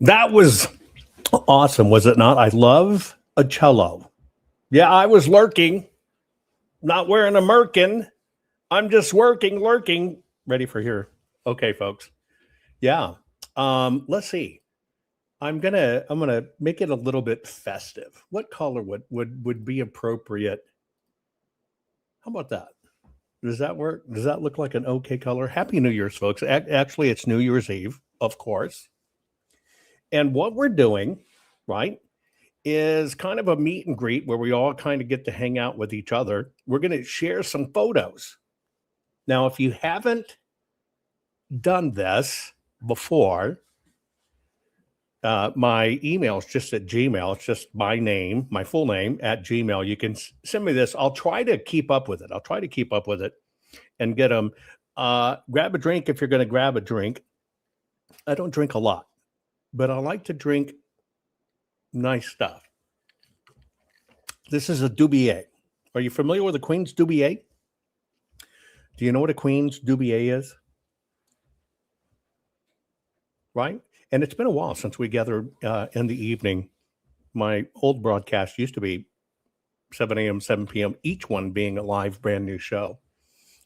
That was awesome, was it not? I love a cello. Yeah, I was lurking, not wearing a merkin. I'm just lurking. Ready for here. Okay, folks. Yeah. Let's see. I'm gonna make it a little bit festive. What color would be appropriate? How about that? Does that work? Does that look like an okay color? Happy New Year's, folks. Actually, it's New Year's Eve, of course. And what we're doing, right, is kind of a meet and greet where we all kind of get to hang out with each other. We're going to share some photos. Now, if you haven't done this before, my email is just at Gmail. It's just my name, my full name at Gmail. You can send me this. I'll try to keep up with it. And get them. Grab a drink if you're going to grab a drink. I don't drink a lot, but I like to drink nice stuff. This is a Dubier. Are you familiar with a Queen's Dubier? Do you know what a Queen's Dubier is? Right? And it's been a while since we gathered in the evening. My old broadcast used to be 7 a.m., 7 p.m., each one being a live brand new show.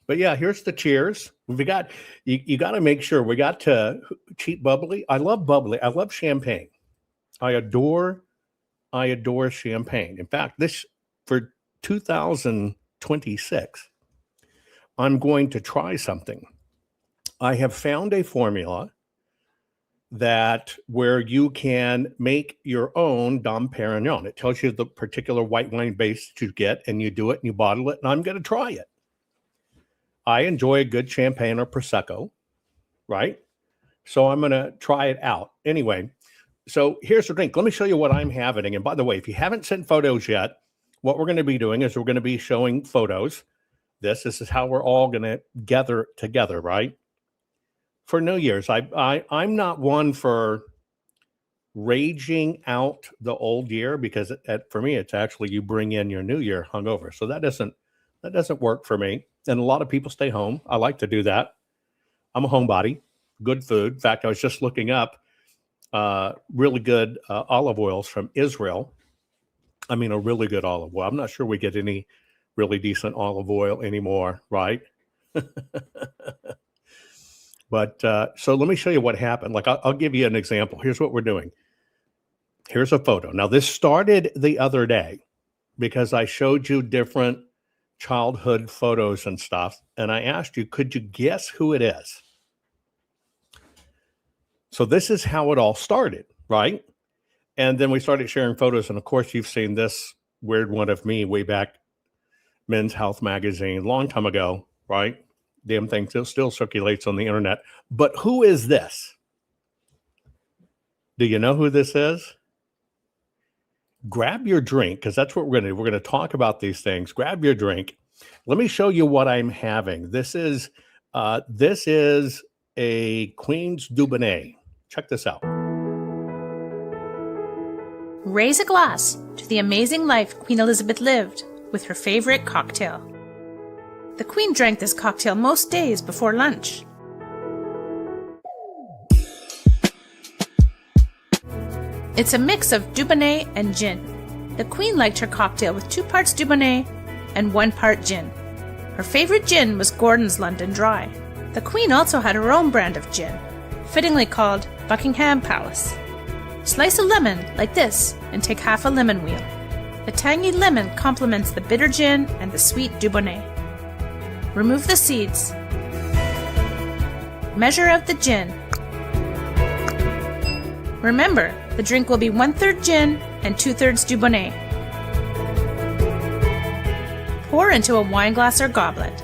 But yeah, here's the cheers. We got, you got to make sure we got to cheap bubbly. I love bubbly. I love champagne. I adore champagne. In fact, this for 2026, I'm going to try something. I have found a formula that where you can make your own Dom Perignon. It tells you the particular white wine base that you get, and you do it and you bottle it, and I'm going to try it. I enjoy a good champagne or Prosecco, right? So I'm going to try it out. Anyway, so here's the drink. Let me show you what I'm having. And by the way, if you haven't sent photos yet, what we're going to be doing is we're going to be showing photos. This is how we're all going to gather together, right? For New Year's, I'm not one for raging out the old year because for me, it's actually you bring in your New Year hungover. So that doesn't work for me. And a lot of people stay home. I like to do that. I'm a homebody. Good food. In fact, I was just looking up really good olive oils from Israel. I mean, a really good olive oil. I'm not sure we get any really decent olive oil anymore, right? But so let me show you what happened. Like I'll give you an example. Here's what we're doing. Here's a photo. Now this started the other day because I showed you different childhood photos and stuff. And I asked you, could you guess who it is? So this is how it all started, right? And then we started sharing photos. And of course, you've seen this weird one of me way back, Men's Health magazine, long time ago, right? Damn thing still circulates on the internet. But who is this? Do you know who this is? Grab your drink, because that's what we're going to do. We're going to talk about these things. Grab your drink. Let me show you what I'm having. This is a Queen's Dubonnet. Check this out. Raise a glass to the amazing life Queen Elizabeth lived with her favorite cocktail. The Queen drank this cocktail most days before lunch. It's a mix of Dubonnet and gin. The Queen liked her cocktail with 2 parts Dubonnet and 1 part gin. Her favorite gin was Gordon's London Dry. The Queen also had her own brand of gin, fittingly called Buckingham Palace. Slice a lemon like this and take half a lemon wheel. The tangy lemon complements the bitter gin and the sweet Dubonnet. Remove the seeds. Measure out the gin. Remember, the drink will be 1/3 gin and 2/3 Dubonnet. Pour into a wineglass or goblet.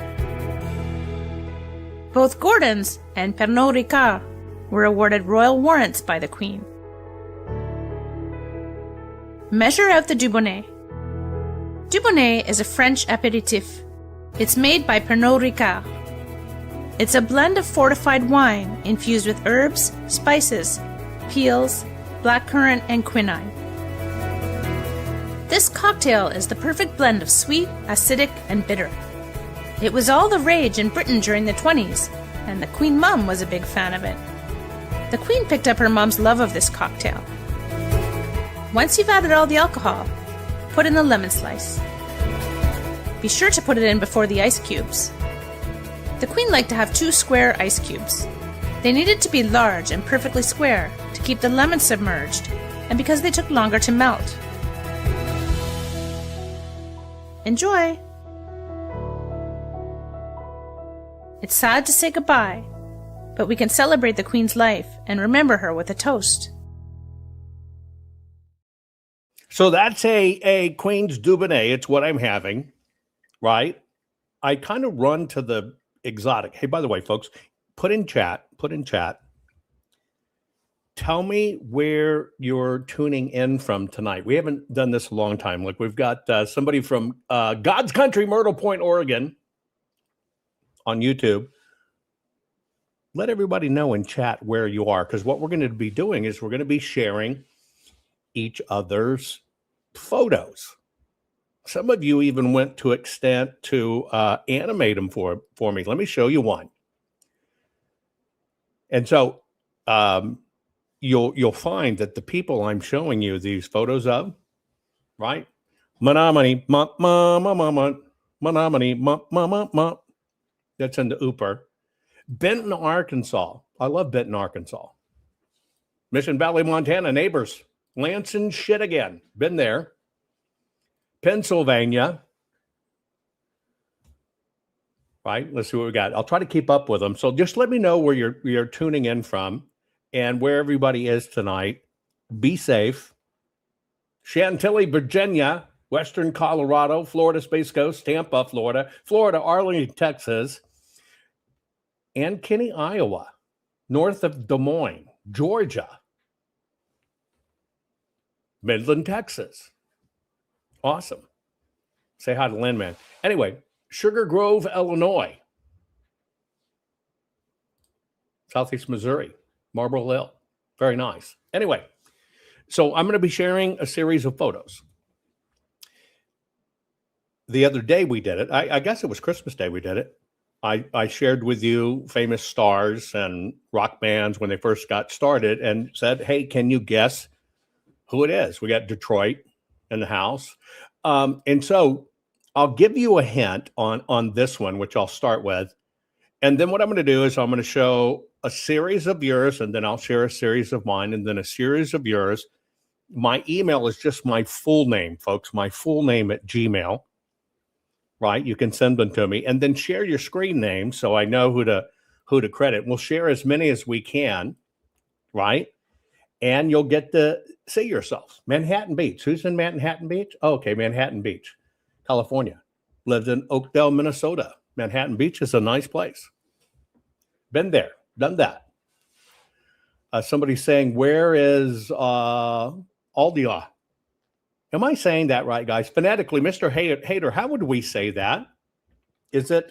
Both Gordon's and Pernod Ricard were awarded royal warrants by the Queen. Measure out the Dubonnet. Dubonnet is a French aperitif. It's made by Pernod Ricard. It's a blend of fortified wine infused with herbs, spices, peels, blackcurrant, and quinine. This cocktail is the perfect blend of sweet, acidic, and bitter. It was all the rage in Britain during the 20s, and the Queen Mum was a big fan of it. The Queen picked up her mom's love of this cocktail. Once you've added all the alcohol, put in the lemon slice. Be sure to put it in before the ice cubes. The Queen liked to have 2 square ice cubes. They needed to be large and perfectly square to keep the lemon submerged, and because they took longer to melt. Enjoy! It's sad to say goodbye, but we can celebrate the Queen's life and remember her with a toast. So that's a Queen's Dubonnet. It's what I'm having, right? I kind of run to the exotic. Hey, by the way, folks, put in chat. Tell me where you're tuning in from tonight. We haven't done this a long time. Look, we've got somebody from God's Country, Myrtle Point, Oregon on YouTube. Let everybody know in chat where you are, because what we're going to be doing is we're going to be sharing each other's photos. Some of you even went to extent to animate them for me. Let me show you one. And so you'll find that the people I'm showing you these photos of, right? Menominee, Menominee, that's in the Ooper. Benton, Arkansas. I love Benton, Arkansas. Mission Valley, Montana, neighbors. Lansing, shit again. Been there. Pennsylvania. Right? Let's see what we got. I'll try to keep up with them. So just let me know where you're tuning in from and where everybody is tonight. Be safe. Chantilly, Virginia. Western Colorado. Florida, Space Coast. Tampa, Florida. Florida, Arlington, Texas. And Kinney, Iowa. North of Des Moines. Georgia. Midland, Texas. Awesome. Say hi to Lynn, man. Anyway, Sugar Grove, Illinois. Southeast Missouri. Marble Hill. Very nice. Anyway, so I'm going to be sharing a series of photos. The other day we did it. I guess it was Christmas Day we did it. I shared with you famous stars and rock bands when they first got started and said, hey, can you guess who it is? We got Detroit in the house. And so I'll give you a hint on this one, which I'll start with. And then what I'm going to do is I'm going to show a series of yours, and then I'll share a series of mine, and then a series of yours. My email is just my full name, folks, my full name at Gmail. Right? You can send them to me and then share your screen name so I know who to credit. We'll share as many as we can, right? And you'll get to see yourself. Manhattan Beach. Who's in Manhattan Beach? Oh, okay, Manhattan Beach, California. Lived in Oakdale, Minnesota. Manhattan Beach is a nice place. Been there, done that. Somebody's saying, where is Aldia? Am I saying that right, guys? Phonetically, Mr. Hater, how would we say that? Is it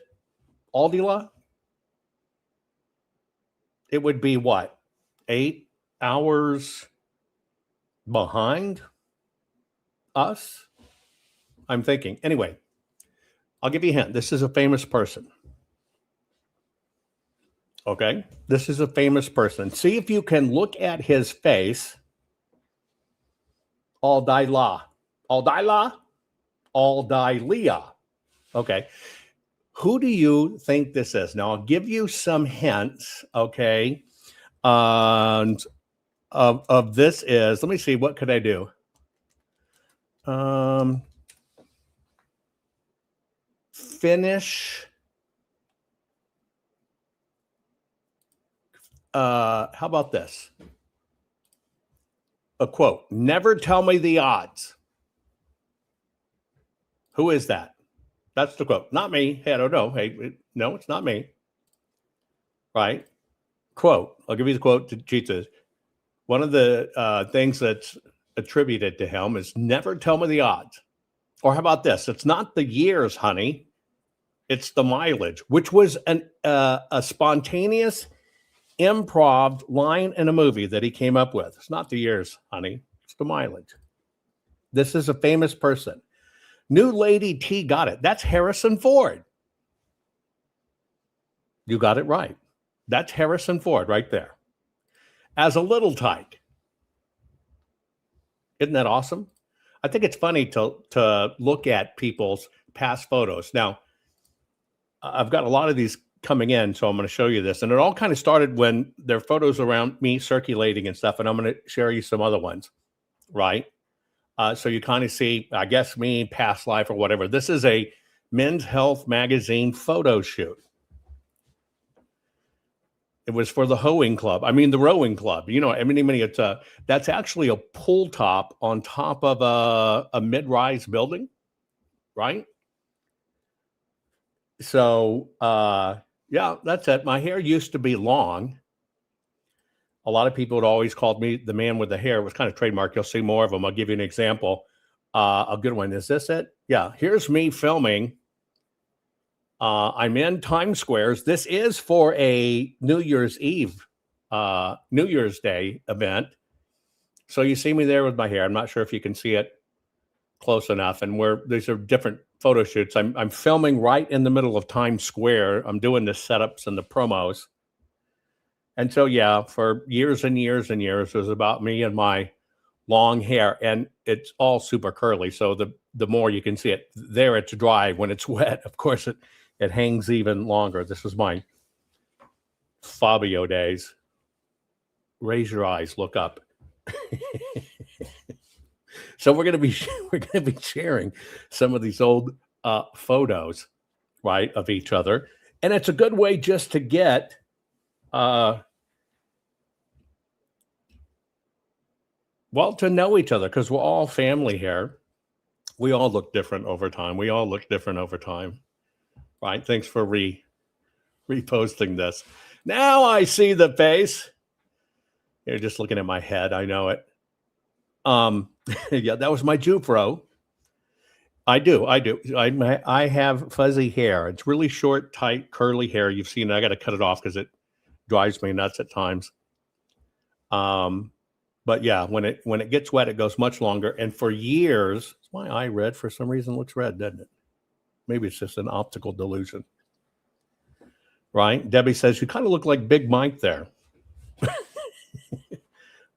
Aldila? It would be what? 8 hours behind us? I'm thinking. Anyway, I'll give you a hint. This is a famous person. Okay? This is a famous person. See if you can look at his face. Aldaila. Okay. Who do you think this is? Now, I'll give you some hints, okay? And of this is, let me see, what could I do? Finish. How about this? A quote, never tell me the odds. Who is that? That's the quote. Not me. Hey, I don't know. Hey, no, it's not me. Right? Quote. I'll give you the quote to Jesus. One of the things that's attributed to him is never tell me the odds. Or how about this? It's not the years, honey. It's the mileage, which was a spontaneous improv line in a movie that he came up with. It's not the years, honey. It's the mileage. This is a famous person. New Lady T got it. That's Harrison Ford. You got it right. That's Harrison Ford right there. as a little tyke. Isn't that awesome? I think it's funny to look at people's past photos. Now, I've got a lot of these coming in, so I'm going to show you this. And it all kind of started when there are photos around me circulating and stuff, and I'm going to share you some other ones, right? So you kind of see, I guess, me, past life or whatever. This is a Men's Health magazine photo shoot. It was for the rowing club. You know, it's that's actually a pull top on top of a mid-rise building, right? So, yeah, that's it. My hair used to be long. A lot of people had always called me the man with the hair. It was kind of trademark. You'll see more of them. I'll give you an example. A good one. Is this it? Yeah. Here's me filming. I'm in Times Squares. This is for a New Year's Eve, New Year's Day event. So you see me there with my hair. I'm not sure if you can see it close enough. And these are different photo shoots. I'm filming right in the middle of Times Square. I'm doing the setups and the promos. And so, yeah, for years and years and years, it was about me and my long hair, and it's all super curly. So the more you can see it there, it's dry. When it's wet, of course, it hangs even longer. This was my Fabio days. Raise your eyes, look up. So we're gonna be sharing some of these old photos, right, of each other, and it's a good way just to get well, to know each other, because we're all family here. We all look different over time. Right? Thanks for reposting this. Now I see the face. You're just looking at my head. I know it. Yeah, that was my Jufro. I do. I have fuzzy hair. It's really short, tight, curly hair. You've seen it. I got to cut it off because it drives me nuts at times. But yeah, when it gets wet, it goes much longer. And for years, is my eye red? For some reason, it looks red, doesn't it? Maybe it's just an optical delusion. Right? Debbie says, you kind of look like Big Mike there.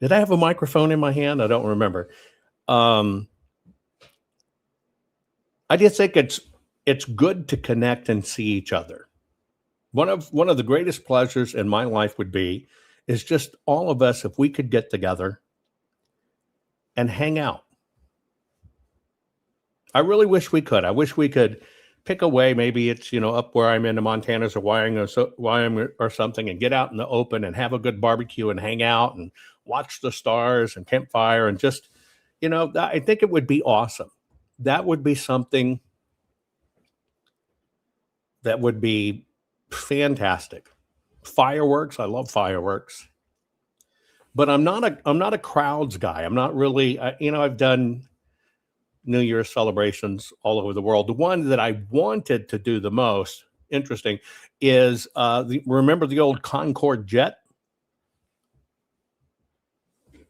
Did I have a microphone in my hand? I don't remember. I just think it's good to connect and see each other. One of the greatest pleasures in my life is just all of us, if we could get together and hang out. I really wish we could. I wish we could pick a way. Maybe it's, up where I'm in the Montanas or Wyoming or something, and get out in the open and have a good barbecue and hang out and watch the stars and campfire and just, I think it would be awesome. That would be something that would be fantastic. Fireworks. I love fireworks, but I'm not a crowds guy. I'm not really, I've done New Year's celebrations all over the world. The one that I wanted to do the most interesting is, remember the old Concorde jet?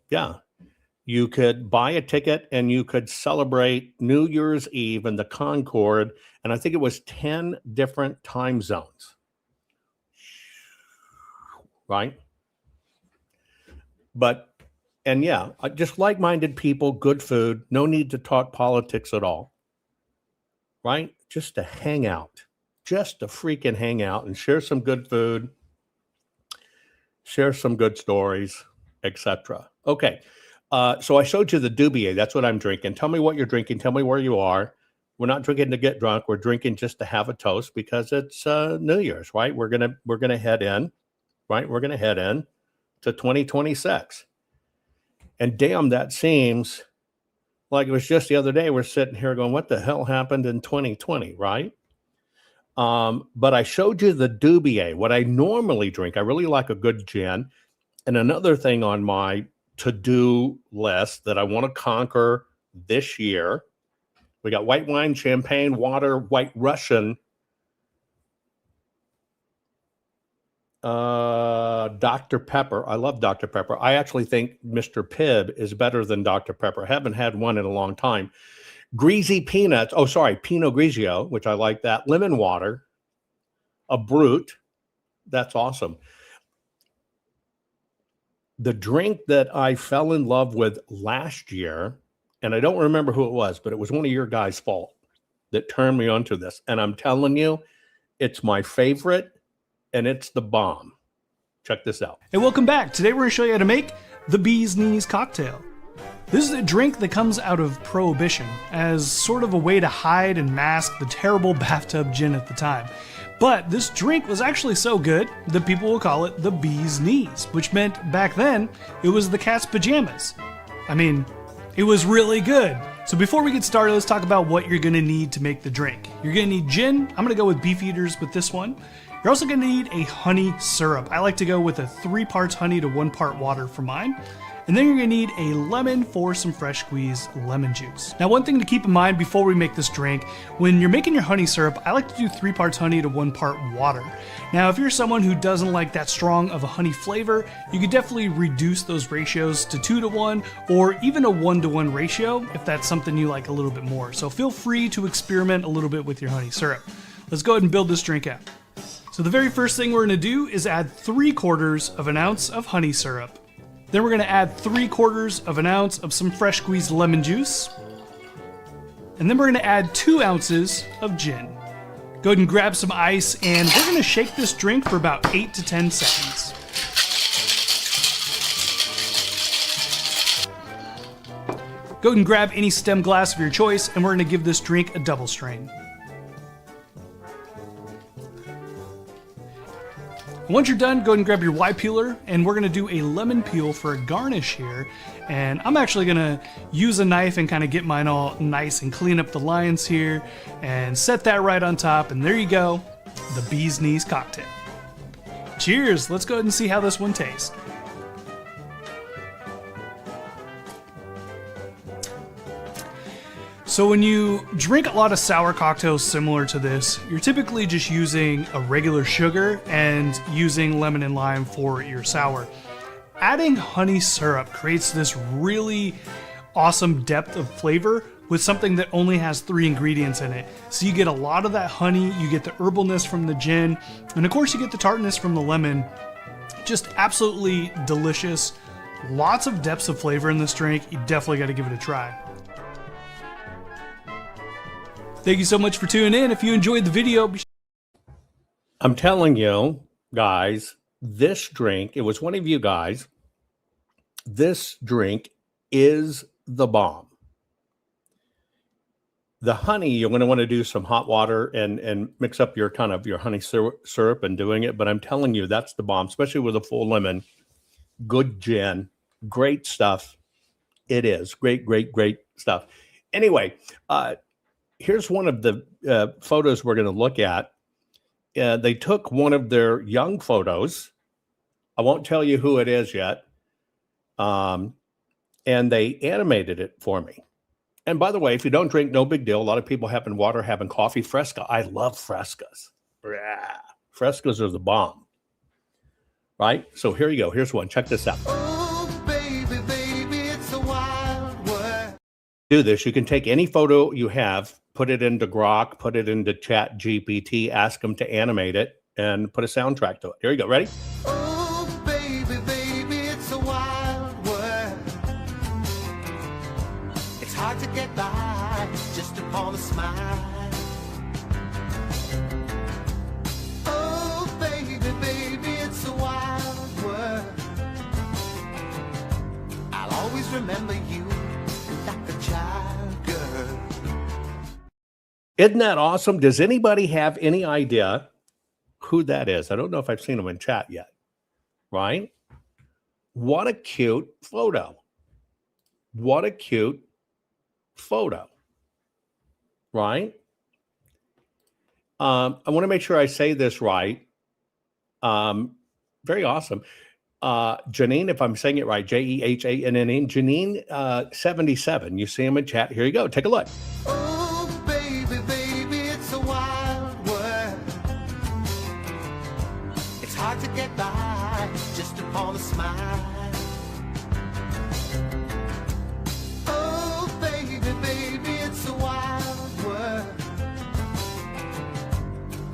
Yeah. You could buy a ticket and you could celebrate New Year's Eve in the Concorde. And I think it was 10 different time zones. Right? And yeah, just like-minded people, good food, no need to talk politics at all. Right? Just to hang out. Just to freaking hang out and share some good food, share some good stories, etc. Okay. So I showed you the Dubier. That's what I'm drinking. Tell me what you're drinking. Tell me where you are. We're not drinking to get drunk. We're drinking just to have a toast because it's New Year's, right? We're gonna head in, right? We're gonna head in to 2026. And damn, that seems like it was just the other day. We're sitting here going, what the hell happened in 2020, right? But I showed you the Dubier, what I normally drink. I really like a good gin. And another thing on my to-do list that I want to conquer this year, we got white wine, champagne, water, White Russian, Dr. Pepper. I love Dr. Pepper. I actually think Mr. Pibb is better than Dr. Pepper. I haven't had one in a long time. Greasy peanuts. Oh, sorry. Pinot Grigio, which I like that. Lemon water. A Brut. That's awesome. The drink that I fell in love with last year, and I don't remember who it was, but it was one of your guys' fault that turned me onto this. And I'm telling you, it's my favorite, and it's the bomb. Check this out. Hey, welcome back. Today we're going to show you how to make the Bee's Knees cocktail. This is a drink that comes out of Prohibition as sort of a way to hide and mask the terrible bathtub gin at the time. But this drink was actually so good that people will call it the Bee's Knees, which meant back then it was the cat's pajamas. I mean, it was really good. So before we get started, let's talk about what you're gonna need to make the drink. You're gonna need gin. I'm gonna go with Beefeaters with this one. You're also gonna need a honey syrup. I like to go with a 3 parts honey to 1 part water for mine. And then you're gonna need a lemon for some fresh squeezed lemon juice. Now, one thing to keep in mind before we make this drink, when you're making your honey syrup, I like to do 3 parts honey to 1 part water. Now, if you're someone who doesn't like that strong of a honey flavor, you could definitely reduce those ratios to 2 to 1 or even a 1 to 1 ratio if that's something you like a little bit more. So feel free to experiment a little bit with your honey syrup. Let's go ahead and build this drink out. So the very first thing we're gonna do is add 3/4 of an ounce of honey syrup. Then we're gonna add 3/4 of an ounce of some fresh squeezed lemon juice. And then we're gonna add 2 ounces of gin. Go ahead and grab some ice, and we're gonna shake this drink for about 8 to 10 seconds. Go ahead and grab any stem glass of your choice, and we're gonna give this drink a double strain. Once you're done, go ahead and grab your Y peeler, and we're gonna do a lemon peel for a garnish here. And I'm actually gonna use a knife and kind of get mine all nice and clean up the lines here and set that right on top. And there you go, the Bee's Knees cocktail. Cheers, let's go ahead and see how this one tastes. So when you drink a lot of sour cocktails similar to this, you're typically just using a regular sugar and using lemon and lime for your sour. Adding honey syrup creates this really awesome depth of flavor with something that only has 3 ingredients in it. So you get a lot of that honey, you get the herbalness from the gin, and of course you get the tartness from the lemon. Just absolutely delicious. Lots of depths of flavor in this drink. You definitely got to give it a try. Thank you so much for tuning in. If you enjoyed the video, I'm telling you, guys, this drink, it was one of you guys, this drink is the bomb. The honey, you're going to want to do some hot water and mix up your kind of your honey syrup and doing it. But I'm telling you, that's the bomb, especially with a full lemon. Good gin, great stuff. It is great, great, great stuff. Anyway, here's one of the photos we're going to look at. They took one of their young photos. I won't tell you who it is yet. And they animated it for me. And by the way, if you don't drink, no big deal. A lot of people having water, having coffee. Fresca. I love Frescas. Frescas are the bomb. Right? So here you go. Here's one. Check this out. Oh, baby, baby, it's a wild world. Do this. You can take any photo you have, put it into Grok, put it into Chat GPT, ask them to animate it, and put a soundtrack to it. Here you go. Ready? Oh, baby, baby, it's a wild world. It's hard to get by just upon a smile. Oh, baby, baby, it's a wild world. I'll always remember you like a child girl. Isn't that awesome? Does anybody have any idea who that is? I don't know if I've seen them in chat yet, right? What a cute photo. What a cute photo, right? I want to make sure I say this right. Very awesome. Janine, if I'm saying it right, Jehanne, Janine 77. You see him in chat. Here you go. Take a look. Oh, baby, baby, it's a wild world. It's hard to get by just upon a smile. Oh, baby, baby, it's a wild world.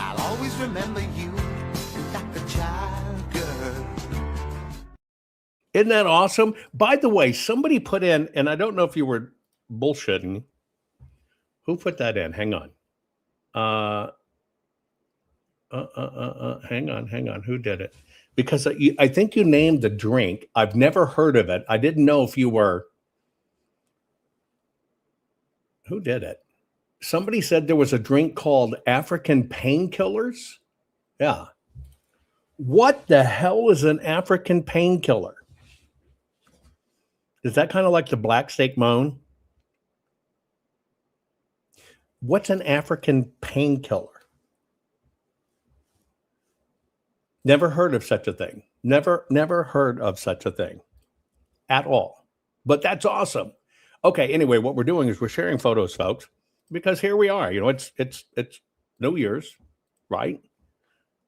I'll always remember you like a child girl. Isn't that awesome? By the way, somebody put in, and I don't know if you were bullshitting. Who put that in? Hang on. Hang on. Who did it? Because I think you named the drink. I've never heard of it. I didn't know if you were. Who did it? Somebody said there was a drink called African Painkillers. Yeah. What the hell is an African painkiller? Is that kind of like the black steak moan? What's an African painkiller? Never heard of such a thing. Never heard of such a thing at all. But that's awesome. Okay, anyway, what we're doing is we're sharing photos, folks, because here we are. You know, it's New Year's, right?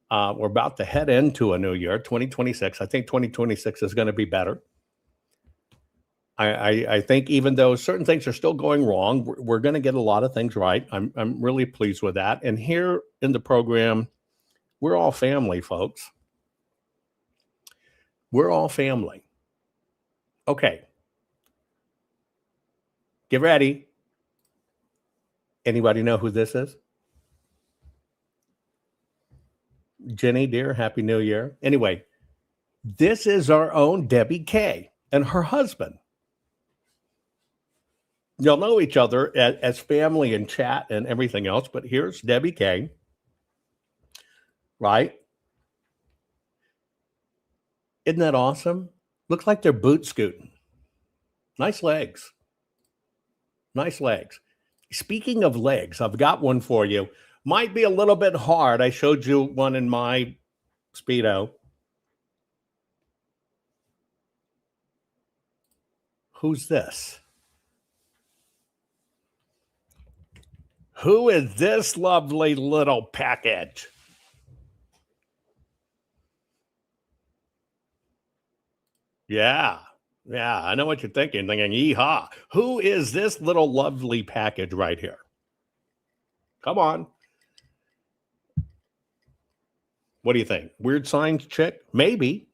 We're about to head into a new year, 2026. I think 2026 is going to be better. I think even though certain things are still going wrong, we're going to get a lot of things right. I'm really pleased with that. And here in the program, we're all family, folks. We're all family. Okay. Get ready. Anybody know who this is? Jenny, dear, Happy New Year. Anyway, this is our own Debbie Kay and her husband. You'll know each other as family and chat and everything else, but here's Debbie Kay, right? Isn't that awesome? Looks like they're boot scooting. Nice legs. Nice legs. Speaking of legs, I've got one for you. Might be a little bit hard. I showed you one in my Speedo. Who's this? Who is this lovely little package? Yeah, I know what you're thinking, yeehaw. Who is this little lovely package right here? Come on. What do you think? Weird Science chick? Maybe.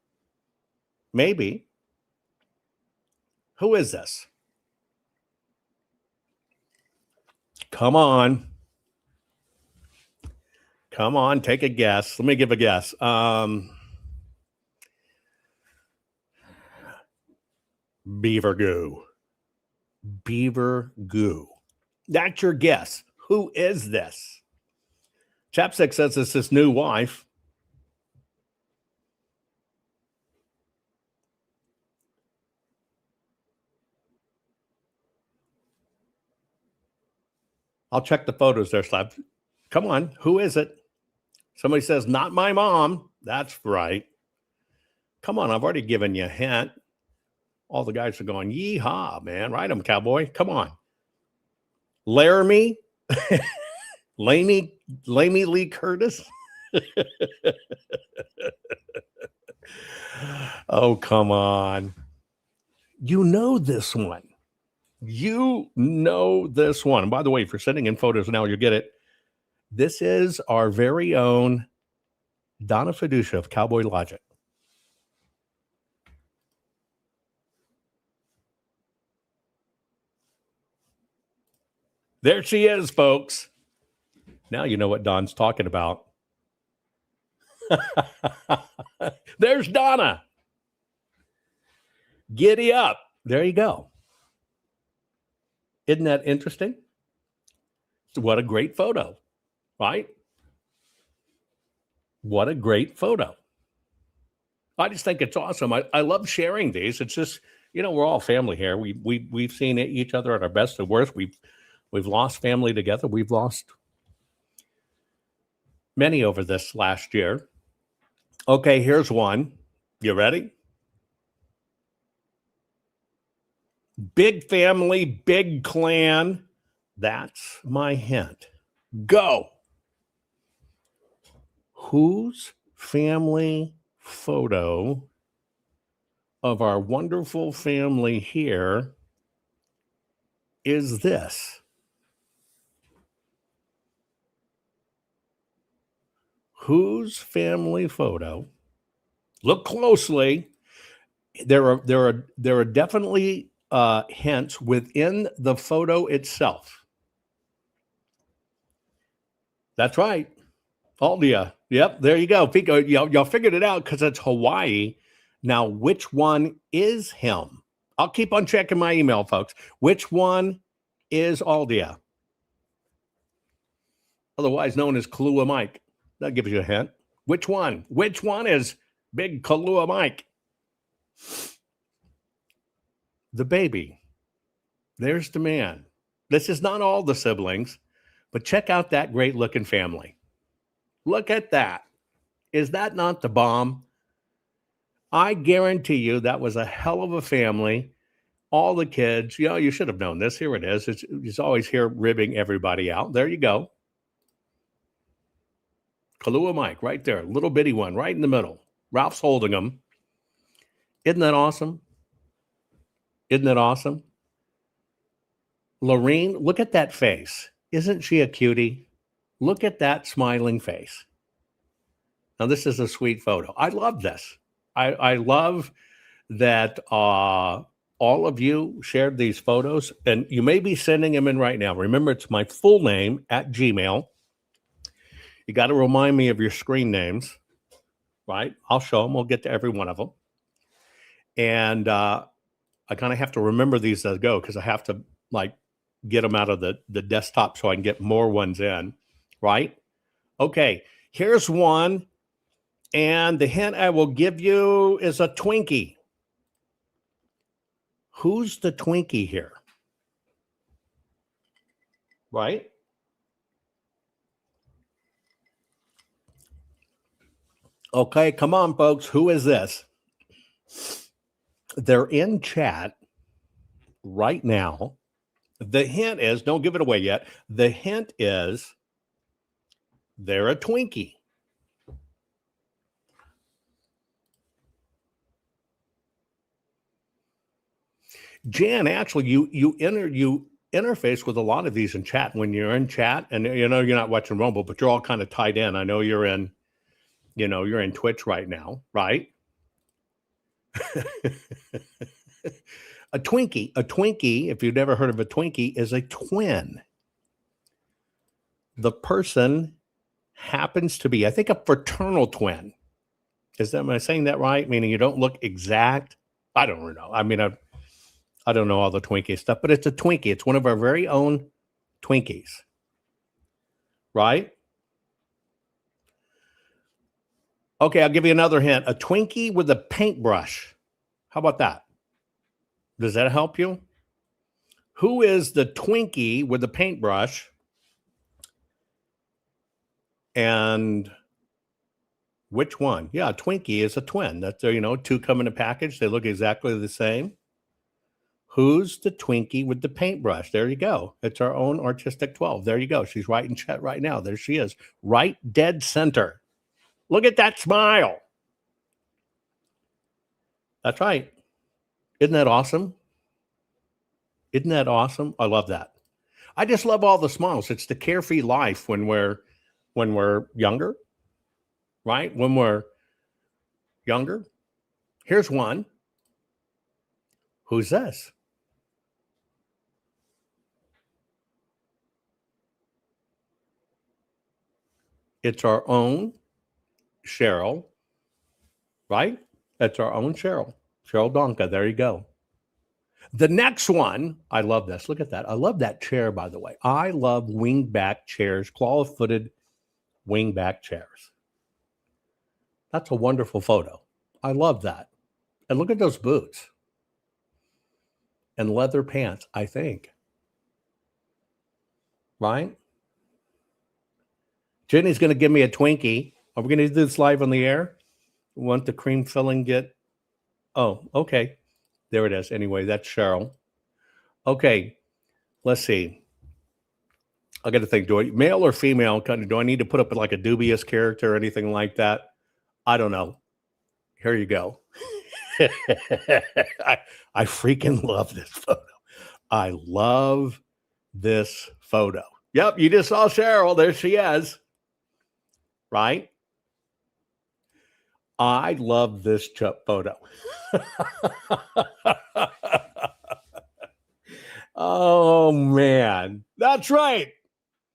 Who is this? Come on, take a guess. Let me give a guess. Beaver goo. That's your guess. Who is this? Chapstick says it's his new wife. I'll check the photos there, Slab. Come on, who is it? Somebody says, not my mom. That's right. Come on, I've already given you a hint. All the guys are going, yeehaw, man. Ride 'em, cowboy. Come on. Laramie? Lamey Lee Curtis? Oh, come on. You know this one. And by the way, if you're sending in photos now, you'll get it. This is our very own Donna Fiducia of Cowboy Logic. There she is, folks. Now you know what Don's talking about. There's Donna. Giddy up. There you go. Isn't that interesting? What a great photo, right? What a great photo. I just think it's awesome. I love sharing these. It's just, we're all family here. We've seen each other at our best and worst. We've lost family together. We've lost many over this last year. Okay, here's one. You ready? Big family, big clan. That's my hint. Go. Whose family photo of our wonderful family here is this? Whose family photo? Look closely. There are definitely hints within the photo itself. That's right. Aldia. Yep, there you go. Pico, y'all figured it out because it's Hawaii. Now, which one is him? I'll keep on checking my email, folks. Which one is Aldia? Otherwise known as Kahlua Mike. That gives you a hint. Which one? Which one is Big Kahlua Mike? The baby. There's the man. This is not all the siblings, but check out that great looking family. Look at that. Is that not the bomb? I guarantee you that was a hell of a family. All the kids, you should have known this. Here it is. It's always here ribbing everybody out. There you go. Kahlua Mike right there. Little bitty one right in the middle. Ralph's holding him. Isn't that awesome? Isn't that awesome? Lorene, look at that face. Isn't she a cutie? Look at that smiling face. Now, this is a sweet photo. I love this. I love that all of you shared these photos, and you may be sending them in right now. Remember, it's my full name at Gmail. You got to remind me of your screen names, right? I'll show them. We'll get to every one of them. And I kind of have to remember these as I go because I have to get them out of the desktop so I can get more ones in, right? Okay, here's one. And the hint I will give you is a Twinkie. Who's the Twinkie here? Right? Okay, come on, folks. Who is this? They're in chat right now. The hint is, don't give it away yet. The hint is they're a Twinkie. Jan, actually, you interface with a lot of these in chat when you're in chat, and you're not watching Rumble, but you're all kind of tied in. I know you're in Twitch right now, right? A Twinkie, if you've never heard of a Twinkie, is a twin. The person happens to be, I think, a fraternal twin. Am I saying that right? Meaning you don't look exact? I don't know. I mean, I don't know all the Twinkie stuff, but it's a Twinkie. It's one of our very own Twinkies, right? Okay, I'll give you another hint. A Twinkie with a paintbrush. How about that? Does that help you? Who is the Twinkie with the paintbrush? And which one? Yeah, a Twinkie is a twin. That's, two come in a package. They look exactly the same. Who's the Twinkie with the paintbrush? There you go. It's our own Artistic 12. There you go. She's right in chat right now. There she is. Right dead center. Look at that smile. That's right. Isn't that awesome? Isn't that awesome? I love that. I just love all the smiles. It's the carefree life when we're younger, right? When we're younger. Here's one. Who's this? It's our own Cheryl, right? That's our own Cheryl. Cheryl Donka. There you go. The next one, I love this. Look at that. I love that chair, by the way. I love wingback chairs, claw-footed wingback chairs. That's a wonderful photo. I love that. And look at those boots. And leather pants, I think. Right? Jenny's going to give me a Twinkie. Are we going to do this live on the air? Want the cream filling get? Oh, okay. There it is. Anyway, that's Cheryl. Okay. Let's see. I got to think, male or female? Do I need to put up like a dubious character or anything like that? I don't know. Here you go. I freaking love this photo. I love this photo. Yep, you just saw Cheryl. There she is. Right? I love this photo. Oh, man. That's right.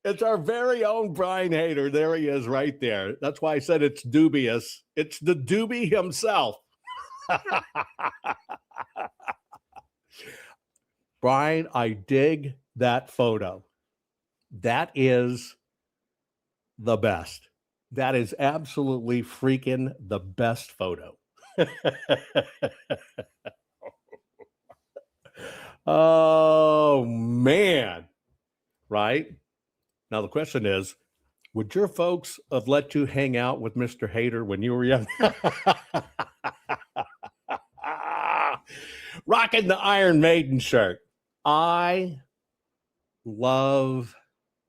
It's our very own Brian Hader. There he is right there. That's why I said it's dubious. It's the doobie himself. Brian, I dig that photo. That is the best. That is absolutely freaking the best photo. Oh, man. Right? Now, the question is, would your folks have let you hang out with Mr. Hader when you were young? Rocking the Iron Maiden shirt. I love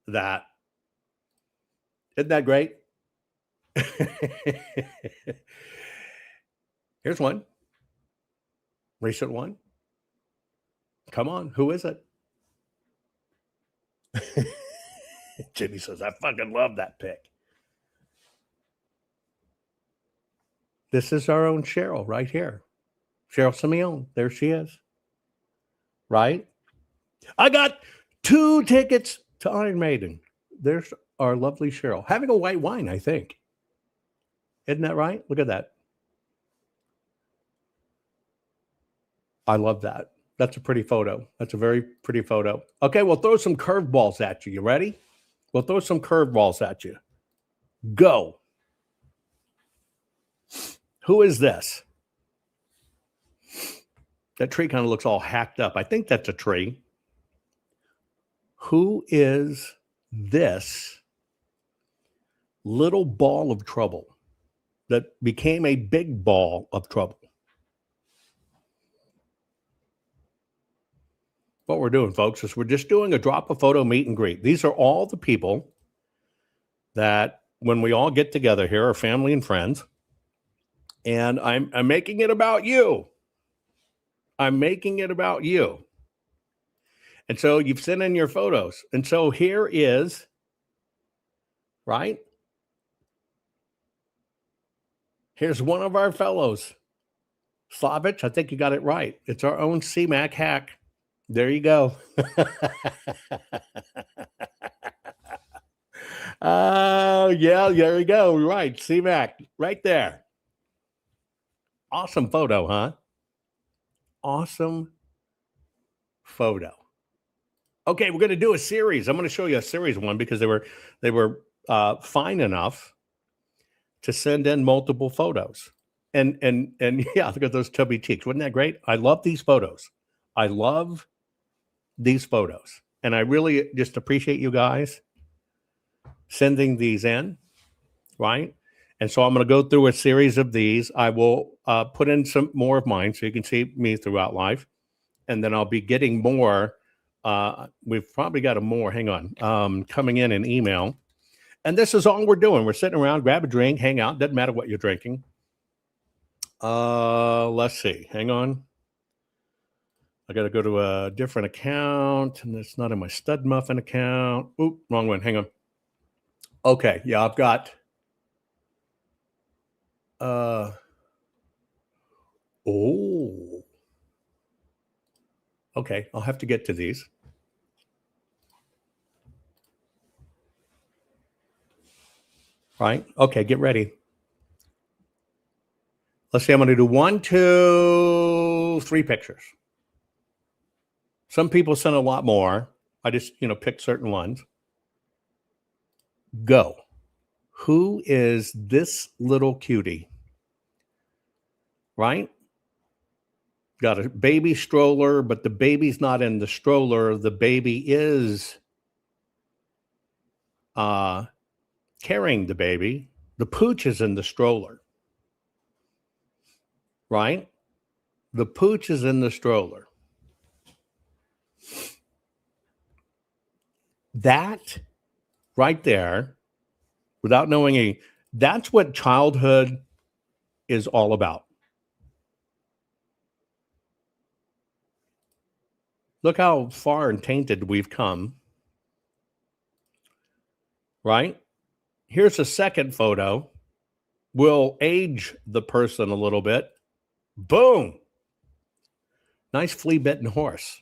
that. Isn't that great? Here's one. Recent one. Come on. Who is it? Jimmy says, I fucking love that pic. This is our own Cheryl right here. Cheryl Simeone. There she is. Right? I got 2 tickets to Iron Maiden. There's our lovely Cheryl. Having a white wine, I think. Isn't that right? Look at that. I love that. That's a pretty photo. That's a very pretty photo. Okay, we'll throw some curveballs at you. You ready? We'll throw some curveballs at you. Go. Who is this? That tree kind of looks all hacked up. I think that's a tree. Who is this little ball of trouble that became a big ball of trouble? What we're doing, folks, is we're just doing a drop a photo meet and greet. These are all the people that when we all get together here, our family and friends, and I'm making it about you. I'm making it about you. And so you've sent in your photos. And so here is, right? Here's one of our fellows. Slavich, I think you got it right. It's our own C-Mac hack. There you go. Oh, yeah, there you go. Right, C-Mac, right there. Awesome photo, huh? Awesome photo. Okay, we're going to do a series. I'm going to show you a series one because they were fine enough to send in multiple photos. And yeah, look at those tubby cheeks. Wasn't that great? I love these photos. I love these photos. And I really just appreciate you guys sending these in, right? And so I'm going to go through a series of these. I will put in some more of mine so you can see me throughout life. And then I'll be getting more. We've probably got a more, hang on, coming in an email. And this is all we're doing. We're sitting around, grab a drink, hang out. Doesn't matter what you're drinking. Let's see. Hang on. I got to go to a different account, and it's not in my Stud Muffin account. Oop, wrong one. Hang on. Okay. Yeah, I've got. Oh. Okay. I'll have to get to these. Right. Okay. Get ready. Let's see. I'm going to do 1, 2, 3 pictures. Some people sent a lot more. I just, picked certain ones. Go. Who is this little cutie? Right? Got a baby stroller, but the baby's not in the stroller. The baby is carrying the baby. The pooch is in the stroller. Right? The pooch is in the stroller. That right there, without knowing that's what childhood is all about. Look how far and tainted we've come. Right? Here's a second photo We'll age the person a little bit. Boom. Nice flea-bitten horse.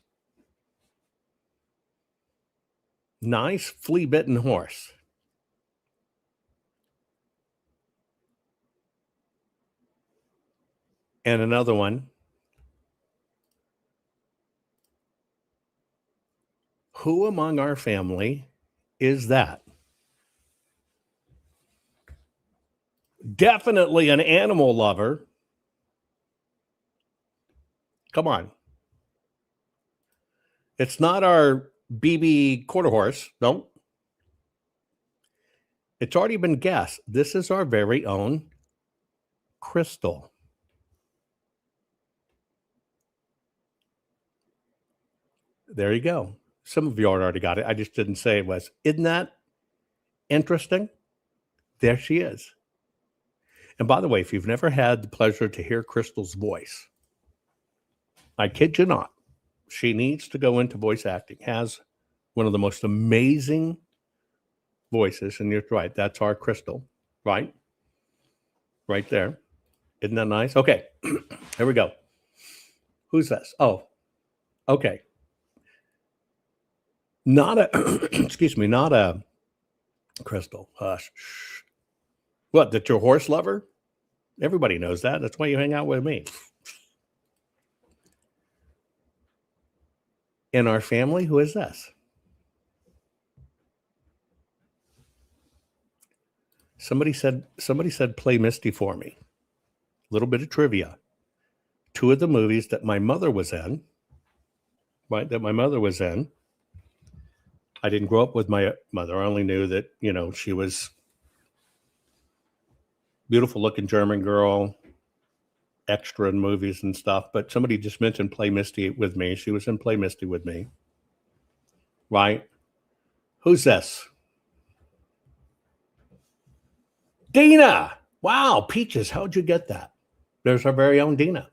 Nice flea-bitten horse. And another one. Who among our family is that? Definitely an animal lover. Come on. It's not our BB quarter horse. No. It's already been guessed. This is our very own Crystal. There you go. Some of you already got it. I just didn't say it was. Isn't that interesting? There she is. And by the way, if you've never had the pleasure to hear Crystal's voice, I kid you not, she needs to go into voice acting. Has one of the most amazing voices. And you're right. That's our Crystal, right? Right there. Isn't that nice? Okay. Here we go. Who's this? Oh, okay. Not a, excuse me, not a Crystal. Hush. What, that your horse lover? Everybody knows that. That's why you hang out with me. In our family, who is this? Somebody said play Misty for me. A little bit of trivia. 2 of the movies that my mother was in, right? That my mother was in. I didn't grow up with my mother. I only knew that, she was beautiful looking German girl, extra in movies and stuff. But somebody just mentioned Play Misty with me. She was in Play Misty with me. Right? Who's this? Dina. Wow, Peaches, how'd you get that? There's our very own Dina.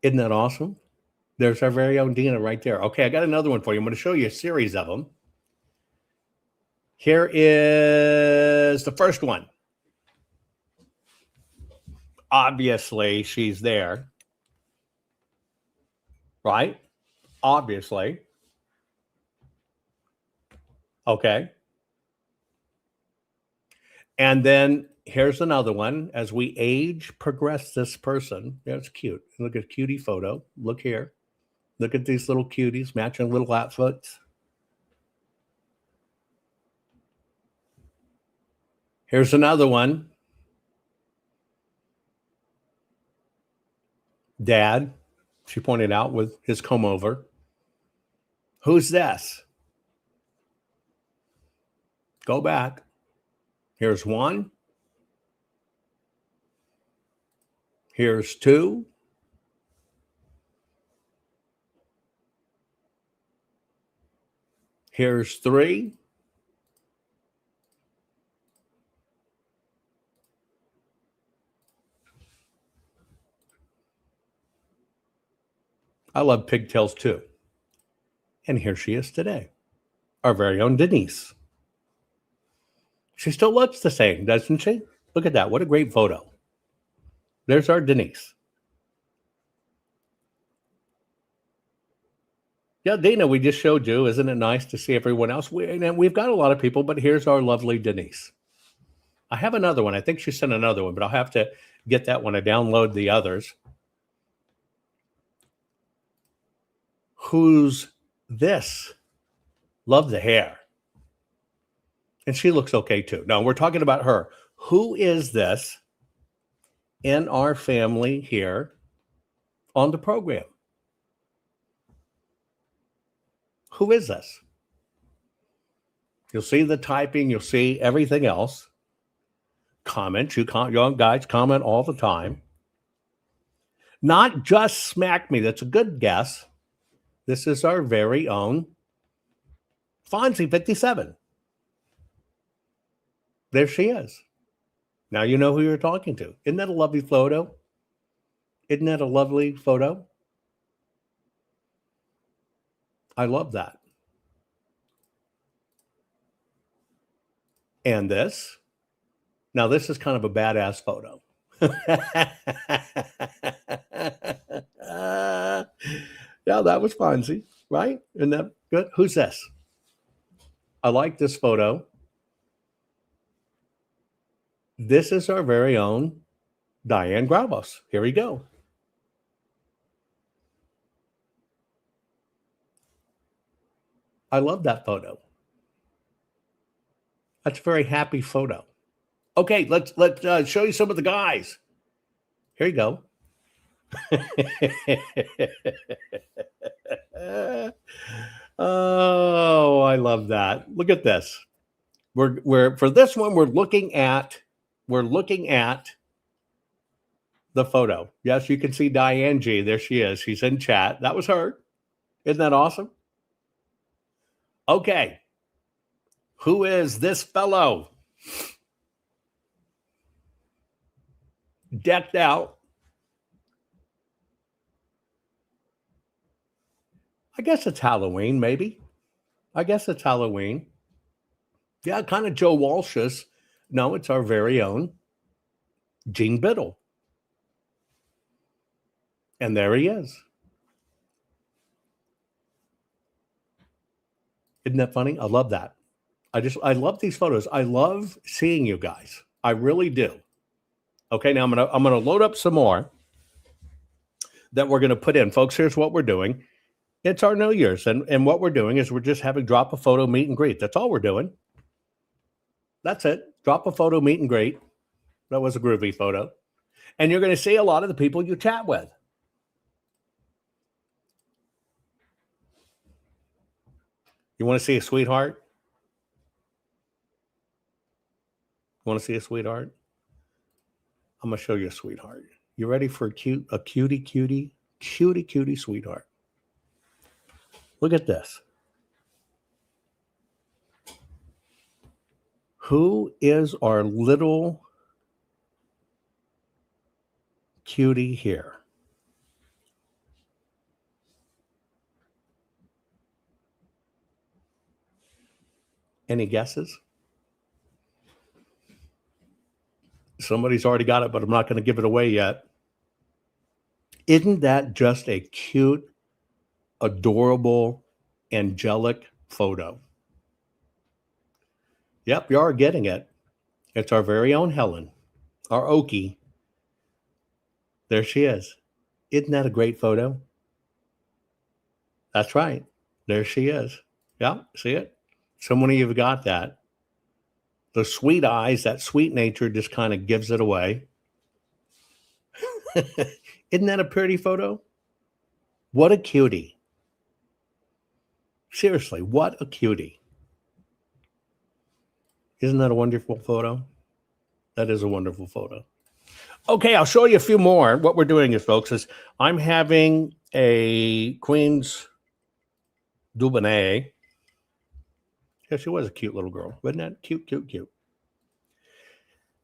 Isn't that awesome? There's our very own Dina right there. Okay, I got another one for you. I'm going to show you a series of them. Here is the first one. Obviously, she's there. Right? Obviously. Okay. And then here's another one. As we age, progress this person. Yeah, it's cute. Look at a cutie photo. Look here. Look at these little cuties matching little outfits. Here's another one. Dad, she pointed out, with his comb over. Who's this? Go back. Here's 1. Here's 2. Here's 3. I love pigtails too. And here she is today. Our very own Denise. She still looks the same, doesn't she? Look at that. What a great photo. There's our Denise. Yeah, Dana, we just showed you. Isn't it nice to see everyone else? We've got a lot of people, but here's our lovely Denise. I have another one. I think she sent another one, but I'll have to get that one. I download the others. Who's this? Love the hair. And she looks okay too. No, we're talking about her. Who is this in our family here on the program? Who is this? You'll see the typing. You'll see everything else. Comment. You guys comment all the time. Not just smack me. That's a good guess. This is our very own Fonzie 57. There she is. Now you know who you're talking to. Isn't that a lovely photo? Isn't that a lovely photo? I love that. And this. Now, this is kind of a badass photo. Yeah, that was Fonzie, right? Isn't that good? Who's this? I like this photo. This is our very own Diane Gravos. Here we go. I love that photo. That's a very happy photo. Okay, let's show you some of the guys. Here you go. Oh, I love that. Look at this. We're for this one, we're looking at the photo. Yes, you can see Diane G. There she is. She's in chat. That was her. Isn't that awesome? Okay. Who is this fellow? Decked out. I guess it's Halloween, maybe. I guess it's Halloween. Yeah, kind of Joe Walsh's. No, it's our very own Gene Biddle. And there he is. Isn't that funny? I love that. I love these photos. I love seeing you guys. I really do. Okay, now I'm gonna load up some more that we're gonna put in. Folks, here's what we're doing. It's our New Year's, and what we're doing is we're just having drop a photo, meet and greet. That's all we're doing. That's it. Drop a photo, meet and greet. That was a groovy photo. And you're gonna see a lot of the people you chat with. You want to see a sweetheart? You want to see a sweetheart? I'm going to show you a sweetheart. You ready for a cutie sweetheart? Look at this. Who is our little cutie here? Any guesses? Somebody's already got it, but I'm not going to give it away yet. Isn't that just a cute, adorable, angelic photo? Yep, you are getting it. It's our very own Helen, our Okie. There she is. Isn't that a great photo? That's right. There she is. Yeah, see it? So many of you got that. The sweet eyes, that sweet nature just kind of gives it away. Isn't that a pretty photo? What a cutie. Seriously, what a cutie. Isn't that a wonderful photo? That is a wonderful photo. Okay, I'll show you a few more. What we're doing is, folks, is I'm having a Queen's Dubonnet. Yeah, she was a cute little girl. Wasn't that cute, cute, cute?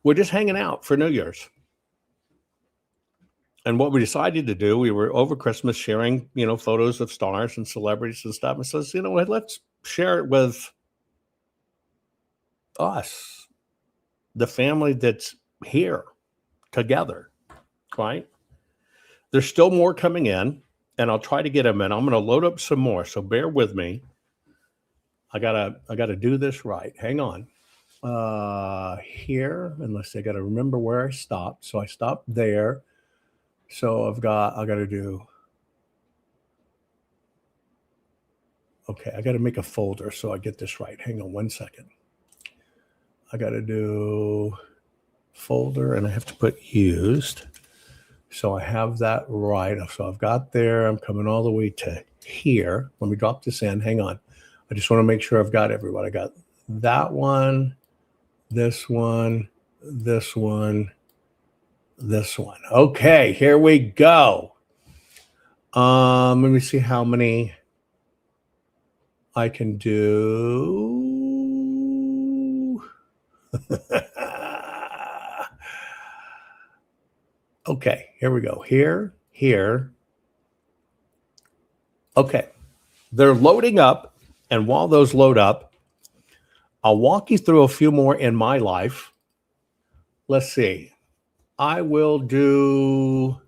We're just hanging out for New Year's. And what we decided to do, we were over Christmas sharing, photos of stars and celebrities and stuff. And says, what, let's share it with us, the family that's here together, right? There's still more coming in, and I'll try to get them in. I'm going to load up some more, so bear with me. I gotta do this right. Hang on. Here, unless I gotta remember where I stopped. So I stopped there. So I gotta do. Okay, I gotta make a folder so I get this right. Hang on one second. I gotta do folder, and I have to put used. So I have that right. So I've got there. I'm coming all the way to here. Let me drop this in. Hang on. I just want to make sure I've got everyone. I got that one, this one, this one, this one. Okay, here we go. Let me see how many I can do. Okay, here we go. Here. Okay, they're loading up. And while those load up, I'll walk you through a few more in my life. Let's see. I will do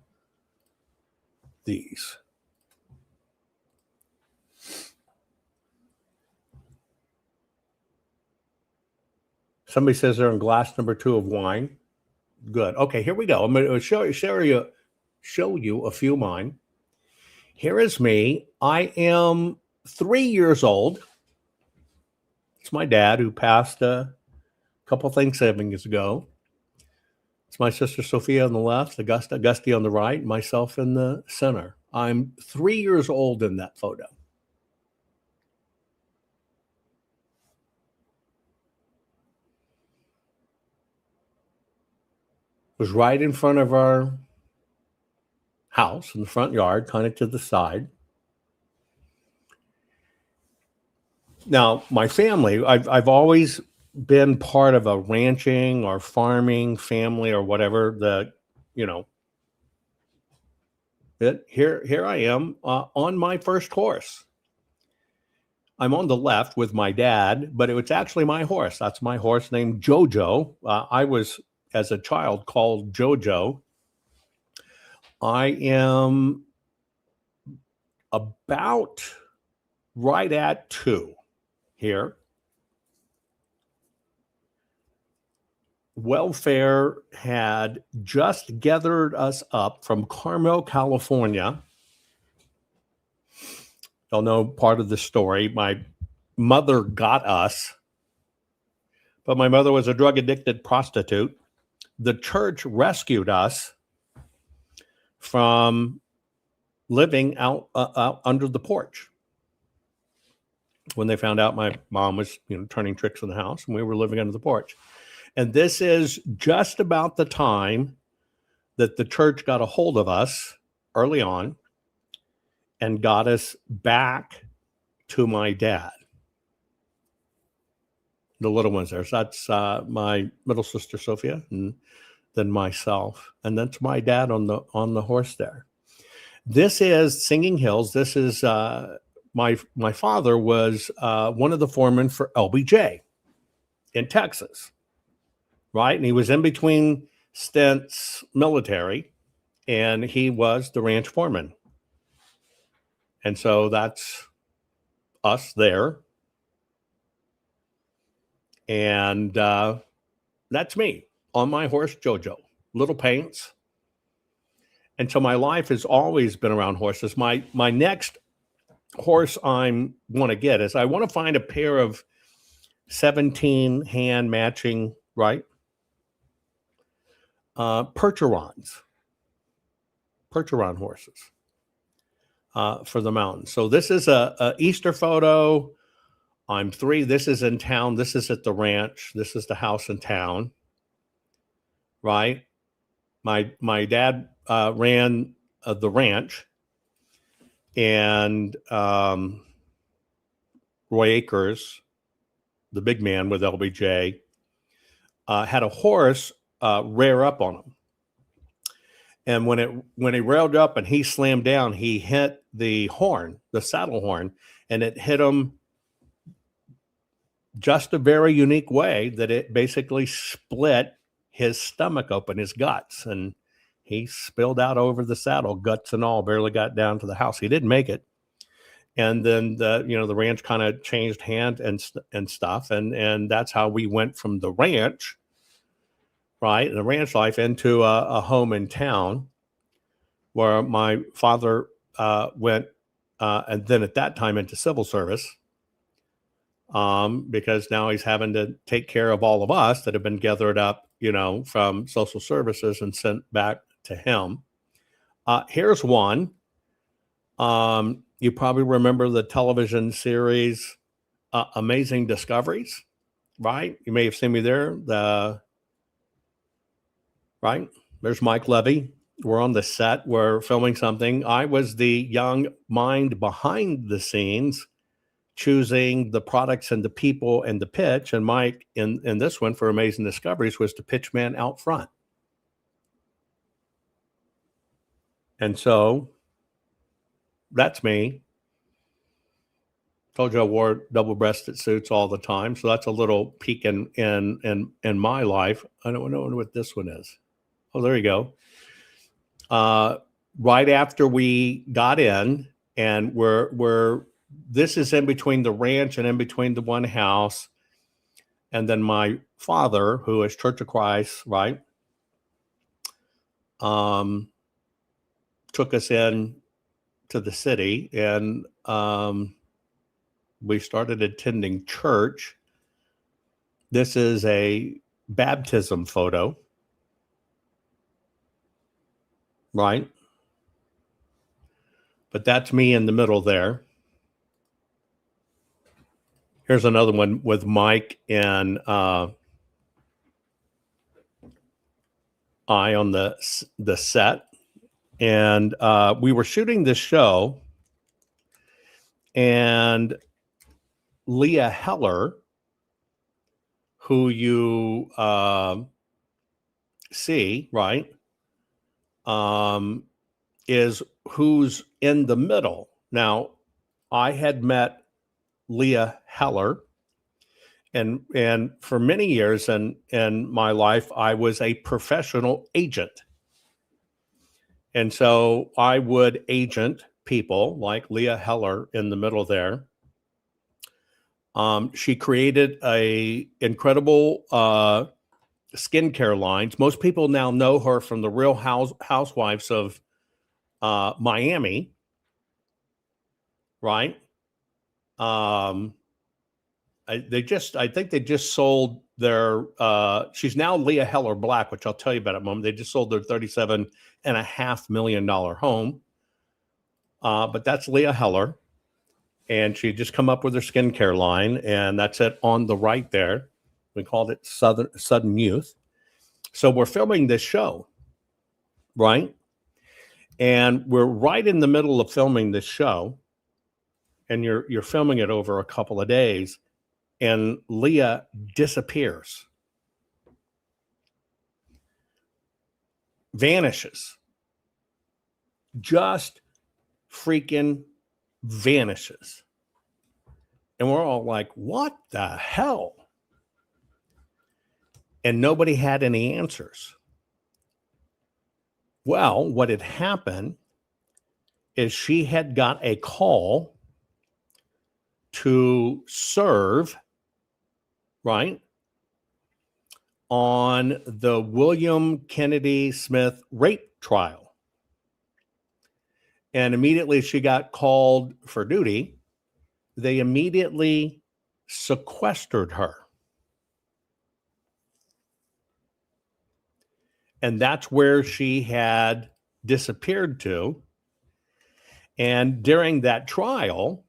these. Somebody says they're in glass number 2 of wine. Good. Okay, here we go. I'm going to show you a few of mine. Here is me. I am 3 years old. It's my dad who passed a couple Thanksgivings ago. It's my sister Sophia on the left, Gusty on the right, myself in the center. I'm 3 years old in that photo. It was right in front of our house in the front yard, kind of to the side. Now, my family, I've always been part of a ranching or farming family or whatever. Here I am on my first horse. I'm on the left with my dad, but it was actually my horse. That's my horse named Jojo. I was, as a child, called Jojo. I am about right at 2 here. Welfare had just gathered us up from Carmel, California. You'll know part of the story. My mother got us, but my mother was a drug-addicted prostitute. The church rescued us from living out under the porch when they found out my mom was, turning tricks in the house, and we were living under the porch. And this is just about the time that the church got a hold of us early on and got us back to my dad. The little ones there. So that's my middle sister Sophia, and then myself, and that's my dad on the horse there. This is Singing Hills. This is my father was one of the foremen for LBJ in Texas, right? And he was in between stints military, and he was the ranch foreman. And so that's us there. And that's me on my horse, Jojo. Little paints. And so my life has always been around horses. My next horse I want to get is I want to find a pair of 17 hand matching, right? Percheron horses for the mountains. So this is a Easter photo. I'm 3. This is in town. This is at the ranch. This is the house in town, right? My dad ran the ranch, and Roy Akers, the big man with LBJ, had a horse rear up on him. And when he railed up and he slammed down, he hit the horn, the saddle horn, and it hit him just a very unique way that it basically split his stomach open, his guts, and he spilled out over the saddle, guts and all, barely got down to the house. He didn't make it. And then the ranch kind of changed hand and stuff. And that's how we went from the ranch, right, and the ranch life into a home in town where my father went, and then at that time into civil service, because now he's having to take care of all of us that have been gathered up, from social services and sent back to him. Here's one. You probably remember the television series Amazing Discoveries, right? You may have seen me there. Right? There's Mike Levy. We're on the set. We're filming something. I was the young mind behind the scenes, choosing the products and the people and the pitch. And Mike, in this one for Amazing Discoveries, was the pitch man out front. And so that's me. Told you I wore double-breasted suits all the time, so that's a little peek in my life. I don't know what this one is. Oh, there you go. Right after we got in, and this is in between the ranch and in between the one house, and then my father, who is Church of Christ, right, took us in to the city, and we started attending church. This is a baptism photo, right? But that's me in the middle there. Here's another one with Mike and I on the set. And we were shooting this show, and Leah Heller, who you see, right, is who's in the middle. Now, I had met Leah Heller, and for many years in my life, I was a professional agent. And so I would agent people like Leah Heller in the middle there. She created a incredible skincare lines. Most people now know her from the Real Housewives of Miami, right? I think they just sold their. She's now Leah Heller Black, which I'll tell you about in a moment. They just sold their $37.5 million home, but that's Leah Heller. And she just come up with her skincare line, and that's it on the right there. We called it Sudden Youth. So we're filming this show, right? And we're right in the middle of filming this show, and you're filming it over a couple of days, and Leah disappears, vanishes, just freaking vanishes. And we're all like, what the hell? And nobody had any answers. Well, what had happened is she had got a call to serve, right, on the William Kennedy Smith rape trial. And immediately she got called for duty. They immediately sequestered her. And that's where she had disappeared to. And during that trial,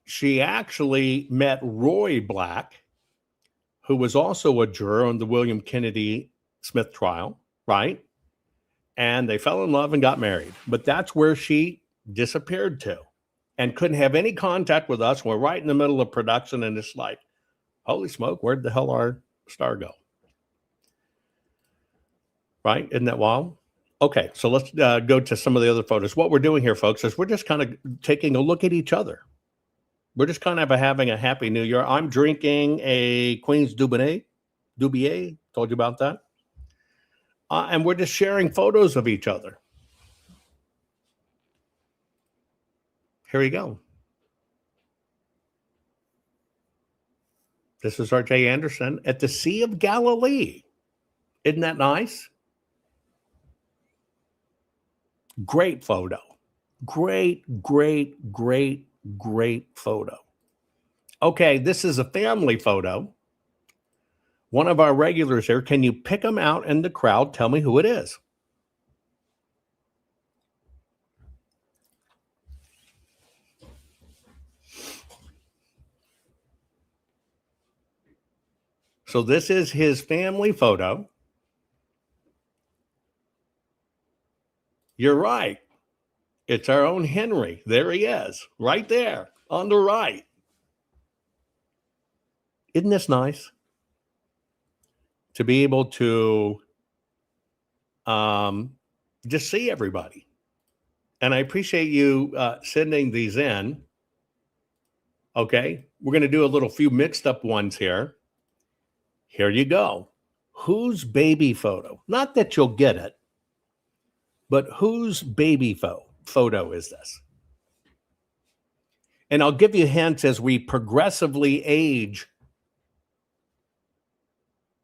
she actually met Roy Black, who was also a juror on the William Kennedy Smith trial, right? And they fell in love and got married. But that's where she disappeared to and couldn't have any contact with us. We're right in the middle of production, and it's like, holy smoke, where'd the hell our star go? Right? Isn't that wild? Okay, so let's go to some of the other photos. What we're doing here, folks, is we're just kind of taking a look at each other. We're just kind of having a happy new year. I'm drinking a Queen's Dubier. Told you about that. And we're just sharing photos of each other. Here we go. This is R.J. Anderson at the Sea of Galilee. Isn't that nice? Great photo. Great photo. Okay, this is a family photo. One of our regulars here. Can you pick them out in the crowd? Tell me who it is. So this is his family photo. You're right. It's our own Henry. There he is, right there on the right. Isn't this nice? To be able to just see everybody. And I appreciate you sending these in. Okay, we're going to do a little few mixed up ones here. Here you go. Whose baby photo? Not that you'll get it, but whose baby photo is this? And I'll give you hints as we progressively age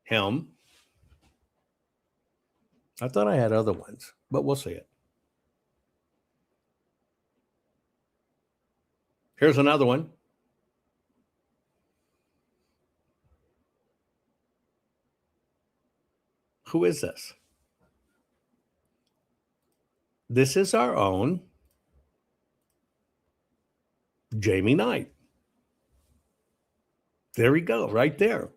him. I thought I had other ones, but we'll see it. Here's another one. Who is this? This is our own Jamie Knight. There we go, right there.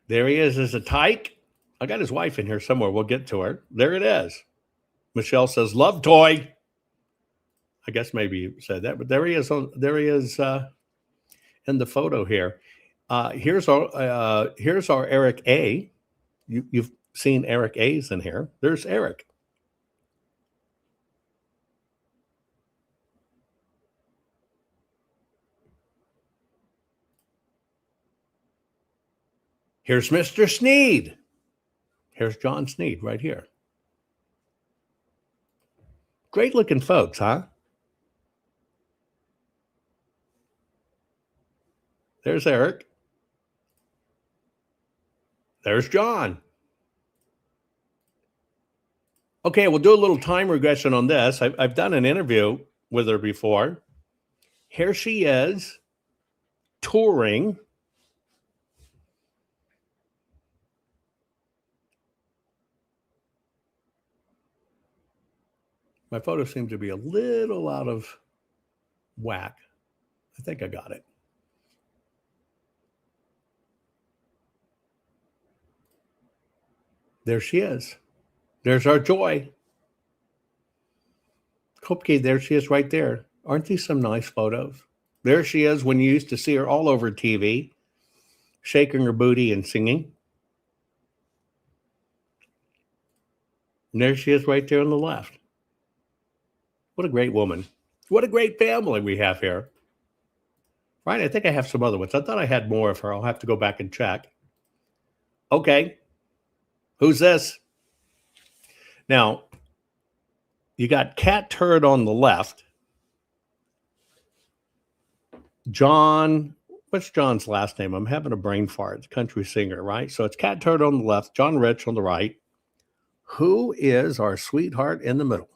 There he is as a tyke. I got his wife in here somewhere. We'll get to her. There it is. Michelle says, "Love toy." I guess maybe you said that, but there he is. There he is in the photo here. Here's our Eric A. You've seen Eric A's in here. There's Eric. Here's Mr. Sneed. Here's John Sneed right here. Great looking folks, huh? There's Eric. There's John. Okay, we'll do a little time regression on this. I've done an interview with her before. Here she is touring. My photo seems to be a little out of whack. I think I got it. There she is. There's our Joy. Kopke, there she is right there. Aren't these some nice photos? There she is when you used to see her all over TV, shaking her booty and singing. And there she is right there on the left. What a great woman. What a great family we have here. Right, I think I have some other ones. I thought I had more of her. I'll have to go back and check. Okay. Who's this? Now, you got Cat Turd on the left. John, what's John's last name? I'm having a brain fart. It's a country singer, right? So it's Cat Turd on the left, John Rich on the right. Who is our sweetheart in the middle?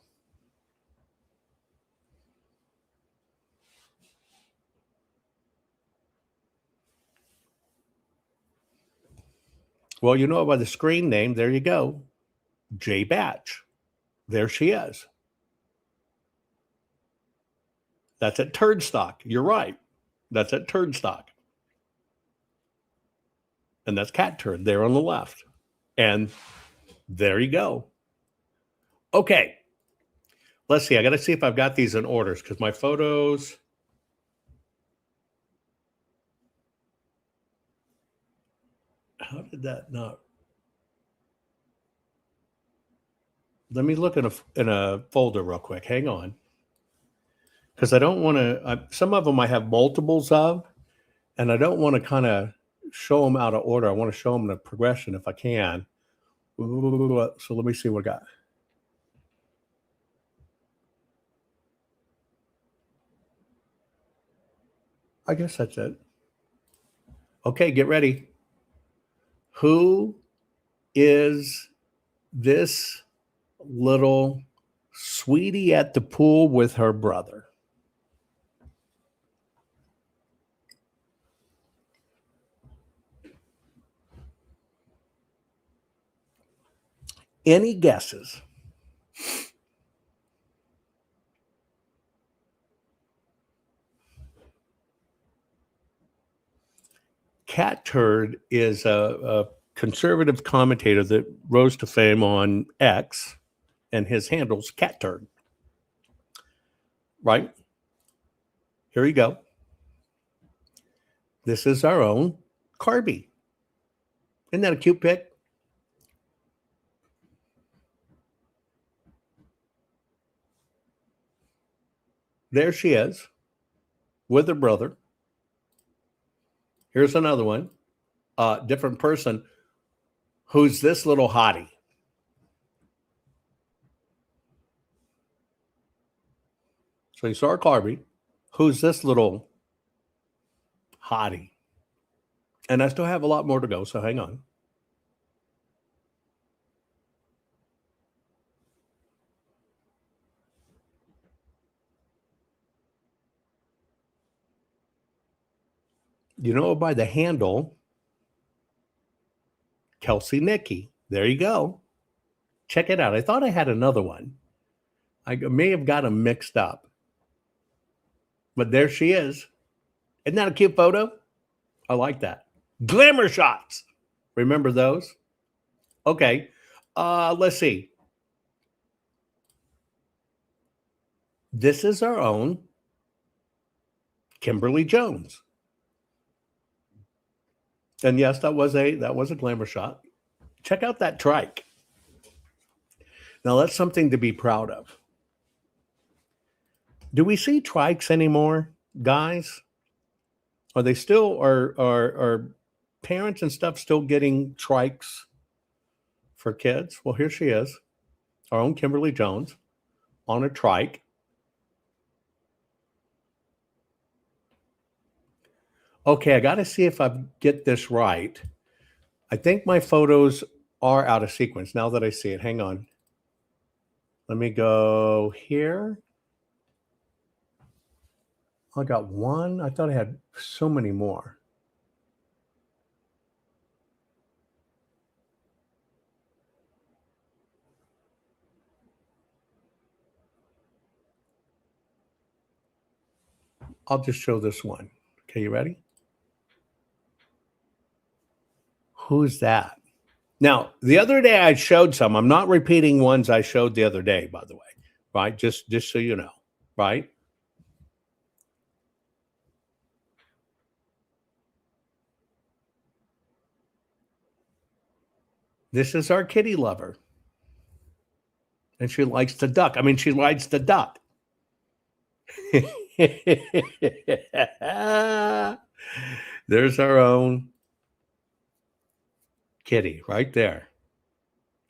Well, you know by the screen name. There you go. J Batch. There she is. That's at Turdstock. You're right. That's at Turdstock. And that's Cat Turd there on the left. And there you go. Okay. Let's see. I got to see if I've got these in orders because my photos. How did that not? Let me look in a folder real quick. Hang on. Because I don't want to, some of them I have multiples of, and I don't want to kind of show them out of order. I want to show them the progression if I can. So let me see what I got. I guess that's it. Okay, get ready. Who is this little sweetie at the pool with her brother? Any guesses? Cat Turd is a conservative commentator that rose to fame on X, and his handle's Cat Turd. Right? Here you go. This is our own Carby. Isn't that a cute pic? There she is with her brother. Here's another one. Different person. Who's this little hottie? So you saw Carby. Who's this little hottie? And I still have a lot more to go, so hang on. You know, by the handle, Kelsey Nicky. There you go. Check it out. I thought I had another one. I may have got them mixed up. But there she is. Isn't that a cute photo? I like that. Glamour shots. Remember those? Okay. Let's see. This is our own Kimberly Jones. And yes, that was a glamour shot. Check out that trike. Now that's something to be proud of. Do we see trikes anymore, guys? Are they still are parents and stuff still getting trikes for kids? Well, here she is, our own Kimberly Jones, on a trike. Okay, I got to see if I get this right. I think my photos are out of sequence now that I see it. Hang on. Let me go here. I got one. I thought I had so many more. I'll just show this one. Okay, you ready? Who's that? Now, the other day I showed some. I'm not repeating ones I showed the other day, by the way, right? Just so you know, right? This is our kitty lover. And she likes to duck. I mean, she likes to duck. There's our own kitty right there.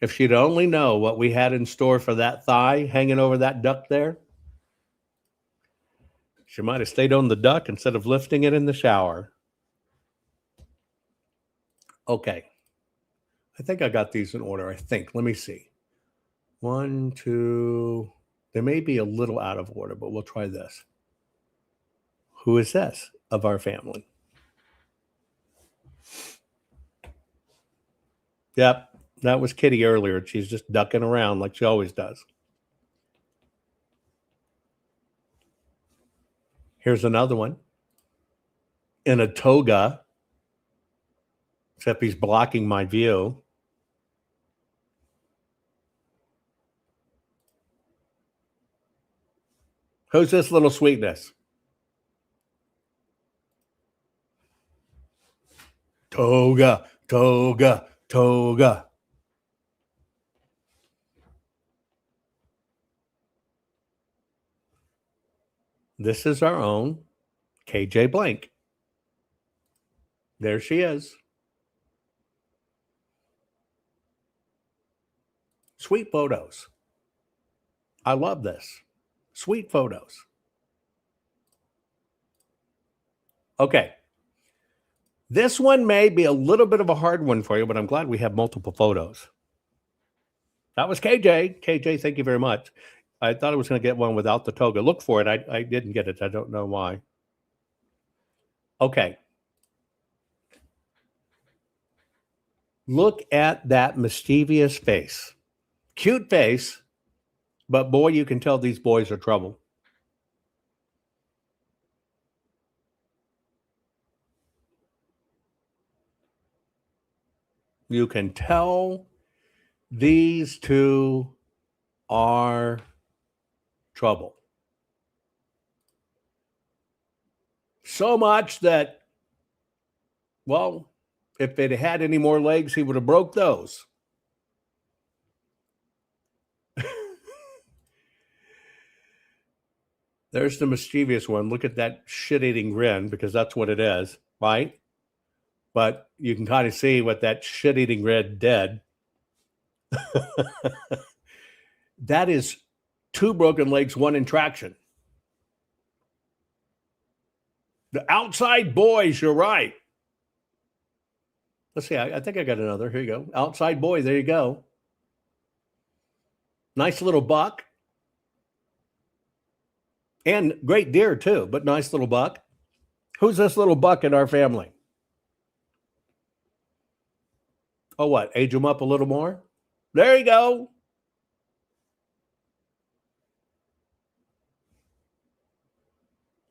If she'd only know what we had in store for that thigh hanging over that duck there, she might have stayed on the duck instead of lifting it in the shower. Okay. I think I got these in order. I think. Let me see. 1, 2. They may be a little out of order, but we'll try this. Who is this of our family? Yep, that was Kitty earlier. She's just ducking around like she always does. Here's another one. In a toga, except he's blocking my view. Who's this little sweetness? Toga, toga, toga. This is our own KJ Blank. There she is. Sweet photos. I love this. Sweet photos. Okay. This one may be a little bit of a hard one for you, but I'm glad we have multiple photos. That was KJ. KJ, thank you very much. I thought I was going to get one without the toga. Look for it. I didn't get it. I don't know why. Okay. Look at that mischievous face. Cute face, but boy, you can tell these boys are trouble. You can tell these two are trouble. So much that, well, If it had any more legs, he would have broke those. There's the mischievous one. Look at that shit-eating grin, because that's what it is, right? But you can kind of see what that shit-eating grin did. That is 2 broken legs, 1 in traction. The outside boys, you're right. Let's see, I think I got another. Here you go. Outside boy, there you go. Nice little buck. And great deer too, but nice little buck. Who's this little buck in our family? Oh, what? Age him up a little more? There you go.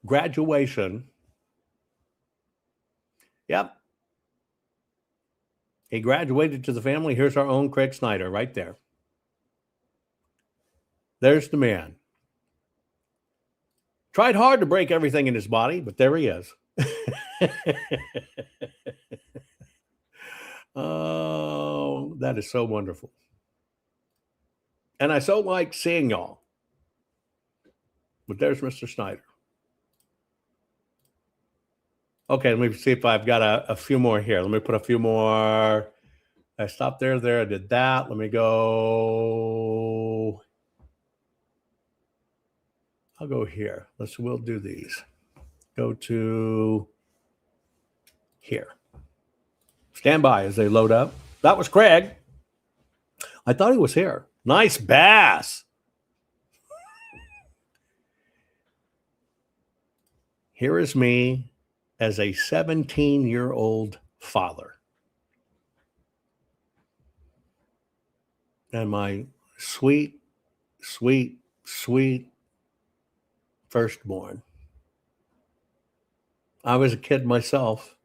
Graduation. Yep. He graduated to the family. Here's our own Craig Snyder right there. There's the man. Tried hard to break everything in his body, but there he is. Oh, that is so wonderful. And I so like seeing y'all. But there's Mr. Snyder. Okay, let me see if I've got a few more here. Let me put a few more. I stopped there, I did that. Let me go. I'll go here. We'll do these. Go to here. Stand by as they load up. That was Craig. I thought he was here. Nice bass. Here is me as a 17-year-old father. And my sweet, sweet, sweet firstborn. I was a kid myself.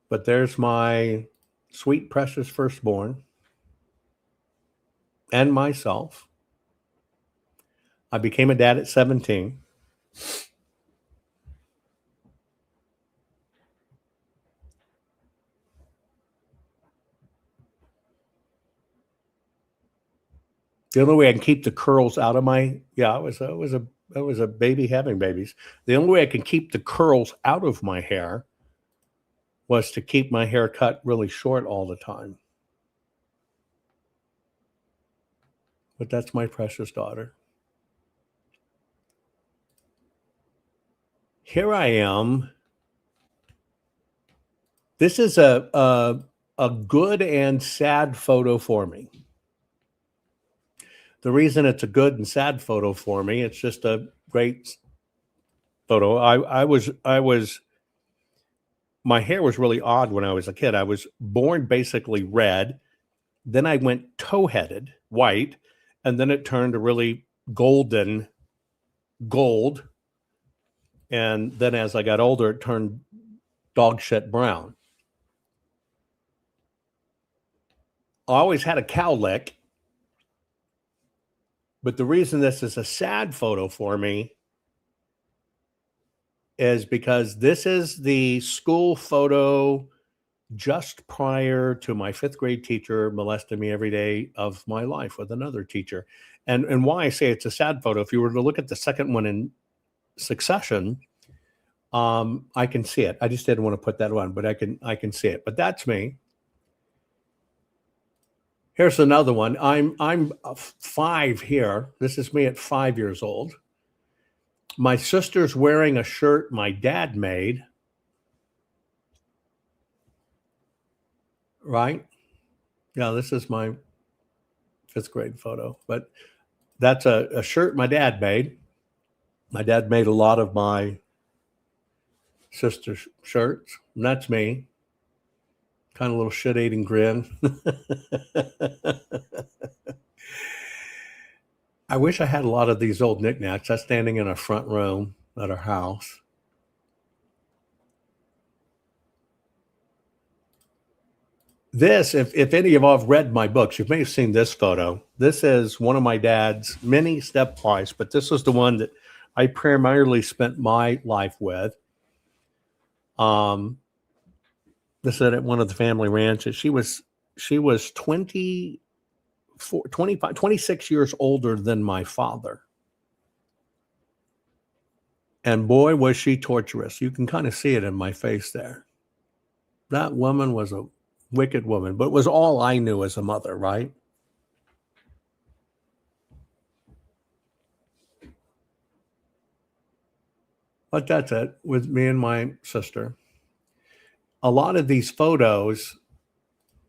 But there's my sweet, precious firstborn and myself. I became a dad at 17. The only way I can keep the curls out of my, I was a baby having babies. The only way I can keep the curls out of my hair was to keep my hair cut really short all the time. But that's my precious daughter. Here I am. This is a good and sad photo for me. The reason it's a good and sad photo for me, it's just a great photo. My hair was really odd when I was a kid. I was born basically red. Then I went toe-headed, white, and then it turned to really golden gold. And then as I got older, it turned dog shit brown. I always had a cowlick. But the reason this is a sad photo for me is because this is the school photo just prior to my 5th grade teacher molesting me every day of my life with another teacher. And why I say it's a sad photo, if you were to look at the second one in succession, I can see it. I just didn't want to put that on, but I can see it. But that's me. Here's another one. I'm 5 here. This is me at 5 years old. My sister's wearing a shirt my dad made. Right? Yeah, this is my 5th grade photo. But that's a shirt my dad made. My dad made a lot of my sister's shirts. And that's me. Kind of little shit-eating grin. I wish I had a lot of these old knickknacks. That's standing in a front room at our house. This, if any of you have read my books, you may have seen this photo. This is one of my dad's many stepwives, but this was the one that I primarily spent my life with. This is at one of the family ranches. She was 26 years older than my father. And boy, was she torturous. You can kind of see it in my face there. That woman was a wicked woman, but it was all I knew as a mother, right? But that's it with me and my sister. A lot of these photos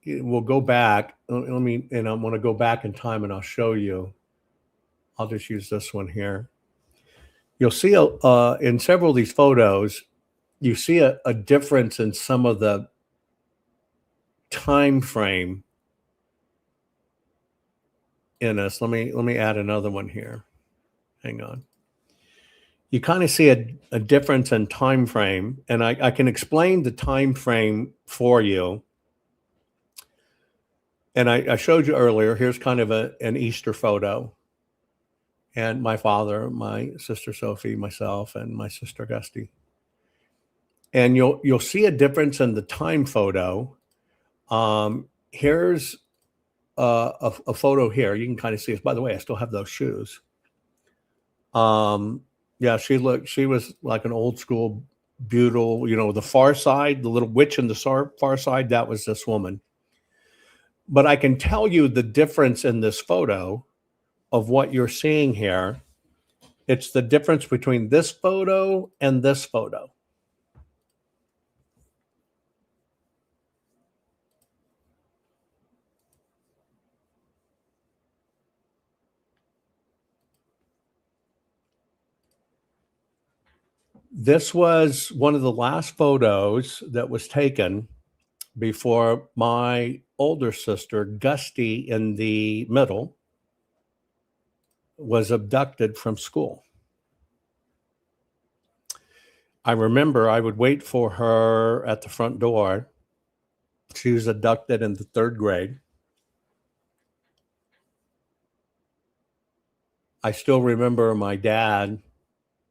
will go back. Let me, and I'm going to go back in time and I'll show you. I'll just use this one here. You'll see in several of these photos, you see a difference in some of the time frame in this. Let me add another one here. Hang on. You kind of see a difference in time frame, and I can explain the time frame for you. And I showed you earlier, here's kind of an Easter photo. And my father, my sister Sophie, myself, and my sister Gusty. And you'll see a difference in the time photo. Here's a photo here. You can kind of see it. By the way, I still have those shoes. Yeah, she was like an old school, beautiful, the Far Side, the little witch in the Far Side, that was this woman. But I can tell you the difference in this photo of what you're seeing here. It's the difference between this photo and this photo. This was one of the last photos that was taken before my older sister, Gusty, in the middle, was abducted from school. I remember I would wait for her at the front door. She was abducted in the 3rd grade. I still remember my dad,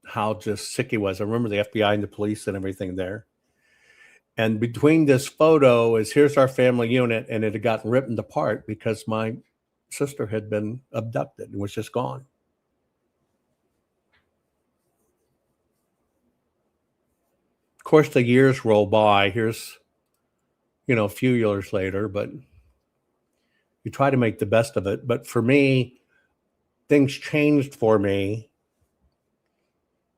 how just sick he was. I remember the FBI and the police and everything there. And between this photo is here's our family unit, and it had gotten ripped apart because my sister had been abducted and was just gone. Of course, the years roll by. Here's, a few years later, but you try to make the best of it. But for me, things changed for me.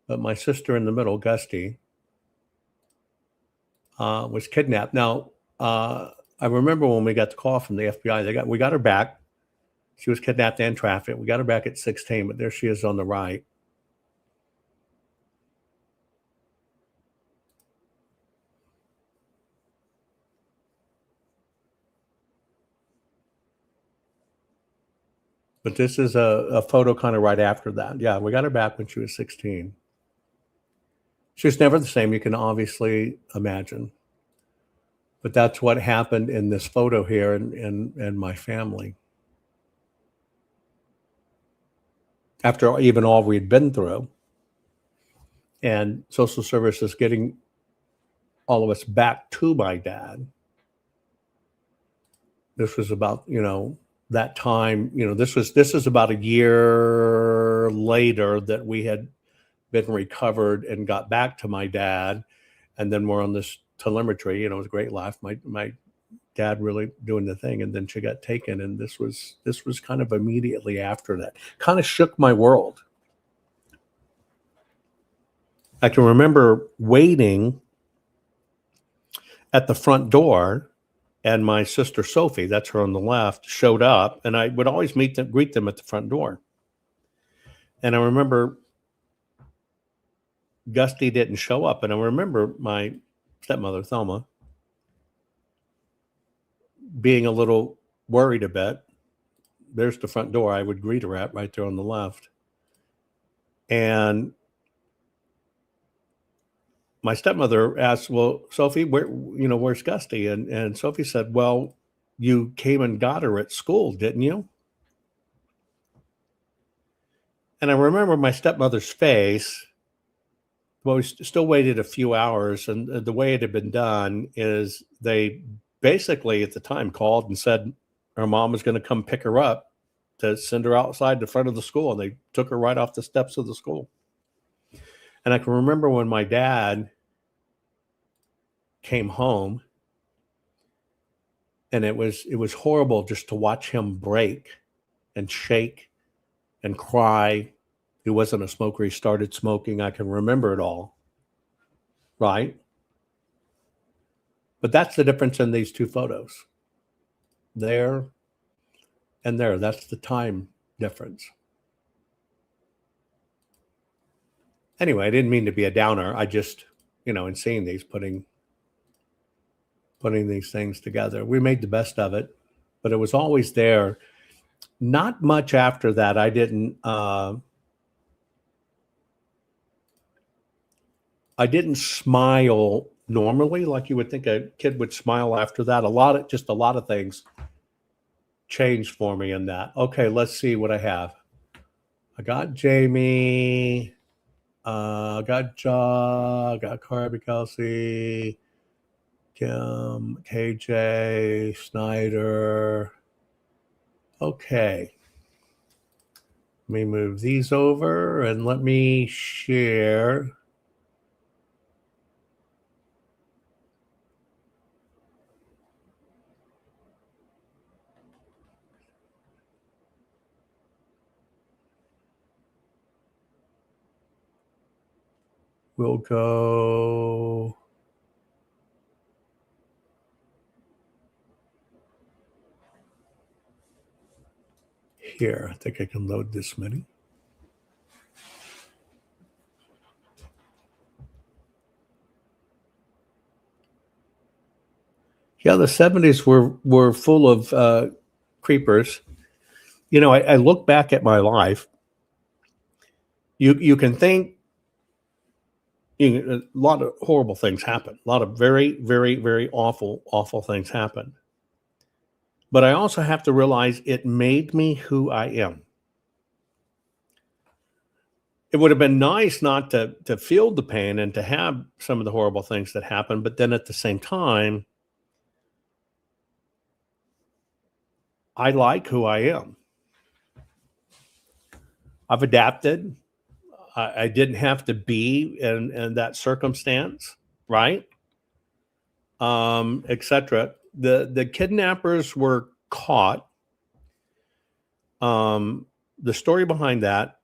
But my sister in the middle, Gusty, was kidnapped. Now, I remember when we got the call from the FBI, we got her back. She was kidnapped and trafficked. We got her back at 16, but there she is on the right. But this is a photo kind of right after that. Yeah, we got her back when she was 16. She was never the same, you can obviously imagine. But that's what happened in this photo here in my family. After even all we'd been through. And social services getting all of us back to my dad. This was about, that time, this is about a year later that we had been recovered and got back to my dad. And then we're on this telemetry, it was a great life. My dad really doing the thing. And then she got taken. And this was kind of immediately after that. Kind of shook my world. I can remember waiting at the front door, and my sister Sophie, that's her on the left, showed up, and I would always greet them at the front door. And I remember Gusty didn't show up, and I remember my stepmother, Thelma, being a little worried a bit. There's the front door I would greet her at right there on the left. And my stepmother asked, well, Sophie, where's Gusty? And Sophie said, well, you came and got her at school, didn't you? And I remember my stepmother's face. Well, we still waited a few hours, and the way it had been done is they basically at the time called and said her mom was going to come pick her up to send her outside the front of the school, and they took her right off the steps of the school. And I can remember when my dad came home, and it was horrible just to watch him break and shake and cry. He wasn't a smoker. He started smoking. I can remember it all. Right? But that's the difference in these two photos. There and there. That's the time difference. Anyway, I didn't mean to be a downer. I just, in seeing these, putting these things together, we made the best of it, but it was always there. Not much after that. I didn't smile normally like you would think a kid would smile after that. A lot of things changed for me in that. Okay, let's see what I have. I got Jamie, got Ja, got Carby Kelsey, Kim, KJ, Snyder. Okay. Let me move these over and let me share. We'll go here. I think I can load this many. Yeah, the 70s were full of creepers. I look back at my life. You can think a lot of horrible things happen. A lot of very, very, very awful things happen. But I also have to realize it made me who I am. It would have been nice not to feel the pain and to have some of the horrible things that happen, but then at the same time, I like who I am. I've adapted. I didn't have to be in that circumstance, right? Etc. The kidnappers were caught. The story behind that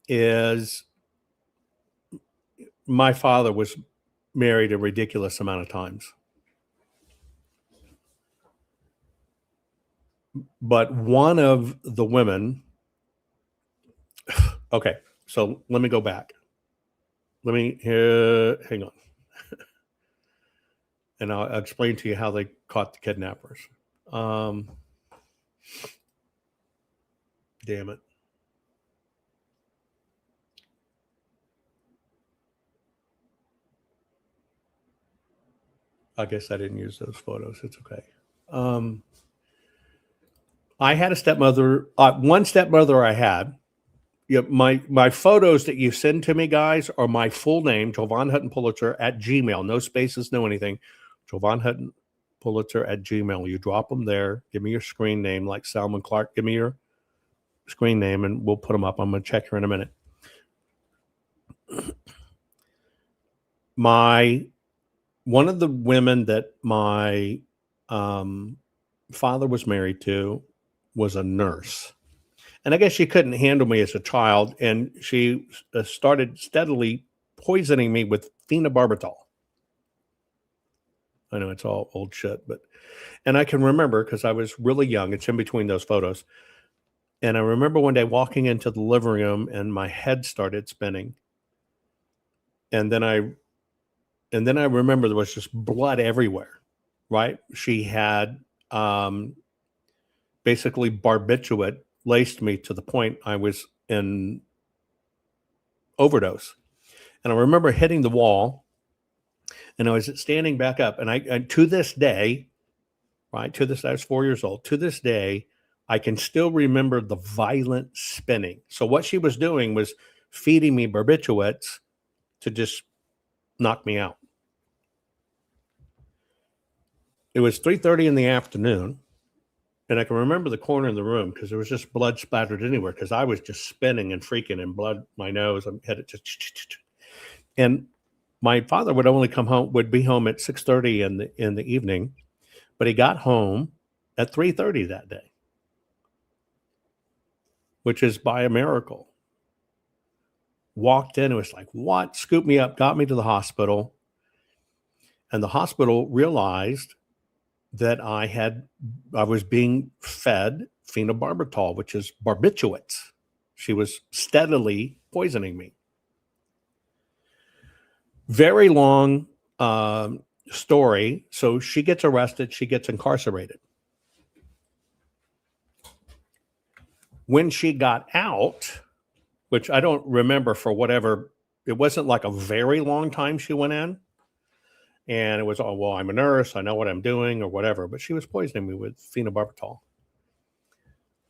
is my father was married a ridiculous amount of times. But one of the women, okay, so let me go back. Hang on. And I'll explain to you how they caught the kidnappers. Damn it. I guess I didn't use those photos. It's okay. I had a stepmother. One stepmother I had. My photos that you send to me, guys, are my full name, Jovan Hutton Pulitzer @gmail. No spaces, no anything. Jovan Hutton Pulitzer @gmail. You drop them there. Give me your screen name, like Salmon Clark. Give me your screen name, and we'll put them up. I'm going to check here in a minute. One of the women that my father was married to was a nurse. And I guess she couldn't handle me as a child, and she started steadily poisoning me with phenobarbital. I know it's all old shit, and I can remember because I was really young. It's in between those photos. And I remember one day walking into the living room and my head started spinning. And then I remember there was just blood everywhere, right? She had basically barbiturate laced me to the point I was in overdose. And I remember hitting the wall, and I was standing back up. And I to this day, right, I was 4 years old. To this day, I can still remember the violent spinning. So what she was doing was feeding me barbiturates to just knock me out. It was 3:30 in the afternoon, and I can remember the corner of the room because there was just blood splattered anywhere because I was just spinning and freaking and blood my nose. I'm headed to, and my father would be home at 6:30 in the evening, but he got home at 3:30 that day, which is by a miracle. Walked in and was like, what? Scooped me up, got me to the hospital. And the hospital realized that I was being fed phenobarbital, which is barbiturates. She was steadily poisoning me. Very long story. So she gets arrested. She gets incarcerated. When she got out, which I don't remember for whatever, it wasn't like a very long time she went in. And it was, oh, well, I'm a nurse. I know what I'm doing or whatever. But she was poisoning me with phenobarbital.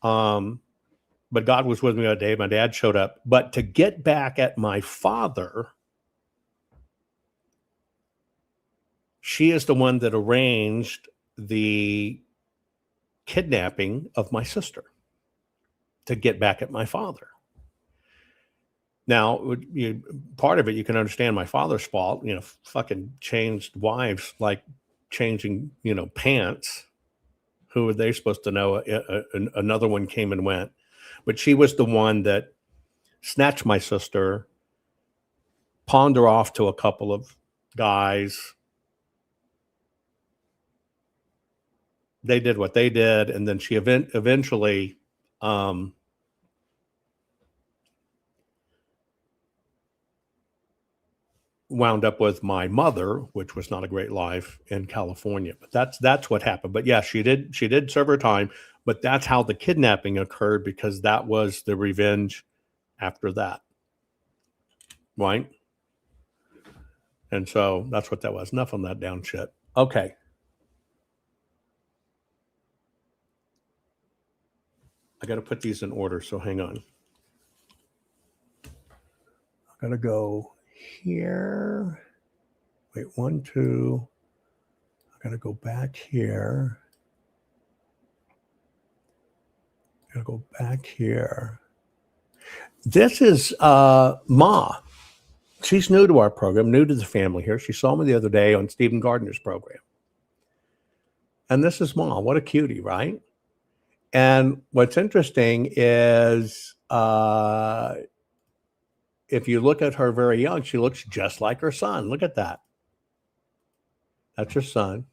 But God was with me that day. My dad showed up. But to get back at my father, she is the one that arranged the kidnapping of my sister to get back at my father. Now, part of it, you can understand my father's fault, fucking changed wives like changing, pants. Who are they supposed to know? Another one came and went. But she was the one that snatched my sister, pawned her off to a couple of guys. They did what they did. And then she eventually wound up with my mother, which was not a great life in California. But that's what happened. But yeah, she did serve her time, but that's how the kidnapping occurred because that was the revenge after that. Right? And so that's what that was. Enough on that down shit. Okay. I got to put these in order, so hang on. I got to go here. Wait, 1, 2. I got to go back here. I got to go back here. This is Ma. She's new to our program, new to the family here. She saw me the other day on Stephen Gardner's program. And this is Ma. What a cutie, right? And what's interesting is if you look at her very young, she looks just like her son. Look at that. That's her son.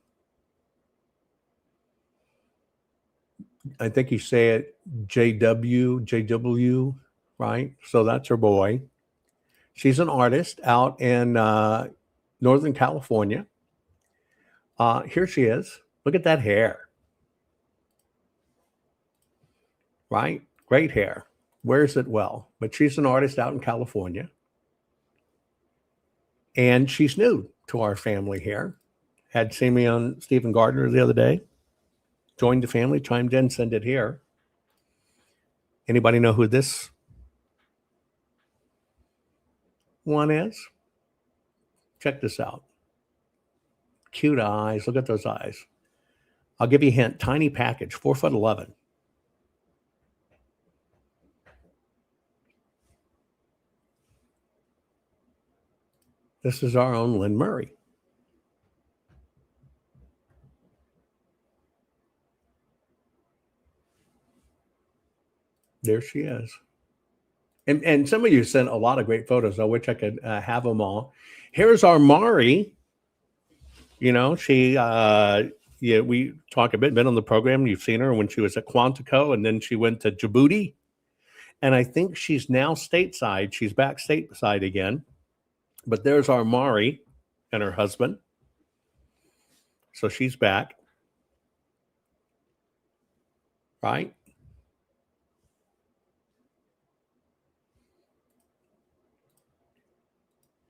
I think you say it JW, right? So that's her boy. She's an artist out in Northern California. Here she is. Look at that hair. Right? Great hair. Wears it well. But she's an artist out in California. And she's new to our family here. Had seen me on Stephen Gardner the other day. Joined the family, chimed in, sent it here. Anybody know who this one is? Check this out. Cute eyes. Look at those eyes. I'll give you a hint. Tiny package, 4'11". This is our own Lynn Murray. There she is. And some of you sent a lot of great photos. I wish I could have them all. Here's our Mari. She, we talk a been on the program. You've seen her when she was at Quantico, and then she went to Djibouti. And I think she's now stateside. She's back stateside again. But there's our Mari and her husband. So she's back. Right?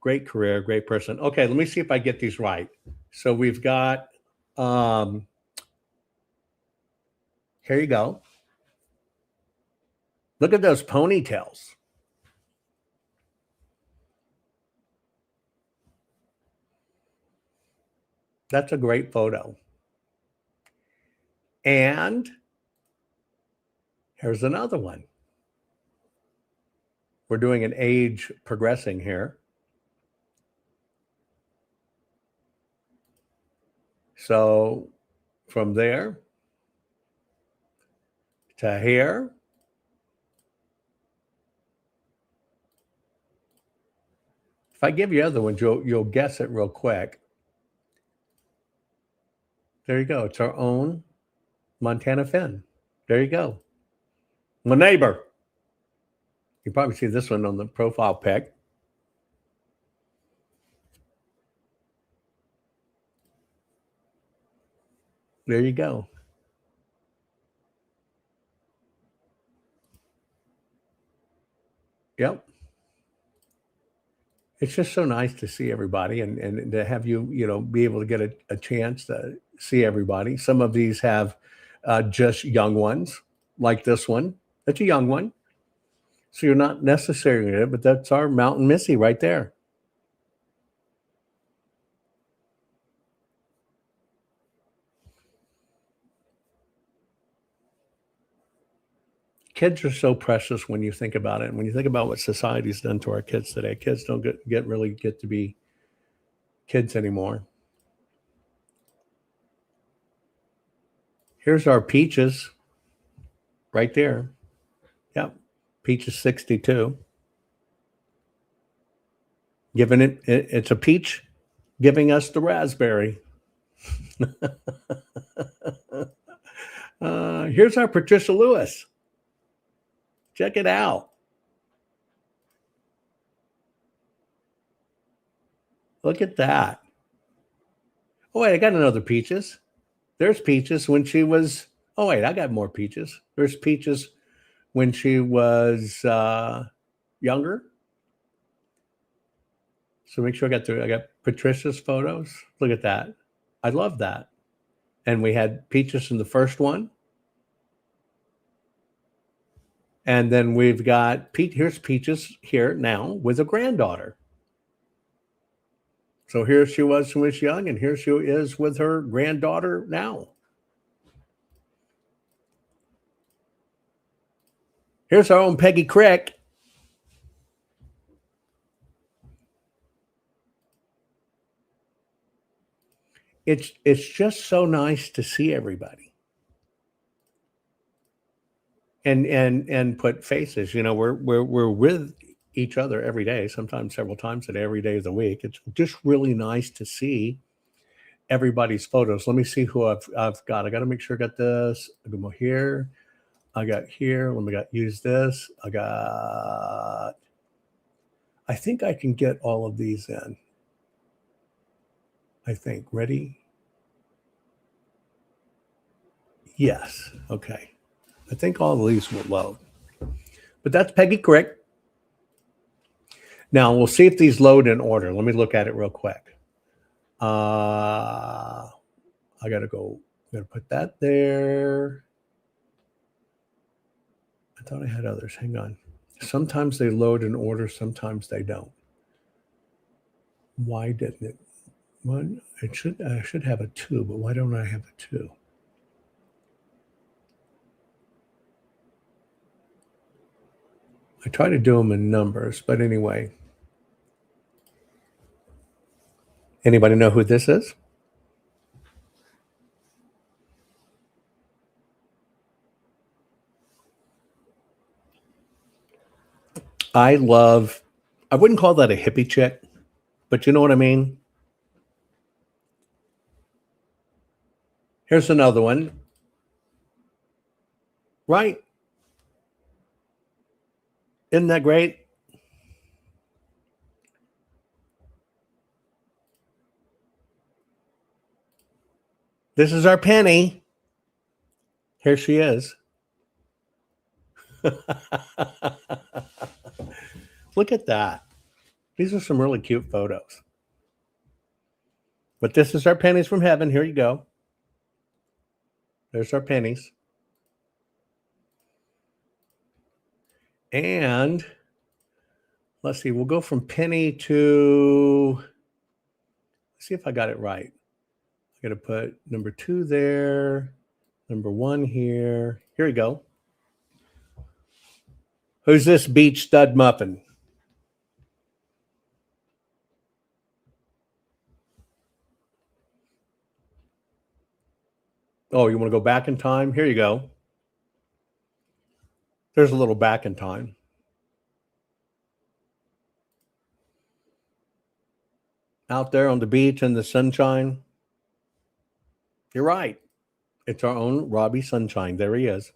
Great career, great person. Okay, let me see if I get these right. So we've got, here you go. Look at those ponytails. That's a great photo. And here's another one. We're doing an age progressing here. So from there to here. If I give you other ones, you'll guess it real quick. There you go. It's our own Montana Finn. There you go. My neighbor. You probably see this one on the profile pic. There you go. Yep. It's just so nice to see everybody and to have you, be able to get a chance to see everybody. Some of these have just young ones, like this one. That's a young one. So you're not necessarily it, but that's our Mountain Missy right there. Kids are so precious when you think about it. And when you think about what society's done to our kids today, kids don't really get to be kids anymore. Here's our Peaches right there. Yep. Peaches 62. It's a peach giving us the raspberry. Here's our Patricia Lewis. Check it out. Look at that. Oh, wait, I got another Peaches. There's Peaches when she was, oh, wait, I got more Peaches. There's Peaches when she was younger. So make sure I got Patricia's photos. Look at that. I love that. And we had Peaches in the first one. And then we've got here's Peaches here now with a granddaughter. So here she was when she was young, and here she is with her granddaughter now. Here's our own Peggy Crick. It's just so nice to see everybody. And put faces. We're with each other every day, sometimes several times a day, every day of the week. It's just really nice to see everybody's photos. Let me see who I've got. I got to make sure I got this. I go here. I got here. Let me use this. I think I can get all of these in. I think. Ready? Yes. Okay. I think all of these will load. But that's Peggy Crick. Now, we'll see if these load in order. Let me look at it real quick. I got to put that there. I thought I had others. Hang on. Sometimes they load in order. Sometimes they don't. Why didn't it? One, I should have a 2, but why don't I have a 2? I try to do them in numbers, but anyway. Anybody know who this is? I wouldn't call that a hippie chick, but you know what I mean? Here's another one. Right? Isn't that great? This is our Penny. Here she is. Look at that. These are some really cute photos. But this is our pennies from heaven. Here you go. There's our pennies. And let's see, we'll go from Penny to, let's see if I got it right. I got to put number 2 there, number 1 here. Here we go. Who's this beach stud muffin? Oh, you want to go back in time? Here you go. There's a little back in time. Out there on the beach in the sunshine. You're right. It's our own Robbie Sunshine. There he is.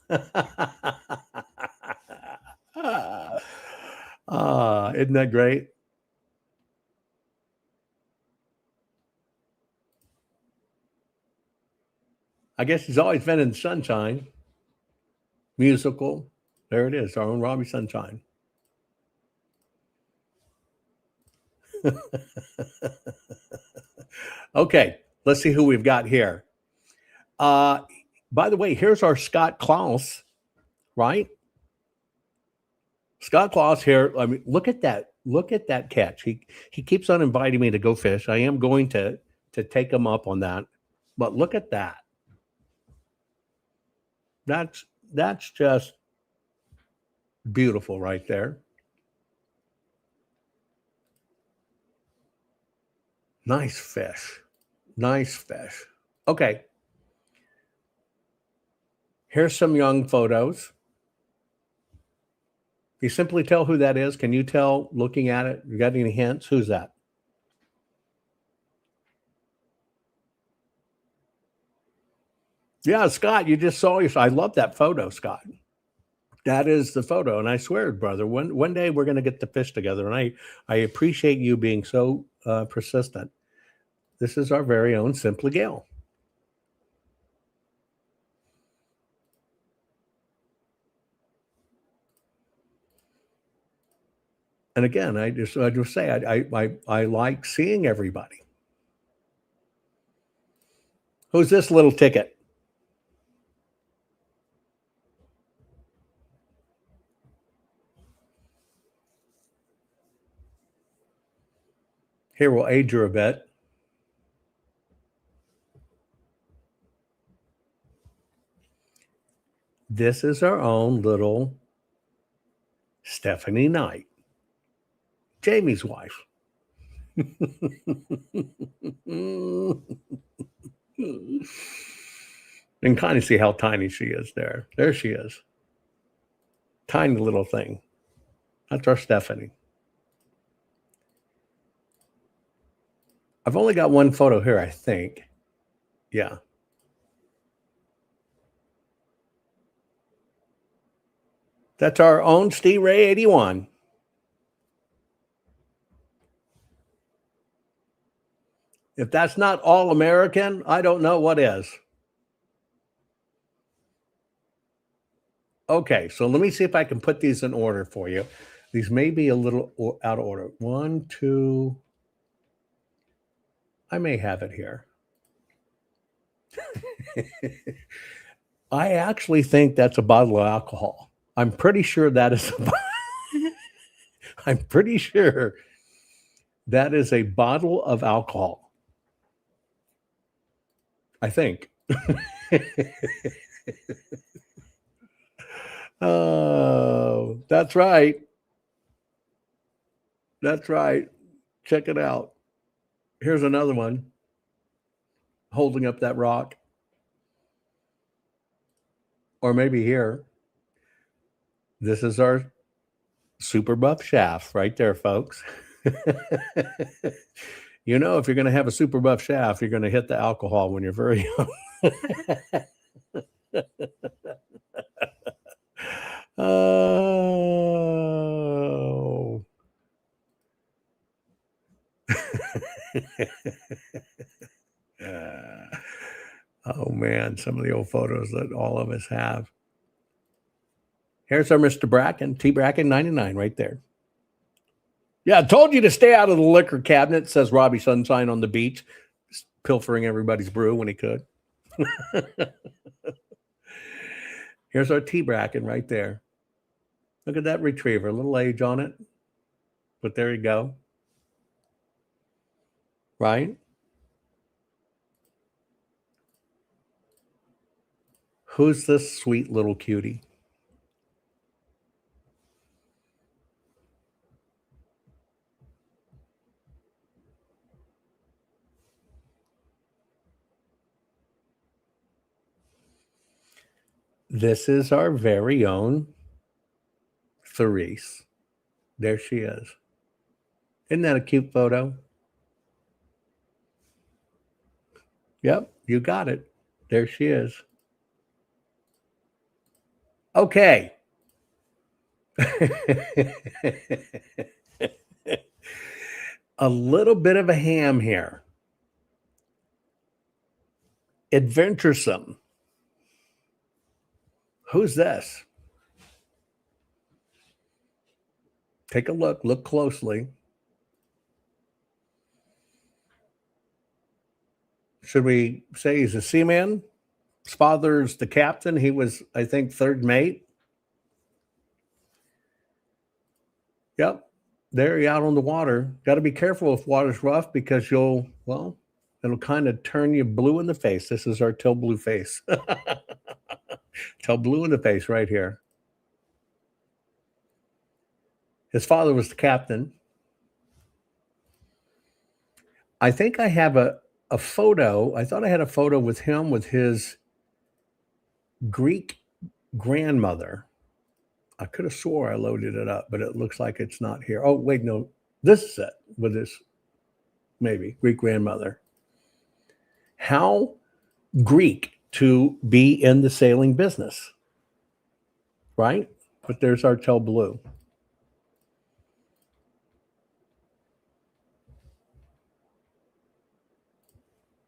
Isn't that great? I guess he's always been in sunshine. Musical. There it is, our own Robbie Sunshine. Okay, let's see who we've got here. By the way, here's our Scott Klaus, right? Scott Klaus here. I mean, look at that. Look at that catch. He keeps on inviting me to go fish. I am going to take him up on that. But look at that. That's just beautiful right there. Nice fish. Nice fish. Okay. Here's some young photos. You simply tell who that is. Can you tell looking at it? You got any hints? Who's that? Yeah, Scott, you just saw yourself. I love that photo, Scott. That is the photo. And I swear, brother, one day we're going to get the fish together. And I appreciate you being so persistent. This is our very own Simply Gale. And again, I just say I like seeing everybody. Who's this little ticket? Here, we'll age her a bit. This is our own little Stephanie Knight, Jamie's wife. And kind of see how tiny she is there. There she is. Tiny little thing. That's our Stephanie. I've only got one photo here, I think. Yeah. That's our own Steve Ray 81. If that's not all American, I don't know what is. Okay, so let me see if I can put these in order for you. These may be a little out of order. 1, 2. I may have it here. I actually think that's a bottle of alcohol. I'm pretty sure that is. I'm pretty sure that is a bottle of alcohol. I think. Oh, that's right. That's right. Check it out. Here's another one holding up that rock. Or maybe here. This is our super buff shaft right there, folks. You know, if you're going to have a super buff shaft, you're going to hit the alcohol when you're very young. Oh. Oh, man, some of the old photos that all of us have. Here's our Mr. Bracken, T. Bracken 99 right there. Yeah, I told you to stay out of the liquor cabinet, says Robbie Sunshine on the beach, pilfering everybody's brew when he could. Here's our T. Bracken right there. Look at that retriever, a little age on it. But there you go. Right? Who's this sweet little cutie? This is our very own Therese. There she is. Isn't that a cute photo? Yep, you got it. There she is. Okay. A little bit of a ham here. Adventuresome. Who's this? Take a look. Look closely. Should we say he's a seaman? His father's the captain. He was, I think, third mate. Yep. There you're out on the water. Got to be careful if water's rough because it'll kind of turn you blue in the face. This is our till blue face. Till blue in the face right here. His father was the captain. I think I have a photo. I thought I had a photo with him with his Greek grandmother. I could have swore I loaded it up, but it looks like it's not here. Oh, wait, no. This is it with his maybe Greek grandmother. How Greek to be in the sailing business, right? But there's our Tel Blue.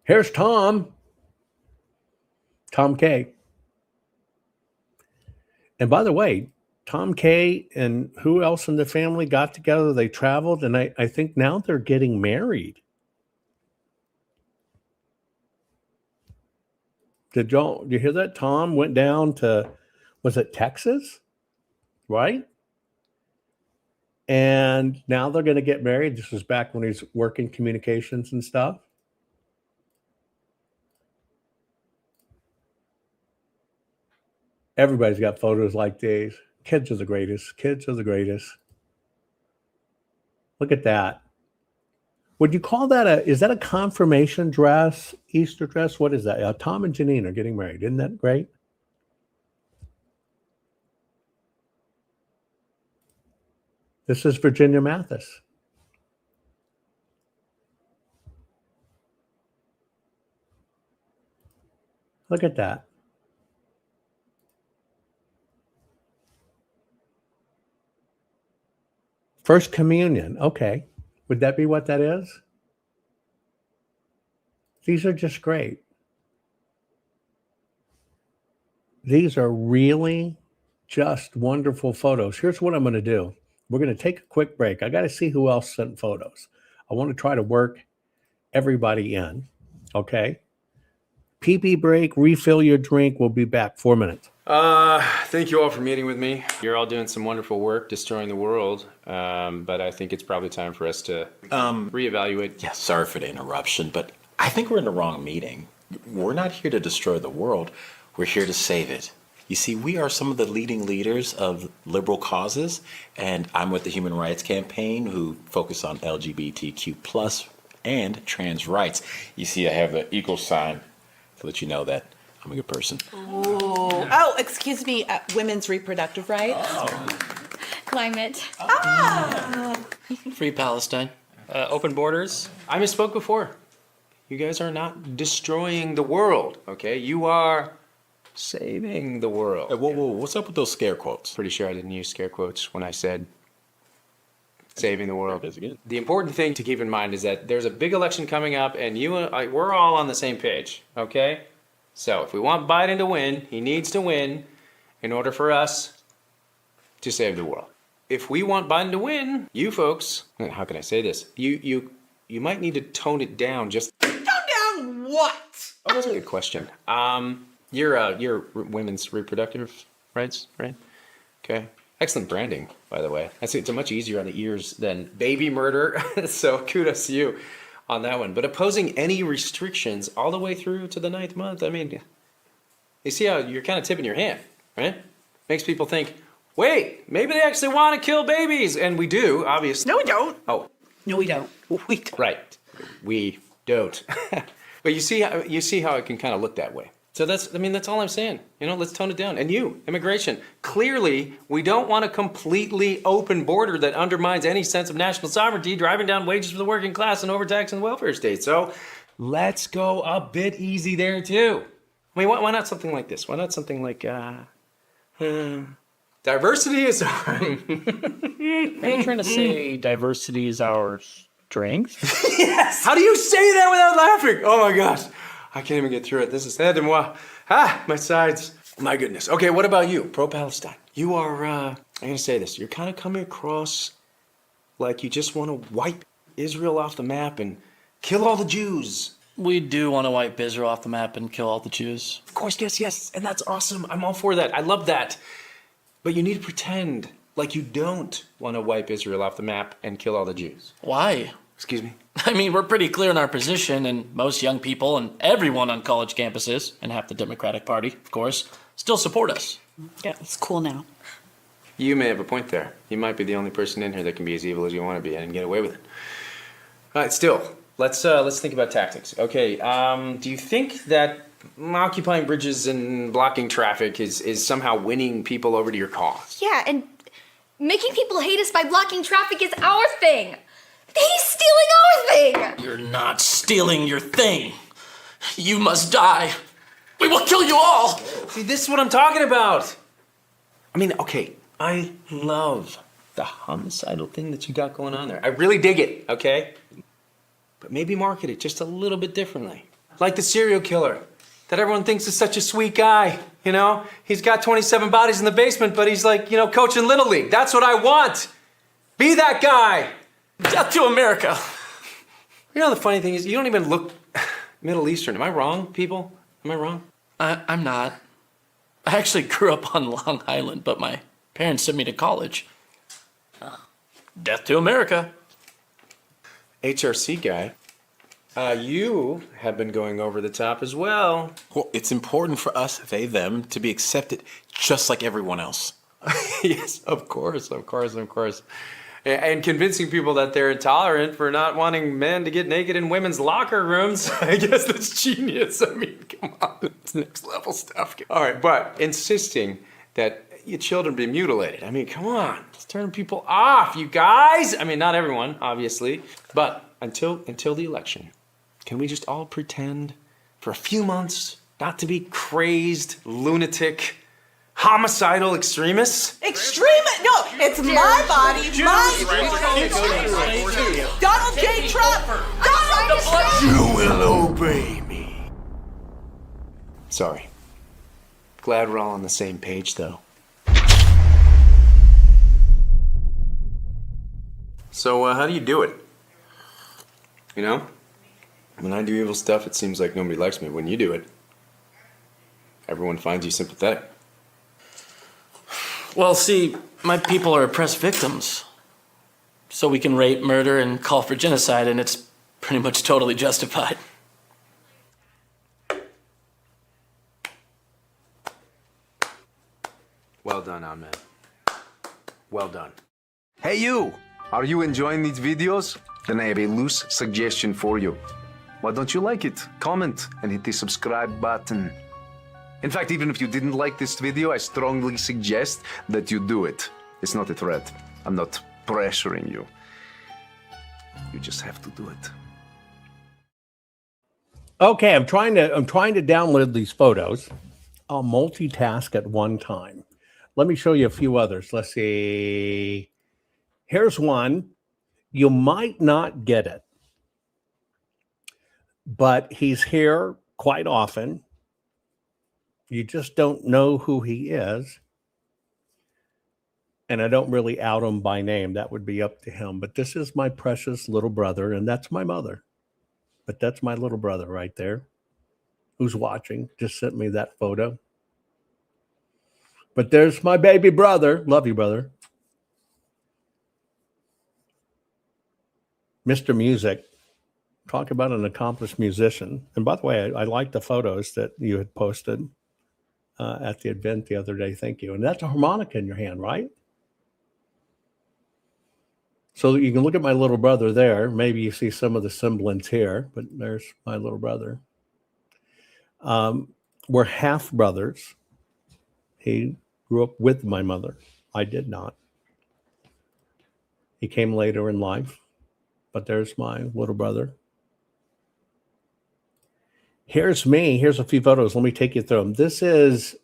Here's Tom K. And by the way, Tom K and who else in the family got together? They traveled, and I think now they're getting married. Did you hear that? Tom went down to, was it Texas? Right? And now they're going to get married. This was back when he's working communications and stuff. Everybody's got photos like these. Kids are the greatest. Kids are the greatest. Look at that. Would you call that is that a confirmation dress, Easter dress? What is that? Tom and Janine are getting married. Isn't that great? This is Virginia Mathis. Look at that. First communion. Okay. Would that be what that is? These are just great. These are really just wonderful photos. Here's what I'm going to do. We're going to take a quick break. I got to see who else sent photos. I want to try to work everybody in. Okay. Pee-pee break, refill your drink. We'll be back 4 minutes. Thank you all for meeting with me. You're all doing some wonderful work destroying the world, but I think it's probably time for us to reevaluate. Yeah, sorry for the interruption, but I think we're in the wrong meeting. We're not here to destroy the world. We're here to save it. You see, we are some of the leading leaders of liberal causes, and I'm with the Human Rights Campaign, who focus on LGBTQ+ and trans rights. You see, I have the equal sign to let you know that I'm a good person. Oh, excuse me, women's reproductive rights. Climate. Free Palestine. Open borders. I misspoke before. You guys are not destroying the world, okay? You are saving the world. Hey, whoa, what's up with those scare quotes? Pretty sure I didn't use scare quotes when I said saving the world. There it is again. The important thing to keep in mind is that there's a big election coming up, and we're all on the same page, okay? So if we want Biden to win, he needs to win in order for us to save the world. If we want Biden to win, you folks, how can I say this? You might need to tone it down just. Tone down what? Oh, that's a good question. You're women's reproductive rights, right? Okay. Excellent branding, by the way. It's much easier on the ears than baby murder. So kudos to you on that one. But opposing any restrictions all the way through to the 9th month, I mean, you see how you're kind of tipping your hand, right? Makes people think, wait, maybe they actually want to kill babies. And we do, obviously. No, we don't. Oh, No, we don't. We don't. right. We don't. But you see how it can kind of look that way. So that's all I'm saying. Let's tone it down. And you, immigration, clearly we don't want a completely open border that undermines any sense of national sovereignty, driving down wages for the working class and overtaxing the welfare state. So let's go a bit easy there too. I mean, why not something like this? Why not something like diversity is our... Are you trying to say diversity is our strength? Yes! How do you say that without laughing? Oh my gosh. I can't even get through it. This is head de moi. My sides. My goodness. Okay, what about you? Pro-Palestine. You are, I'm going to say this. You're kind of coming across like you just want to wipe Israel off the map and kill all the Jews. We do want to wipe Israel off the map and kill all the Jews. Of course, yes. And that's awesome. I'm all for that. I love that. But you need to pretend like you don't want to wipe Israel off the map and kill all the Jews. Why? Excuse me? I mean, we're pretty clear in our position, and most young people and everyone on college campuses, and half the Democratic Party, of course, still support us. Yeah, it's cool now. You may have a point there. You might be the only person in here that can be as evil as you want to be and get away with it. All right, still, let's think about tactics. Okay, do you think that occupying bridges and blocking traffic is somehow winning people over to your cause? Yeah, and making people hate us by blocking traffic is our thing. He's stealing our thing! You're not stealing your thing. You must die. We will kill you all! See, this is what I'm talking about. I mean, okay, I love the homicidal thing that you got going on there. I really dig it, okay? But maybe market it just a little bit differently. Like the serial killer that everyone thinks is such a sweet guy, He's got 27 bodies in the basement, but he's like, coaching Little League. That's what I want. Be that guy. Death to America. The funny thing is, you don't even look Middle Eastern. Am I wrong, people? Am I wrong? I'm not. I actually grew up on Long Island, but my parents sent me to college. Death to America. HRC guy, you have been going over the top as well. Well, it's important for us, they, them, to be accepted just like everyone else. Yes, of course. And convincing people that they're intolerant for not wanting men to get naked in women's locker rooms. I guess that's genius. I mean, come on, it's next level stuff. All right, but insisting that your children be mutilated. I mean, come on, it's turning people off, you guys. I mean, not everyone, obviously, but until the election, can we just all pretend for a few months not to be crazed, lunatic, homicidal extremists? Extremist? No, it's my body, my choice. Donald J. Trump. You will obey me. Sorry. Glad we're all on the same page, though. So, how do you do it? When I do evil stuff, it seems like nobody likes me. When you do it, everyone finds you sympathetic. Well, see, my people are oppressed victims. So we can rape, murder, and call for genocide, and it's pretty much totally justified. Well done, Ahmed. Well done. Hey you! Are you enjoying these videos? Then I have a loose suggestion for you. Why don't you like it? Comment and hit the subscribe button. In fact, even if you didn't like this video, I strongly suggest that you do it. It's not a threat. I'm not pressuring you. You just have to do it. Okay, I'm trying to download these photos. I'll multitask at one time. Let me show you a few others. Let's see. Here's one. You might not get it, but he's here quite often. You just don't know who he is. And I don't really out him by name. That would be up to him. But this is my precious little brother, and that's my mother. But that's my little brother right there who's watching. Just sent me that photo. But there's my baby brother. Love you, brother. Mr. Music. Talk about an accomplished musician. And by the way, I like the photos that you had posted at the event the other day. Thank you. And that's a harmonica in your hand, right? So you can look at my little brother there. Maybe you see some of the semblance here, but there's my little brother. We're half brothers. He grew up with my mother. I did not. He came later in life, but there's my little brother. Here's me. Here's a few photos. Let me take you through them. This is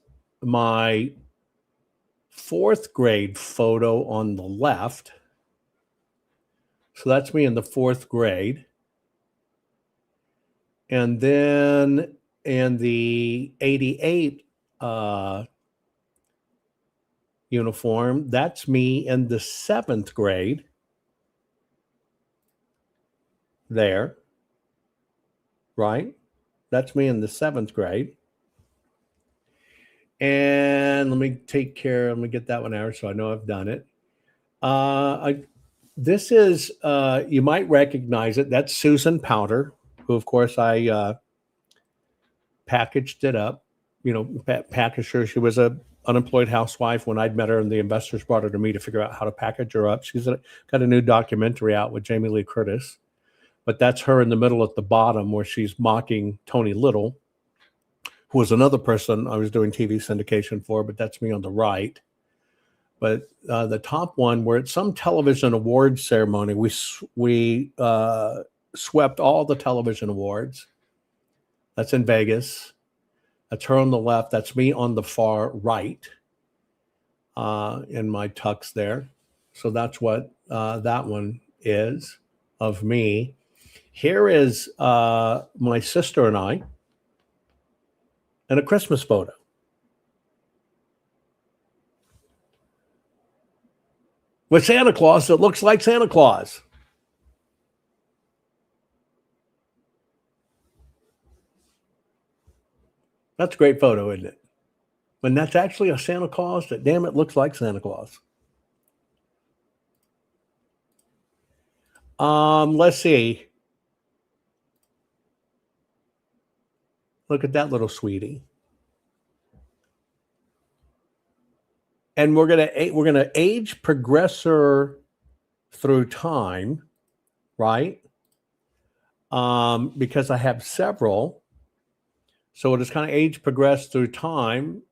my 4th grade photo on the left. So that's me in the 4th grade. And then in the 88 uniform, that's me in the 7th grade. There. Right? That's me in the 7th grade. And let me get that one out so I know I've done it. This is, you might recognize it. That's Susan Powder, who, of course, I packaged it up, packaged her. She was a unemployed housewife when I'd met her, and the investors brought her to me to figure out how to package her up. She's got a new documentary out with Jamie Lee Curtis. But that's her in the middle at the bottom where she's mocking Tony Little, who was another person I was doing TV syndication for, but that's me on the right. But the top one, we're at some television awards ceremony. We swept all the television awards. That's in Vegas. That's her on the left. That's me on the far right in my tux there. So that's what that one is of me. Here is my sister and I in a Christmas photo. With Santa Claus that looks like Santa Claus. That's a great photo, isn't it? When that's actually a Santa Claus that, damn it, looks like Santa Claus. Let's see. Look at that little sweetie. And we're gonna age progress her through time, right? Because I have several. So it is kind of age progress through time.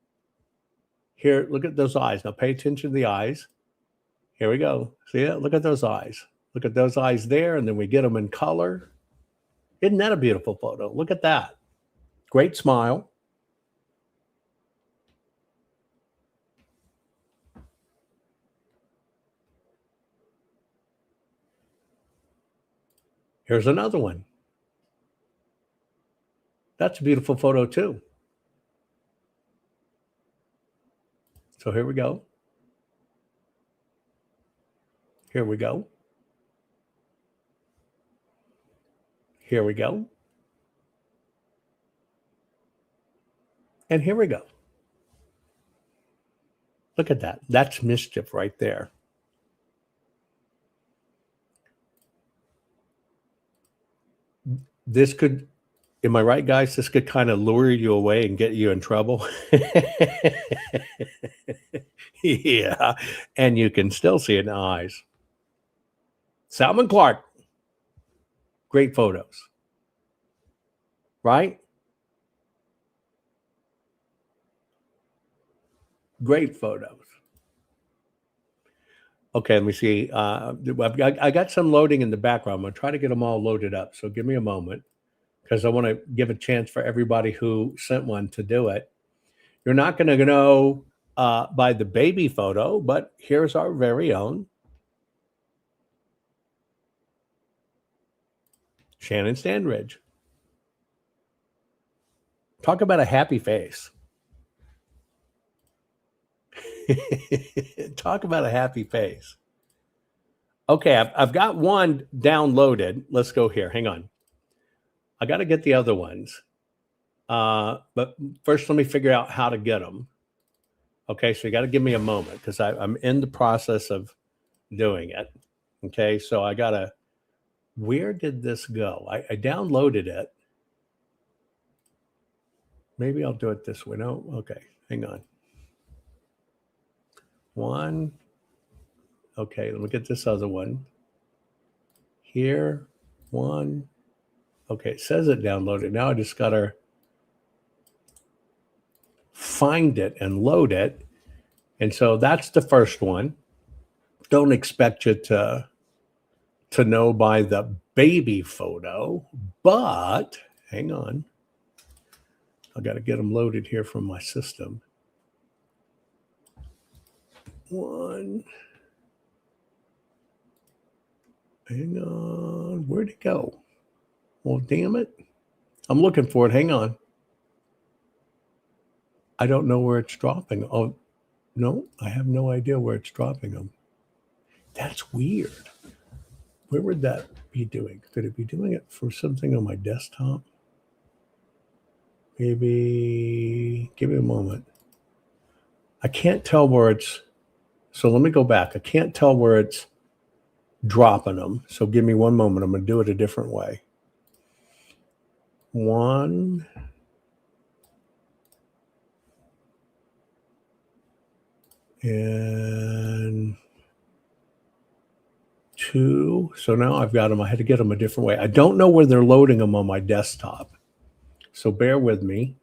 Here, look at those eyes. Now pay attention to the eyes. Here we go. See it? Look at those eyes. Look at those eyes there, and then we get them in color. Isn't that a beautiful photo? Look at that. Great smile. Here's another one. That's a beautiful photo too. So here we go. Here we go. Here we go. And here we go. Look at that. That's mischief right there. This could, am I right, guys? This could kind of lure you away and get you in trouble. Yeah. And you can still see it in the eyes. Salmon Clark. Great photos. Right? Great photos. Okay, let me see. I got some loading in the background. I'm going to try to get them all loaded up. So give me a moment because I want to give a chance for everybody who sent one to do it. You're not going to know by the baby photo, but here's our very own Shannon Standridge. Talk about a happy face. Talk about a happy face. Okay, I've got one downloaded. Let's go here. Hang on. I got to get the other ones. But first, let me figure out how to get them. Okay, so you got to give me a moment because I'm in the process of doing it. Okay, so I got to, where did this go? I downloaded it. Maybe I'll do it this way. No, okay, hang on. One. Okay, let me get this other one. Here, one. Okay, it says it downloaded. Now I just got to find it and load it. And so that's the first one. Don't expect you to know by the baby photo, but hang on. I got to get them loaded here from my system. One. Hang on. Where'd it go? Well, damn it. I'm looking for it. Hang on. I don't know where it's dropping. Oh, no, I have no idea where it's dropping them. That's weird. Where would that be doing? Could it be doing it for something on my desktop? Maybe, give me a moment. I can't tell where it's, so let me go back. I can't tell where it's dropping them. So give me one moment. I'm going to do it a different way. One. And two. So now I've got them. I had to get them a different way. I don't know where they're loading them on my desktop. So bear with me.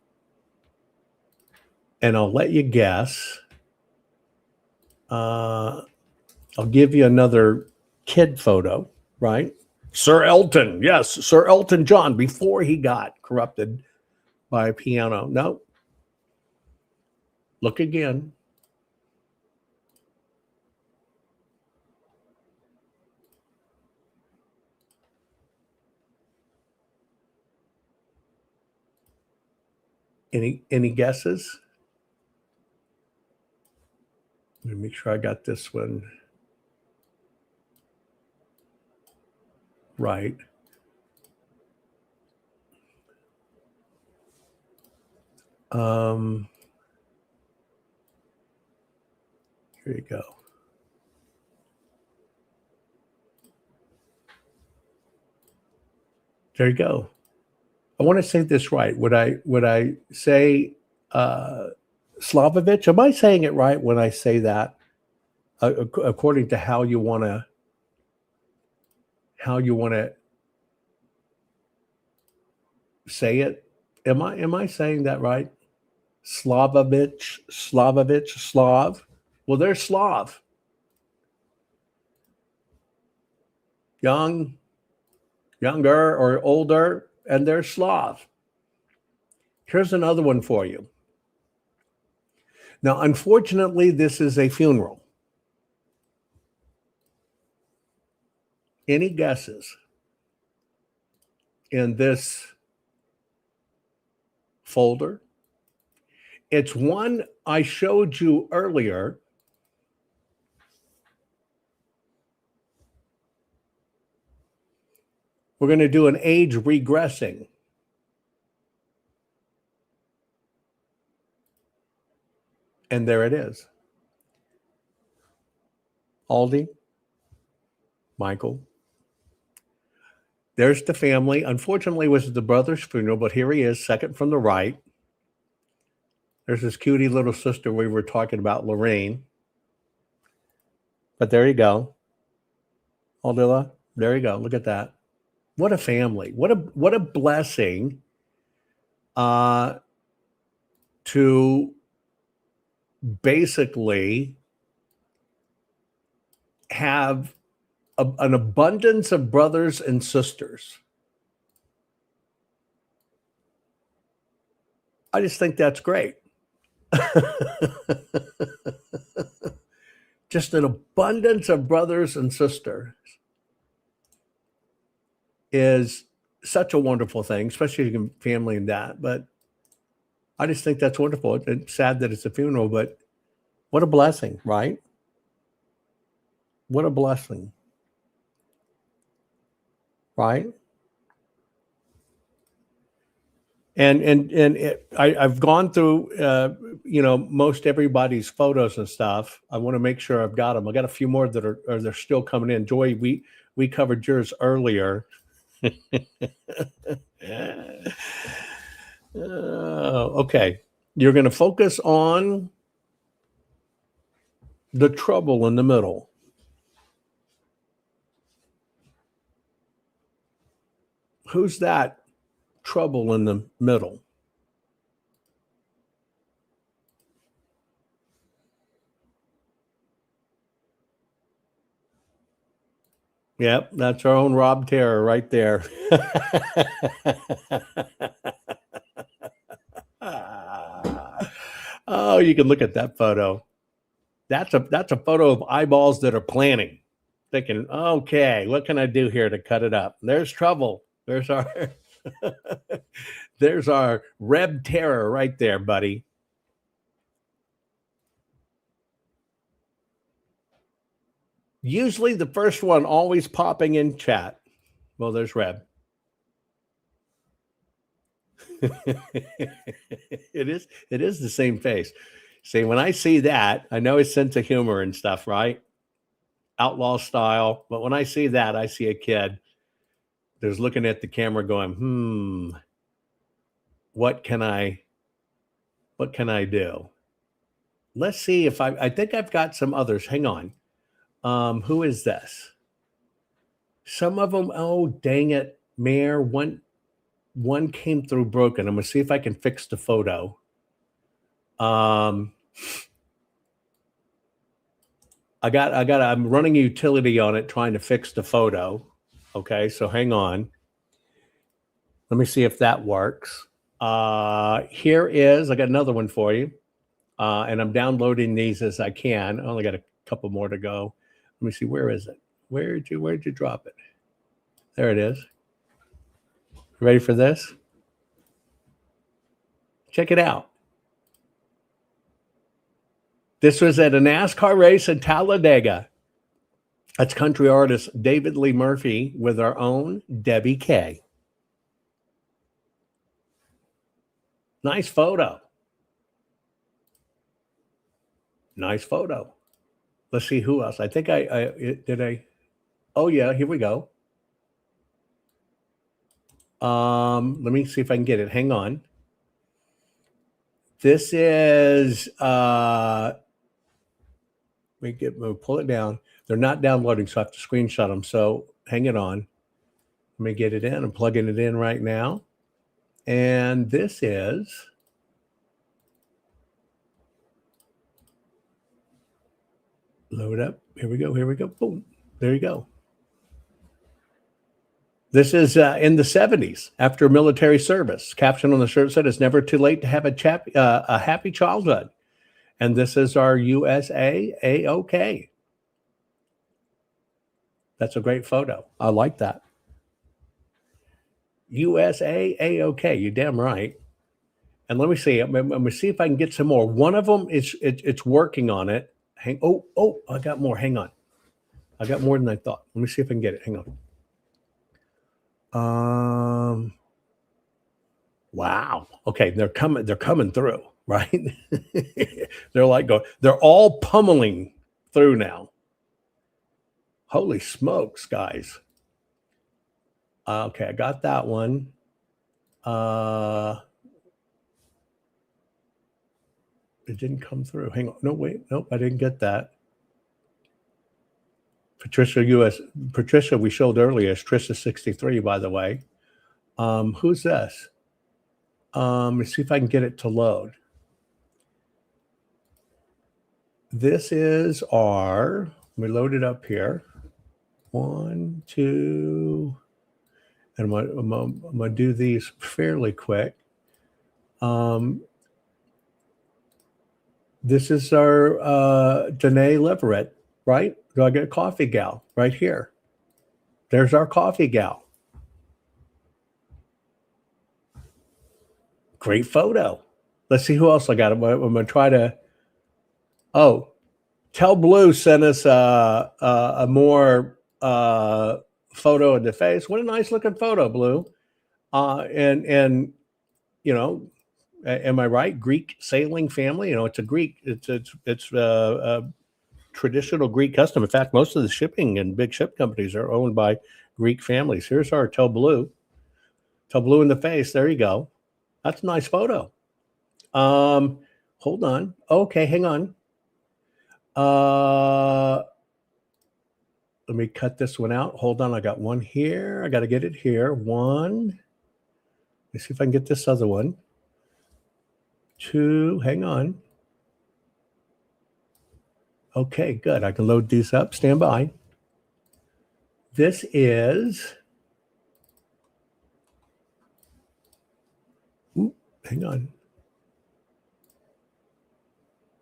And I'll let you guess. I'll give you another kid photo, right? Sir Elton. Yes, Sir Elton John before he got corrupted by a piano. No. Look again. Any guesses? Let me make sure I got this one right. Here you go. There you go. I want to say this right. Would I say Slavovich? Am I saying it right when I say that? According to how you want to say it? Am I saying that right? Slavovich, Slav. Well, they're Slav. Younger or older, and they're Slav. Here's another one for you. Now, unfortunately, this is a funeral. Any guesses in this folder? It's one I showed you earlier. We're going to do an age regressing. And there it is. Aldi, Michael. There's the family. Unfortunately, it was the brother's funeral, but here he is, second from the right. There's this cutie little sister we were talking about, Lorraine. But there you go. Aldila, there you go. Look at that. What a family. What a blessing to basically have an abundance of brothers and sisters. I just think that's great. Just an abundance of brothers and sisters is such a wonderful thing, especially in family and that. But I just think that's wonderful. It's sad that it's a funeral, but what a blessing, right? What a blessing. Right? And I've gone through, most everybody's photos and stuff. I want to make sure I've got them. I got a few more that are they're still coming in. Joy, we covered yours earlier. Okay. You're going to focus on the trouble in the middle. Who's that trouble in the middle? Yep, that's our own Rob Terror right there. Oh, you can look at that photo. That's a photo of eyeballs that are planning, thinking, okay, what can I do here to cut it up? There's trouble. There's our there's our Reb Terror right there, buddy. Usually the first one always popping in chat. Well, there's Reb. It is the same face. See, when I see that, I know his sense of humor and stuff, right? Outlaw style. But when I see that, I see a kid that's looking at the camera going, what can I do? Let's see if I think I've got some others. Hang on. Who is this? Some of them, oh, dang it, Mayor. One came through broken. I'm going to see if I can fix the photo. I'm running a utility on it, trying to fix the photo. Okay, so hang on. Let me see if that works. Here is, I got another one for you. And I'm downloading these as I can. I only got a couple more to go. Let me see, where is it? Where'd you drop it? There it is. Ready for this? Check it out. This was at a NASCAR race in Talladega. That's country artist David Lee Murphy with our own Debbie Kay. Nice photo. Nice photo. Let's see who else. I think oh yeah, here we go. Let me see if I can get it. Hang on. This is we'll pull it down. They're not downloading, so I have to screenshot them. So hang it on. Let me get it in. I'm plugging it in right now. And this is load up. Here we go. Boom. There you go. This is in the 70s after military service. Caption on the shirt said, "It's never too late to have a happy childhood." And this is our USA A-OK. That's a great photo. I like that. USA A-OK. You're damn right. And let me see. I'm going to see if I can get some more. One of them is it's working on it. Oh, I got more. Hang on. I got more than I thought. Let me see if I can get it. Hang on. Wow. Okay, they're coming through, right? They're all pummeling through now. Holy smokes, guys. Okay, I got that one. It didn't come through. Hang on. No, wait. Nope, I didn't get that. Patricia, we showed earlier, is Trisha 63, by the way. Who's this? Let's see if I can get it to load. This is let me load it up here. 1, 2, and I'm going to do these fairly quick. This is our Danae Leverett, right? Do I get a coffee gal right here? There's our coffee gal. Great photo. Let's see who else I got. I'm going to try to. Oh, Tell Blue sent us a more photo of the face. What a nice looking photo, Blue. And Am I right? Greek sailing family. It's a Greek. It's traditional Greek custom. In fact, most of the shipping and big ship companies are owned by Greek families. Here's our Tel Blue in the face. There you go. That's a nice photo. Hold on. Okay, hang on. Let me cut this one out. Hold on. I got one here. I got to get it here. One. Let me see if I can get this other one. Two. Hang on. Okay, good. I can load these up. Stand by. This is. Ooh, hang on.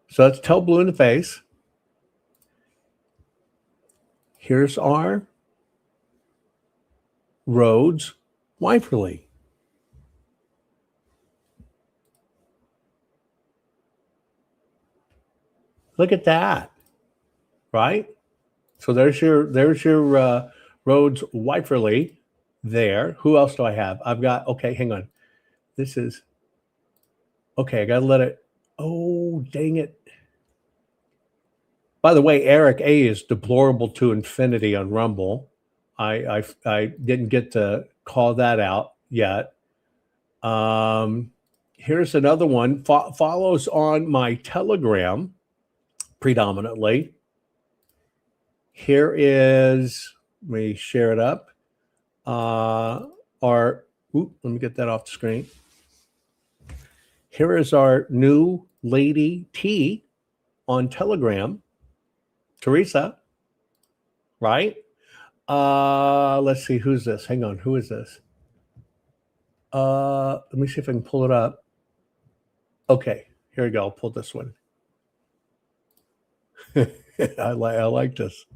So that's Tel Blue in the face. Here's our Rhodes Wyverley. Look at that, right? So there's your Rhodes Wyverley there. Who else do I have? I've got, okay, hang on. This is, okay, I got to let it, oh, dang it. By the way, Eric A is deplorable to infinity on Rumble. I didn't get to call that out yet. Here's another one. Follows on my Telegram predominantly. Here is, let me share it up. Let me get that off the screen. Here is our new Lady T on Telegram. Teresa, right? Let's see, who's this? Hang on, who is this? Let me see if I can pull it up. Okay, here we go. I'll pull this one. I like this.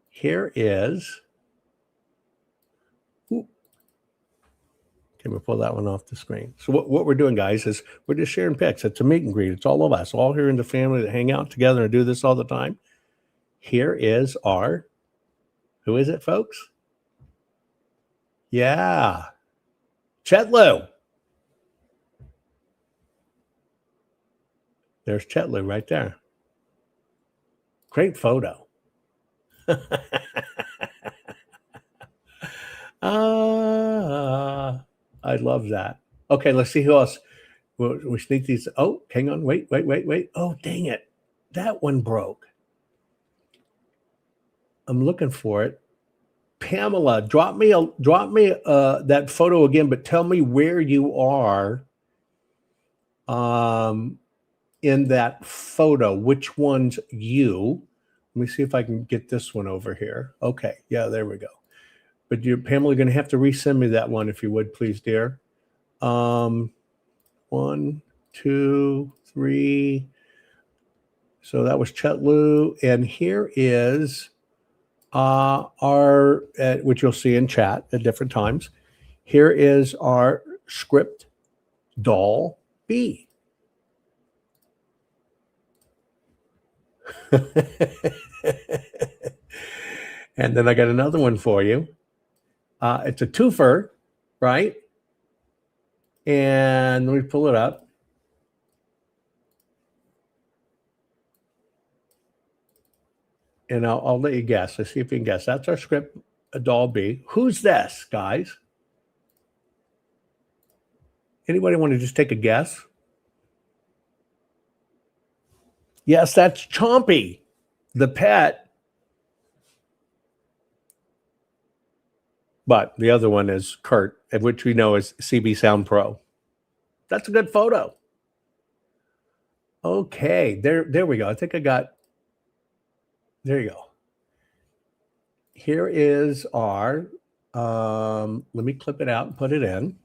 Here is. Okay, we'll pull that one off the screen. So what we're doing, guys, is we're just sharing pics. It's a meet and greet. It's all of us, all here in the family that hang out together and do this all the time. Here is our, who is it, folks? Yeah, Chetlu. There's Chetlu right there. Great photo. I love that. Okay, let's see who else. We sneak these. Oh, hang on. Wait. Oh, dang it. That one broke. I'm looking for it. Pamela, drop me that photo again, but tell me where you are in that photo. Which one's you? Let me see if I can get this one over here. Okay. Yeah, there we go. But Pamela, going to have to resend me that one if you would, please, dear. 1, 2, 3. So that was Chetlu. And here is our, which you'll see in chat at different times. Here is our script doll B. And then I got another one for you. It's a twofer, right? And let me pull it up. And I'll let you guess. Let's see if you can guess. That's our script doll B. Who's this, guys? Anybody want to just take a guess? Yes, that's Chompy, the pet. But the other one is Kurt, which we know is CB Sound Pro. That's a good photo. Okay, there we go. I think I got, there you go. Here is our, let me clip it out and put it in.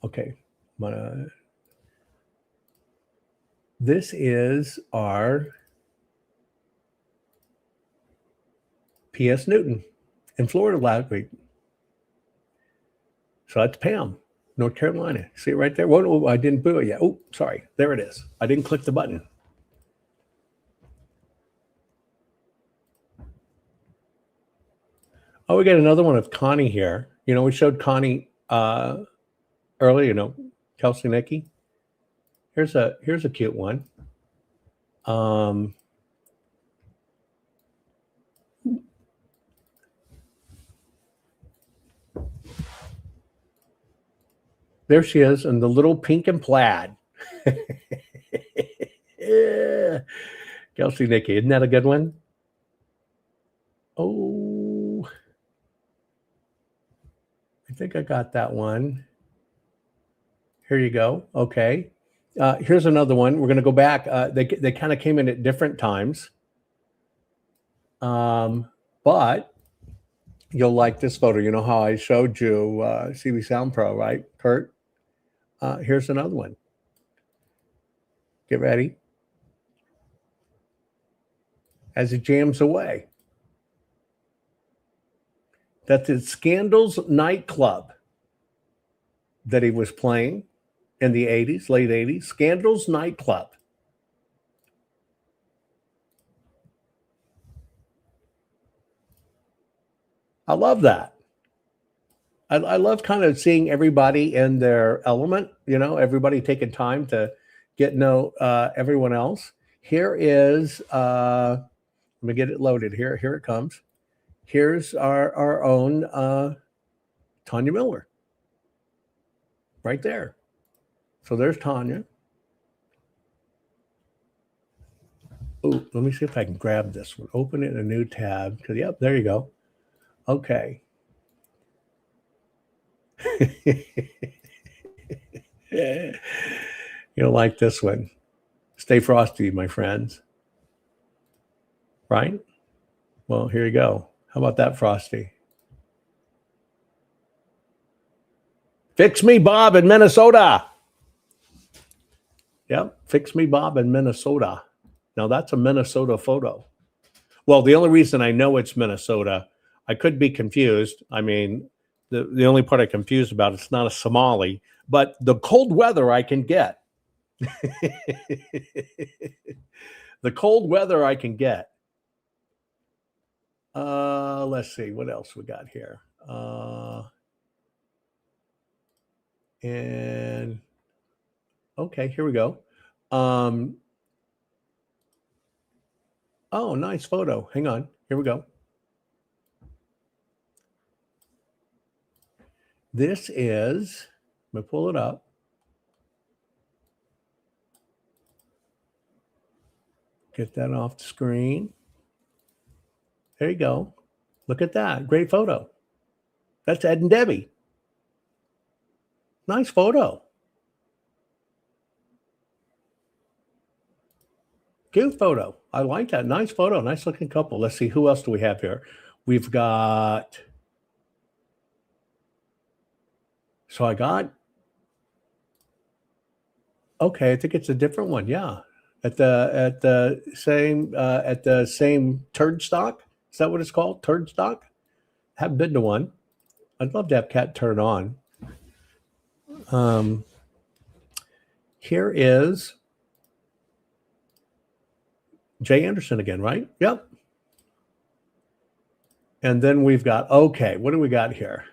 Okay, this is our P.S. Newton in Florida last week. So that's Pam, North Carolina. See it right there? Whoa, I didn't boo it yet. Oh, sorry. There it is. I didn't click the button. Oh, we got another one of Connie here. You know, we showed Connie early, Kelsey Nicky. Here's a cute one. There she is in the little pink and plaid. Yeah. Kelsey Nicky, isn't that a good one? Oh, I think I got that one. Here you go. Okay. Here's another one. We're going to go back. They kind of came in at different times. But you'll like this photo. You know how I showed you CB Sound Pro, right, Kurt? Here's another one. Get ready. As it jams away. That's at Scandals nightclub that he was playing in the 80s, late 80s. Scandals nightclub. I love that. I love kind of seeing everybody in their element, everybody taking time to get to know everyone else. Here is, let me get it loaded here. Here it comes. Here's our own Tanya Miller. Right there. So there's Tanya. Oh, let me see if I can grab this one. Open it in a new tab. Yep, there you go. Okay. You'll like this one. Stay frosty, my friends. Right? Well, here you go. How about that, Frosty? Fix Me Bob in Minnesota. Yep, Fix Me Bob in Minnesota. Now, that's a Minnesota photo. Well, the only reason I know it's Minnesota, I could be confused. I mean, the only part I'm confused about, it's not a Somali, but the cold weather I can get. The cold weather I can get. Let's see what else we got here. And okay, here we go. Oh, nice photo. Hang on. Here we go. This is, let me pull it up. Get that off the screen. There you go. Look at that. Great photo. That's Ed and Debbie. Nice photo. Good photo. I like that. Nice photo. Nice looking couple. Let's see. Who else do we have here? We've got. So I got. Okay, I think it's a different one. Yeah, at the same turd stock. Is that what it's called? Turd stock? Haven't been to one. I'd love to have Cat turn on. Here is Jay Anderson again, right? Yep. And then we've got, okay, what do we got here?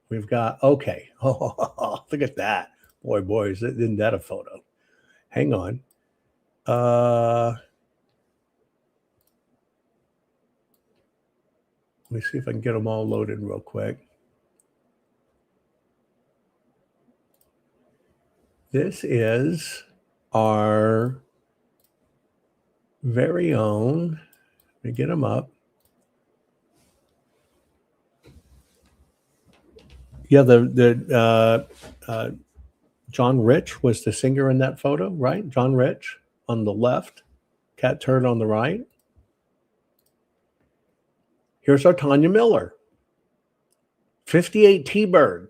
We've got, okay. Oh, look at that. Boy, isn't that a photo? Hang on. Let me see if I can get them all loaded real quick. This is our very own. Let me get them up. Yeah, the John Rich was the singer in that photo, right? John Rich on the left, Cat Turd on the right. Here's our Tanya Miller, 58 T-Bird.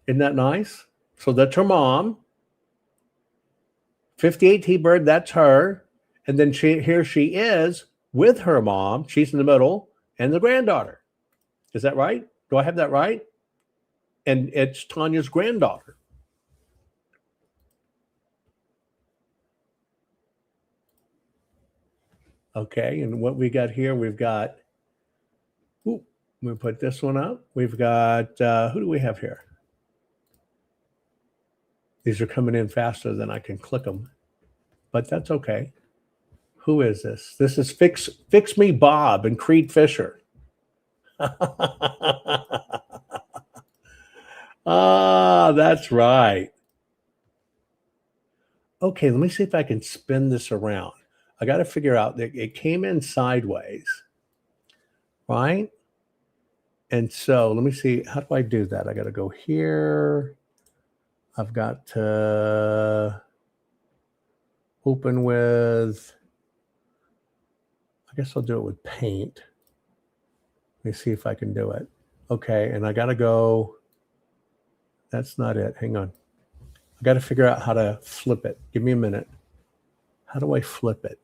Isn't that nice? So that's her mom. 58 T-Bird, that's her. And then here she is with her mom. She's in the middle, and the granddaughter. Is that right? Do I have that right? And it's Tanya's granddaughter. Okay, and what we got here, we've got, ooh, We put this one up. We've got, who do we have here? These are coming in faster than I can click them, but that's okay. Who is this? This is Fix Me Bob and Creed Fisher. Ah, that's right. Okay, let me see if I can spin this around. I got to figure out that it came in sideways, right? And so let me see, how do I do that? I got to go here. I've got to open with, I guess I'll do it with paint. Let me see if I can do it. Okay, and I got to go, that's not it. Hang on. I got to figure out how to flip it. Give me a minute. How do I flip it?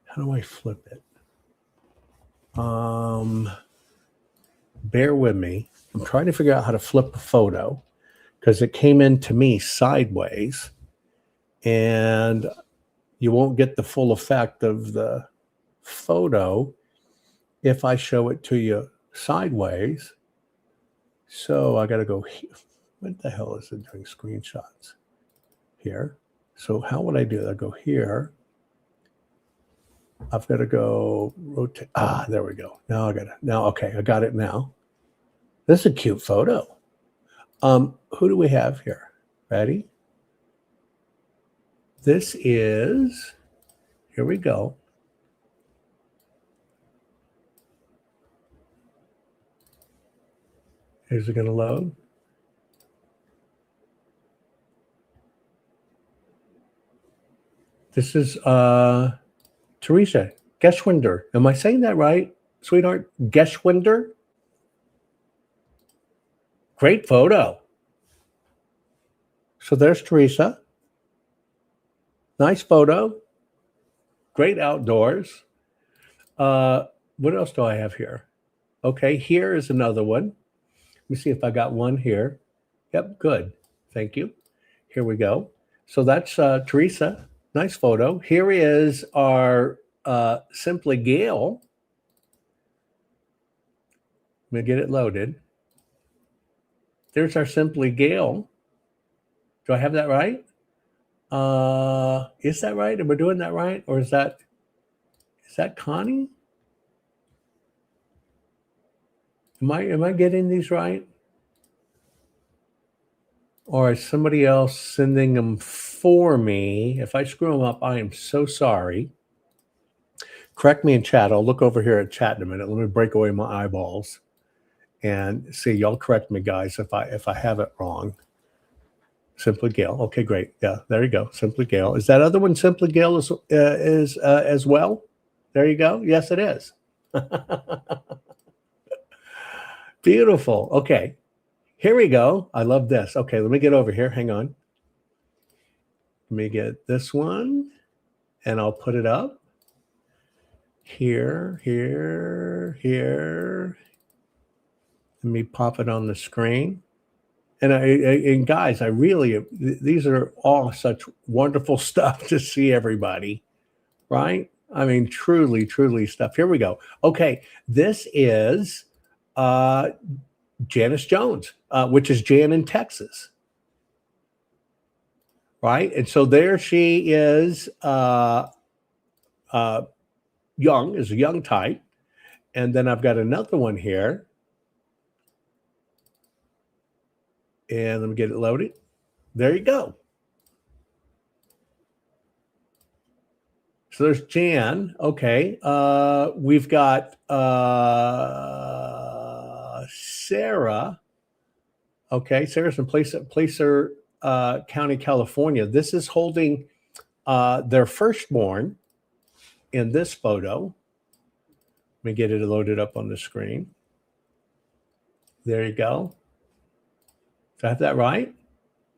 How do I flip it? Bear with me. I'm trying to figure out how to flip a photo because it came in to me sideways and you won't get the full effect of the photo if I show it to you sideways. So I got to go here. What the hell is it doing screenshots? Here. So how would I do that? I go here. I've got to go rotate. Ah, there we go. Now I got it. Now, okay, I got it now. This is a cute photo. Who do we have here? Ready? This is, here we go. Is it going to load? This is Teresa Geschwinder. Am I saying that right, sweetheart? Geschwinder? Great photo. So there's Teresa. Nice photo. Great outdoors. What else do I have here? Okay, here is another one. Let me see if I got one here. Yep, good. Thank you. Here we go. So that's Teresa. Nice photo. Here is our Simply Gail. Let me get it loaded. There's our Simply Gail. Do I have that right? Is that right? Am I doing that right? Or is that Connie? Am I getting these right? Or is somebody else sending them for me? If I screw them up, I am so sorry. Correct me in chat. I'll look over here at chat in a minute. Let me break away my eyeballs and see. Y'all correct me, guys, if I have it wrong. Simply Gail. Okay, great. Yeah, there you go. Simply Gail. Is that other one Simply Gail is as well? There you go. Yes, it is. Beautiful. Okay. Here we go. I love this. Okay, let me get over here. Hang on. Let me get this one, and I'll put it up. Here. Let me pop it on the screen. And guys, these are all such wonderful stuff to see everybody, right? I mean, truly, truly stuff. Here we go. Okay, this is Janice Jones, which is Jan in Texas, right? And so there she is, young, is a young type. And then I've got another one here. And let me get it loaded. There you go. So there's Jan. Okay. We've got Sarah. Okay. Sarah's in Placer County, California. This is holding their firstborn in this photo. Let me get it loaded up on the screen. There you go. Do I have that right?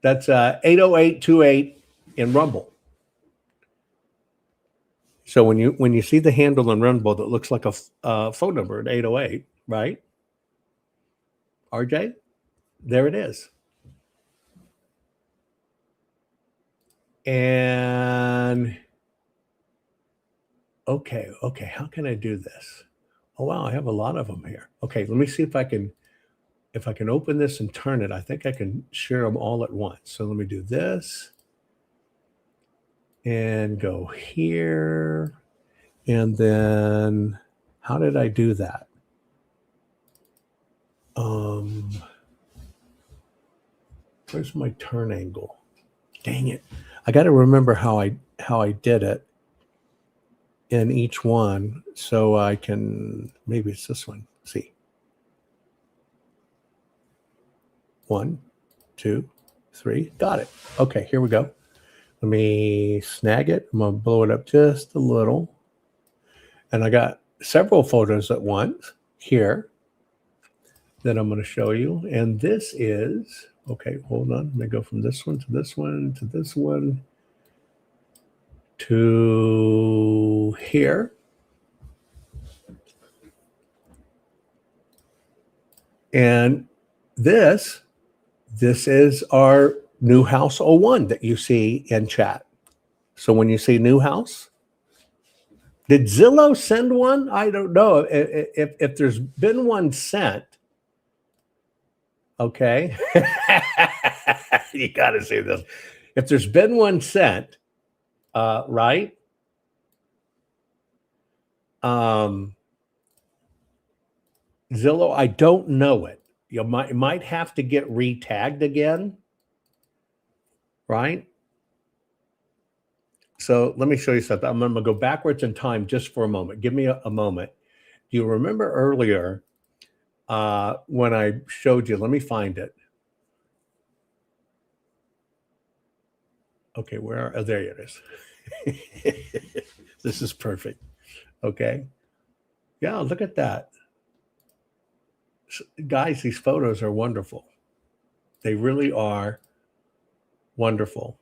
That's 80828 in Rumble. So when you see the handle in Rumble that looks like a phone number at 808, right? RJ, there it is. And okay, how can I do this? Oh wow, I have a lot of them here. Okay, let me see if I can open this and turn it. I think I can share them all at once. So let me do this and go here. And then how did I do that? Where's my turn angle? Dang it. I got to remember how I did it in each one so I can, maybe it's this one. See. 1, 2, 3. Got it. Okay, here we go. Let me snag it. I'm going to blow it up just a little. And I got several photos at once here that I'm going to show you. And this is, okay, hold on. Let me go from this one to this one to this one to here. And this is our new house 01 that you see in chat. So when you see new house, did Zillow send one? I don't know. If there's been one sent, okay. You got to see this. If there's been one sent, right? Zillow, I don't know it. You might have to get re-tagged again, right? So let me show you something. I'm going to go backwards in time just for a moment. Give me a moment. Do you remember earlier when I showed you? Let me find it. Okay, where? Oh, there it is. This is perfect. Okay. Yeah, look at that. Guys, these photos are wonderful. They really are wonderful.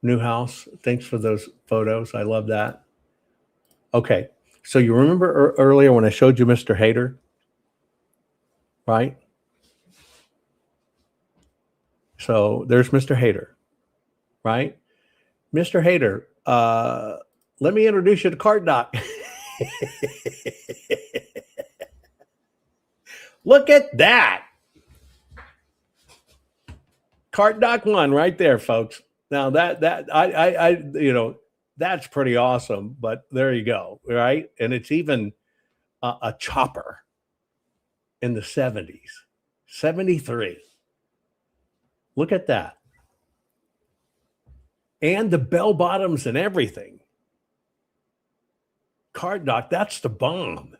New house. Thanks for those photos. I love that. Okay. So you remember earlier when I showed you Mr. Hader, right? So there's Mr. Hader, right? Mr. Hader, let me introduce you to Cart Doc. Look at that. Cart Doc 1 right there, folks. Now that I that's pretty awesome, but there you go, right? And it's even a chopper in the 70s, 73. Look at that. And the bell bottoms and everything. Cart Doc, that's the bomb.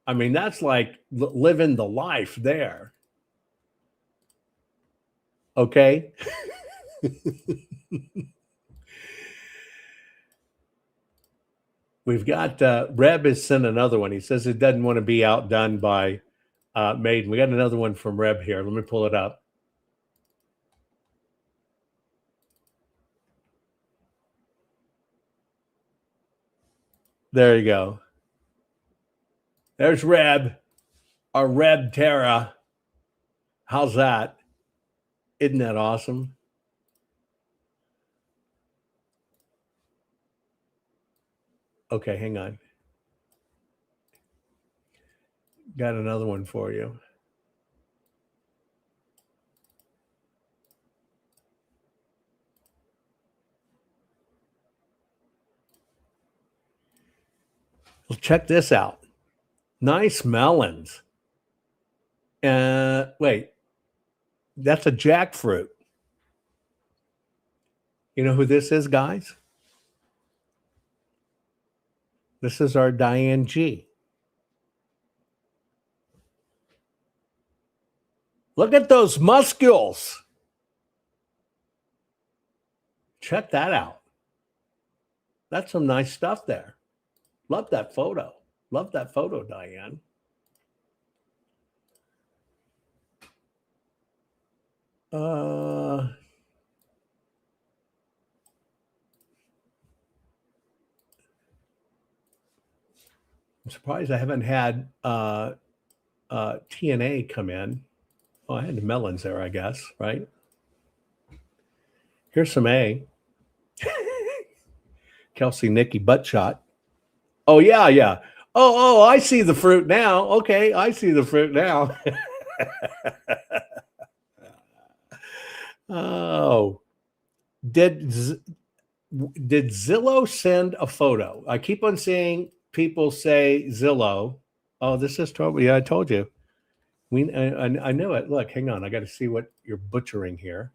I mean, that's like living the life there. Okay. We've got Reb has sent another one. He says it doesn't want to be outdone by Maiden. We got another one from Reb here. Let me pull it up. There you go. There's Reb, our Reb Terra. How's that? Isn't that awesome? Okay, hang on. Got another one for you. Well, check this out. Nice melons. Wait, that's a jackfruit. You know who this is, guys? This is our Diane G. Look at those muscles. Check that out. That's some nice stuff there. Love that photo. Love that photo, Diane. I'm surprised I haven't had TNA come in. Oh, I had the melons there, I guess, right? Here's some A. Kelsey, Nikki, butt shot. Oh, yeah. Oh, I see the fruit now. Okay, I see the fruit now. Oh, did did Zillow send a photo? I keep on seeing people say Zillow. Oh, this is trouble. Yeah, I told you. I knew it. Look, hang on. I got to see what you're butchering here.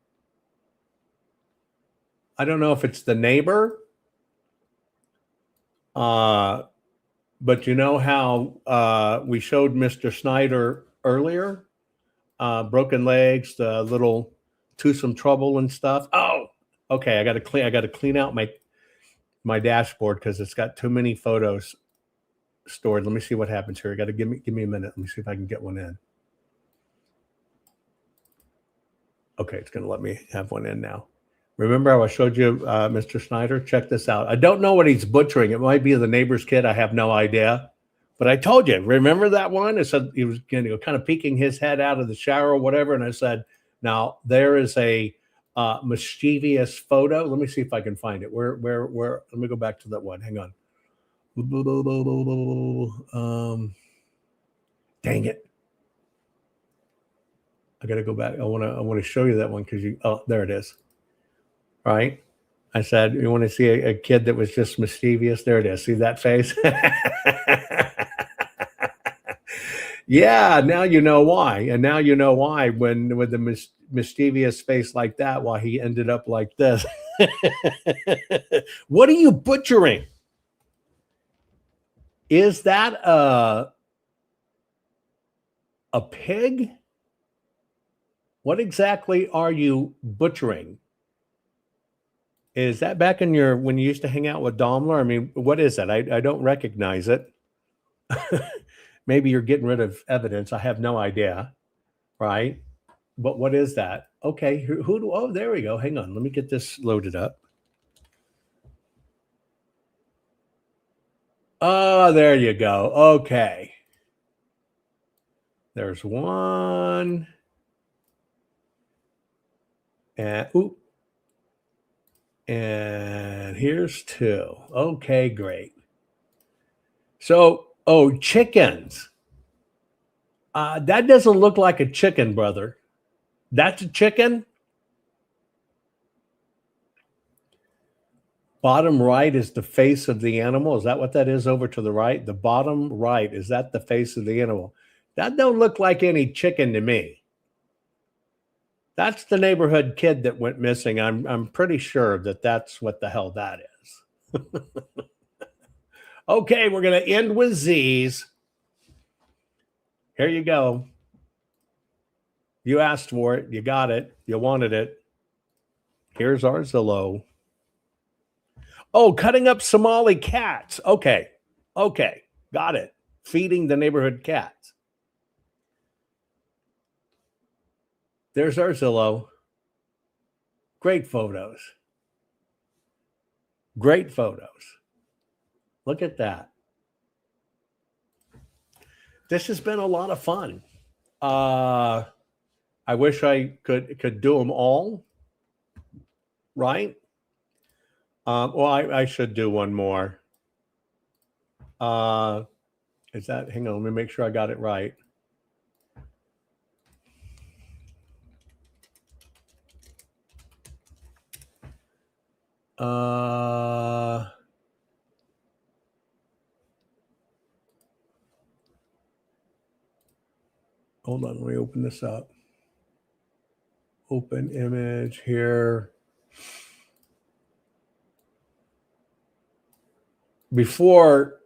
I don't know if it's the neighbor. But you know how we showed Mr. Snyder earlier? Broken legs, the little twosome trouble and stuff. Oh, okay. I got to clean out my dashboard because it's got too many photos stored. Let me see what happens here. You got to give me a minute. Let me see if I can get one in. Okay, it's going to let me have one in now. Remember how I showed you Mr. Snyder? Check this out. I don't know what he's butchering. It might be the neighbor's kid. I have no idea. But I told you, remember that one? I said he was kind of peeking his head out of the shower or whatever. And I said, now there is a mischievous photo. Let me see if I can find it. Where? Let me go back to that one. Hang on. Dang it. I got to go back. I want to show you that one because there it is. Right? I said, you want to see a kid that was just mischievous? There it is. See that face? Yeah, now you know why. And now you know why when with the mischievous face like that, why he ended up like this. What are you butchering? Is that a pig? What exactly are you butchering? Is that back in when you used to hang out with Daimler? I mean, what is that? I don't recognize it. Maybe you're getting rid of evidence. I have no idea. Right? But what is that? Okay. Oh, there we go. Hang on. Let me get this loaded up. Oh, there you go. Okay. There's one. And here's two. Okay, great. So, chickens. That doesn't look like a chicken, brother. That's a chicken? Bottom right is the face of the animal. Is that what that is over to the right? The bottom right, is that the face of the animal? That don't look like any chicken to me. That's the neighborhood kid that went missing. I'm pretty sure that's what the hell that is. Okay, we're going to end with Z's. Here you go. You asked for it. You got it. You wanted it. Here's our Zillow. Oh, cutting up Somali cats. Okay. Got it. Feeding the neighborhood cats. There's our Zillow. Great photos. Great photos. Look at that. This has been a lot of fun. I wish I could do them all. Right? Well, I should do one more. Is that? Hang on, let me make sure I got it right. Hold on, let me open this up. Open image here. Before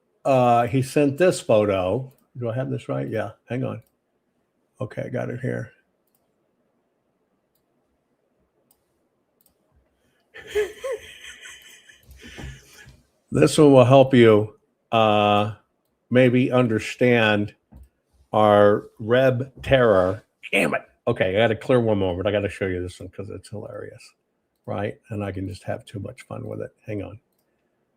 he sent this photo, do I have this right? Yeah, hang on. Okay, I got it here. This one will help you maybe understand our Reb terror. Damn it. Okay, I got to clear one more, but I got to show you this one because it's hilarious, right? And I can just have too much fun with it. Hang on.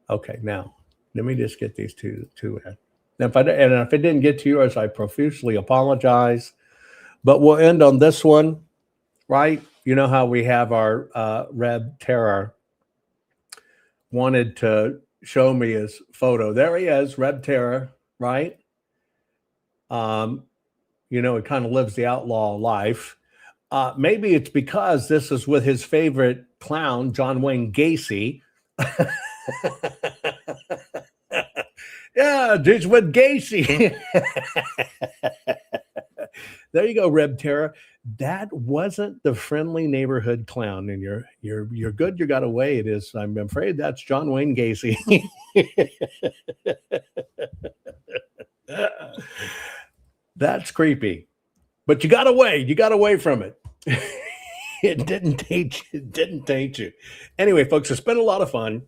Okay, now let me just get these two in. Now, if it didn't get to yours, I profusely apologize. But we'll end on this one, right? You know how we have our Reb terror wanted to show me his photo. There he is, Reb terror. right? You know, he kind of lives the outlaw life. Maybe it's because this is with his favorite clown, John Wayne Gacy. Yeah, it's with Gacy. There you go, Reb Terra. That wasn't the friendly neighborhood clown, and you're good. You got away. It is. I'm afraid that's John Wayne Gacy. That's creepy, but you got away. You got away from it. It didn't taint you. Anyway, folks, it's been a lot of fun.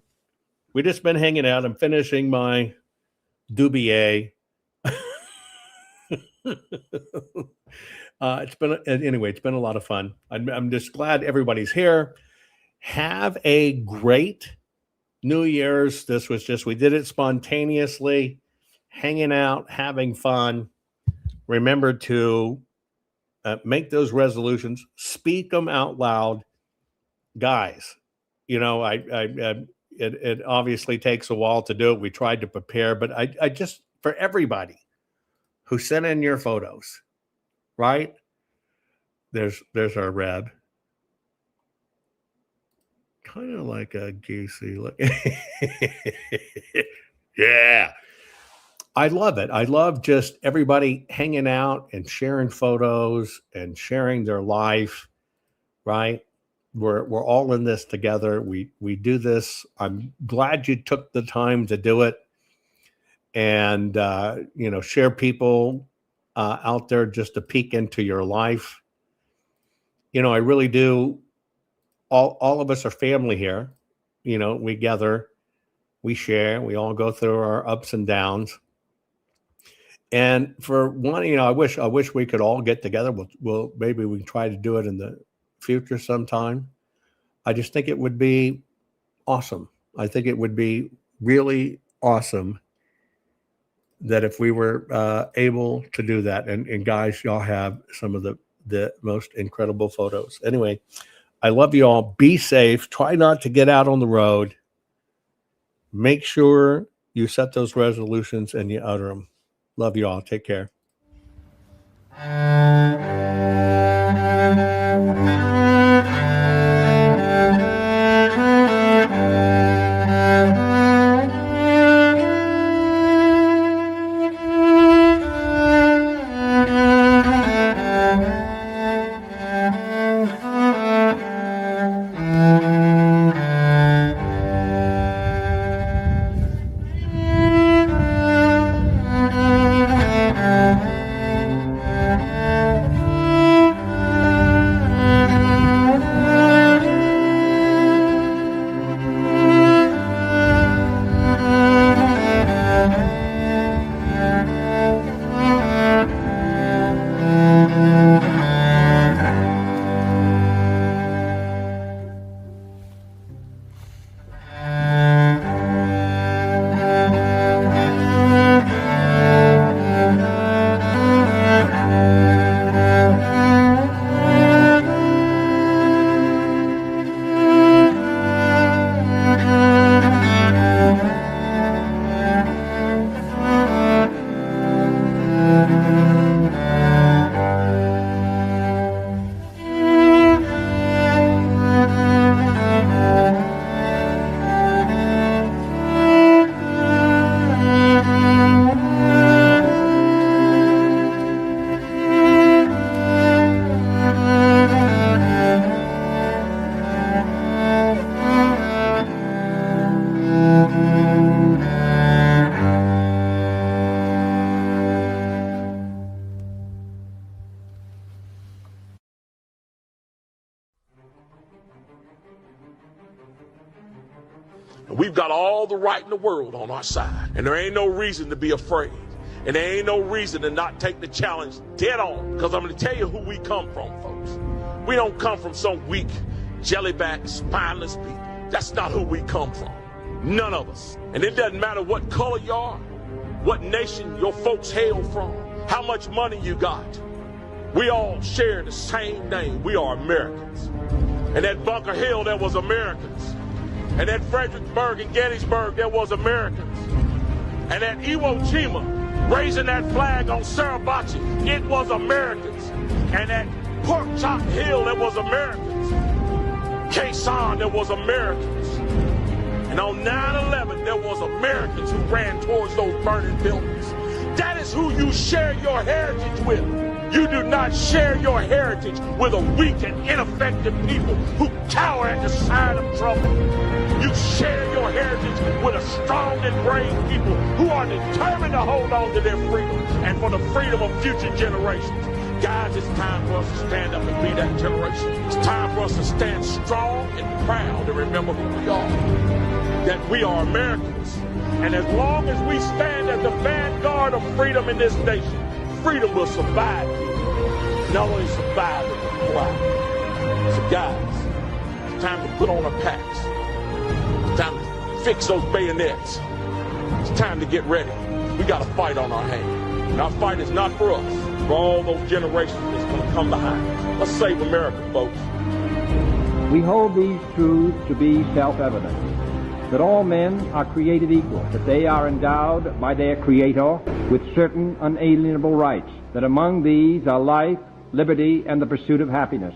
We just been hanging out. I'm finishing my Dubier. It's been a lot of fun. I'm just glad everybody's here. Have a great New Year's. We did it spontaneously, hanging out, having fun. Remember to make those resolutions, speak them out loud, guys. You know, it obviously takes a while to do it. We tried to prepare, but I just, for everybody who sent in your photos, right? There's our Reb. Kind of like a Gacy. Yeah. I love it. I love just everybody hanging out and sharing photos and sharing their life, right? We're all in this together. We do this. I'm glad you took the time to do it, and share people out there just to peek into your life. You know, I really do. All of us are family here. You know, we gather, we share, we all go through our ups and downs. And for one, you know, I wish we could all get together. We'll maybe we can try to do it in the future sometime. I just think it would be awesome. I think it would be really awesome that if we were able to do that. And guys, y'all have some of the most incredible photos. Anyway, I love you all. Be safe. Try not to get out on the road. Make sure you set those resolutions and you utter them. Love you all. Take care. We've got all the right in the world on our side. And there ain't no reason to be afraid. And there ain't no reason to not take the challenge dead on. Because I'm going to tell you who we come from, folks. We don't come from some weak, jellyback, spineless people. That's not who we come from. None of us. And it doesn't matter what color you are, what nation your folks hail from, how much money you got. We all share the same name. We are Americans. And at Bunker Hill, there was Americans. And at Fredericksburg and Gettysburg, there was Americans. And at Iwo Jima, raising that flag on Suribachi, it was Americans. And at Pork Chop Hill, it was Americans. Quezon, there was Americans. And on 9/11, there was Americans who ran towards those burning buildings. That is who you share your heritage with. You do not share your heritage with a weak and ineffective people who cower at the sight of trouble. You share your heritage with a strong and brave people who are determined to hold on to their freedom and for the freedom of future generations. Guys, it's time for us to stand up and be that generation. It's time for us to stand strong and proud and remember who we are. That we are Americans. And as long as we stand as the vanguard of freedom in this nation, freedom will survive you. Not only survive, it will thrive. So guys, it's time to put on our packs. It's time to fix those bayonets. It's time to get ready. We got a fight on our hands. And our fight is not for us, for all those generations that's going to come behind us. Let's save America, folks. We hold these truths to be self-evident, that all men are created equal, that they are endowed by their Creator with certain unalienable rights, that among these are life, liberty, and the pursuit of happiness.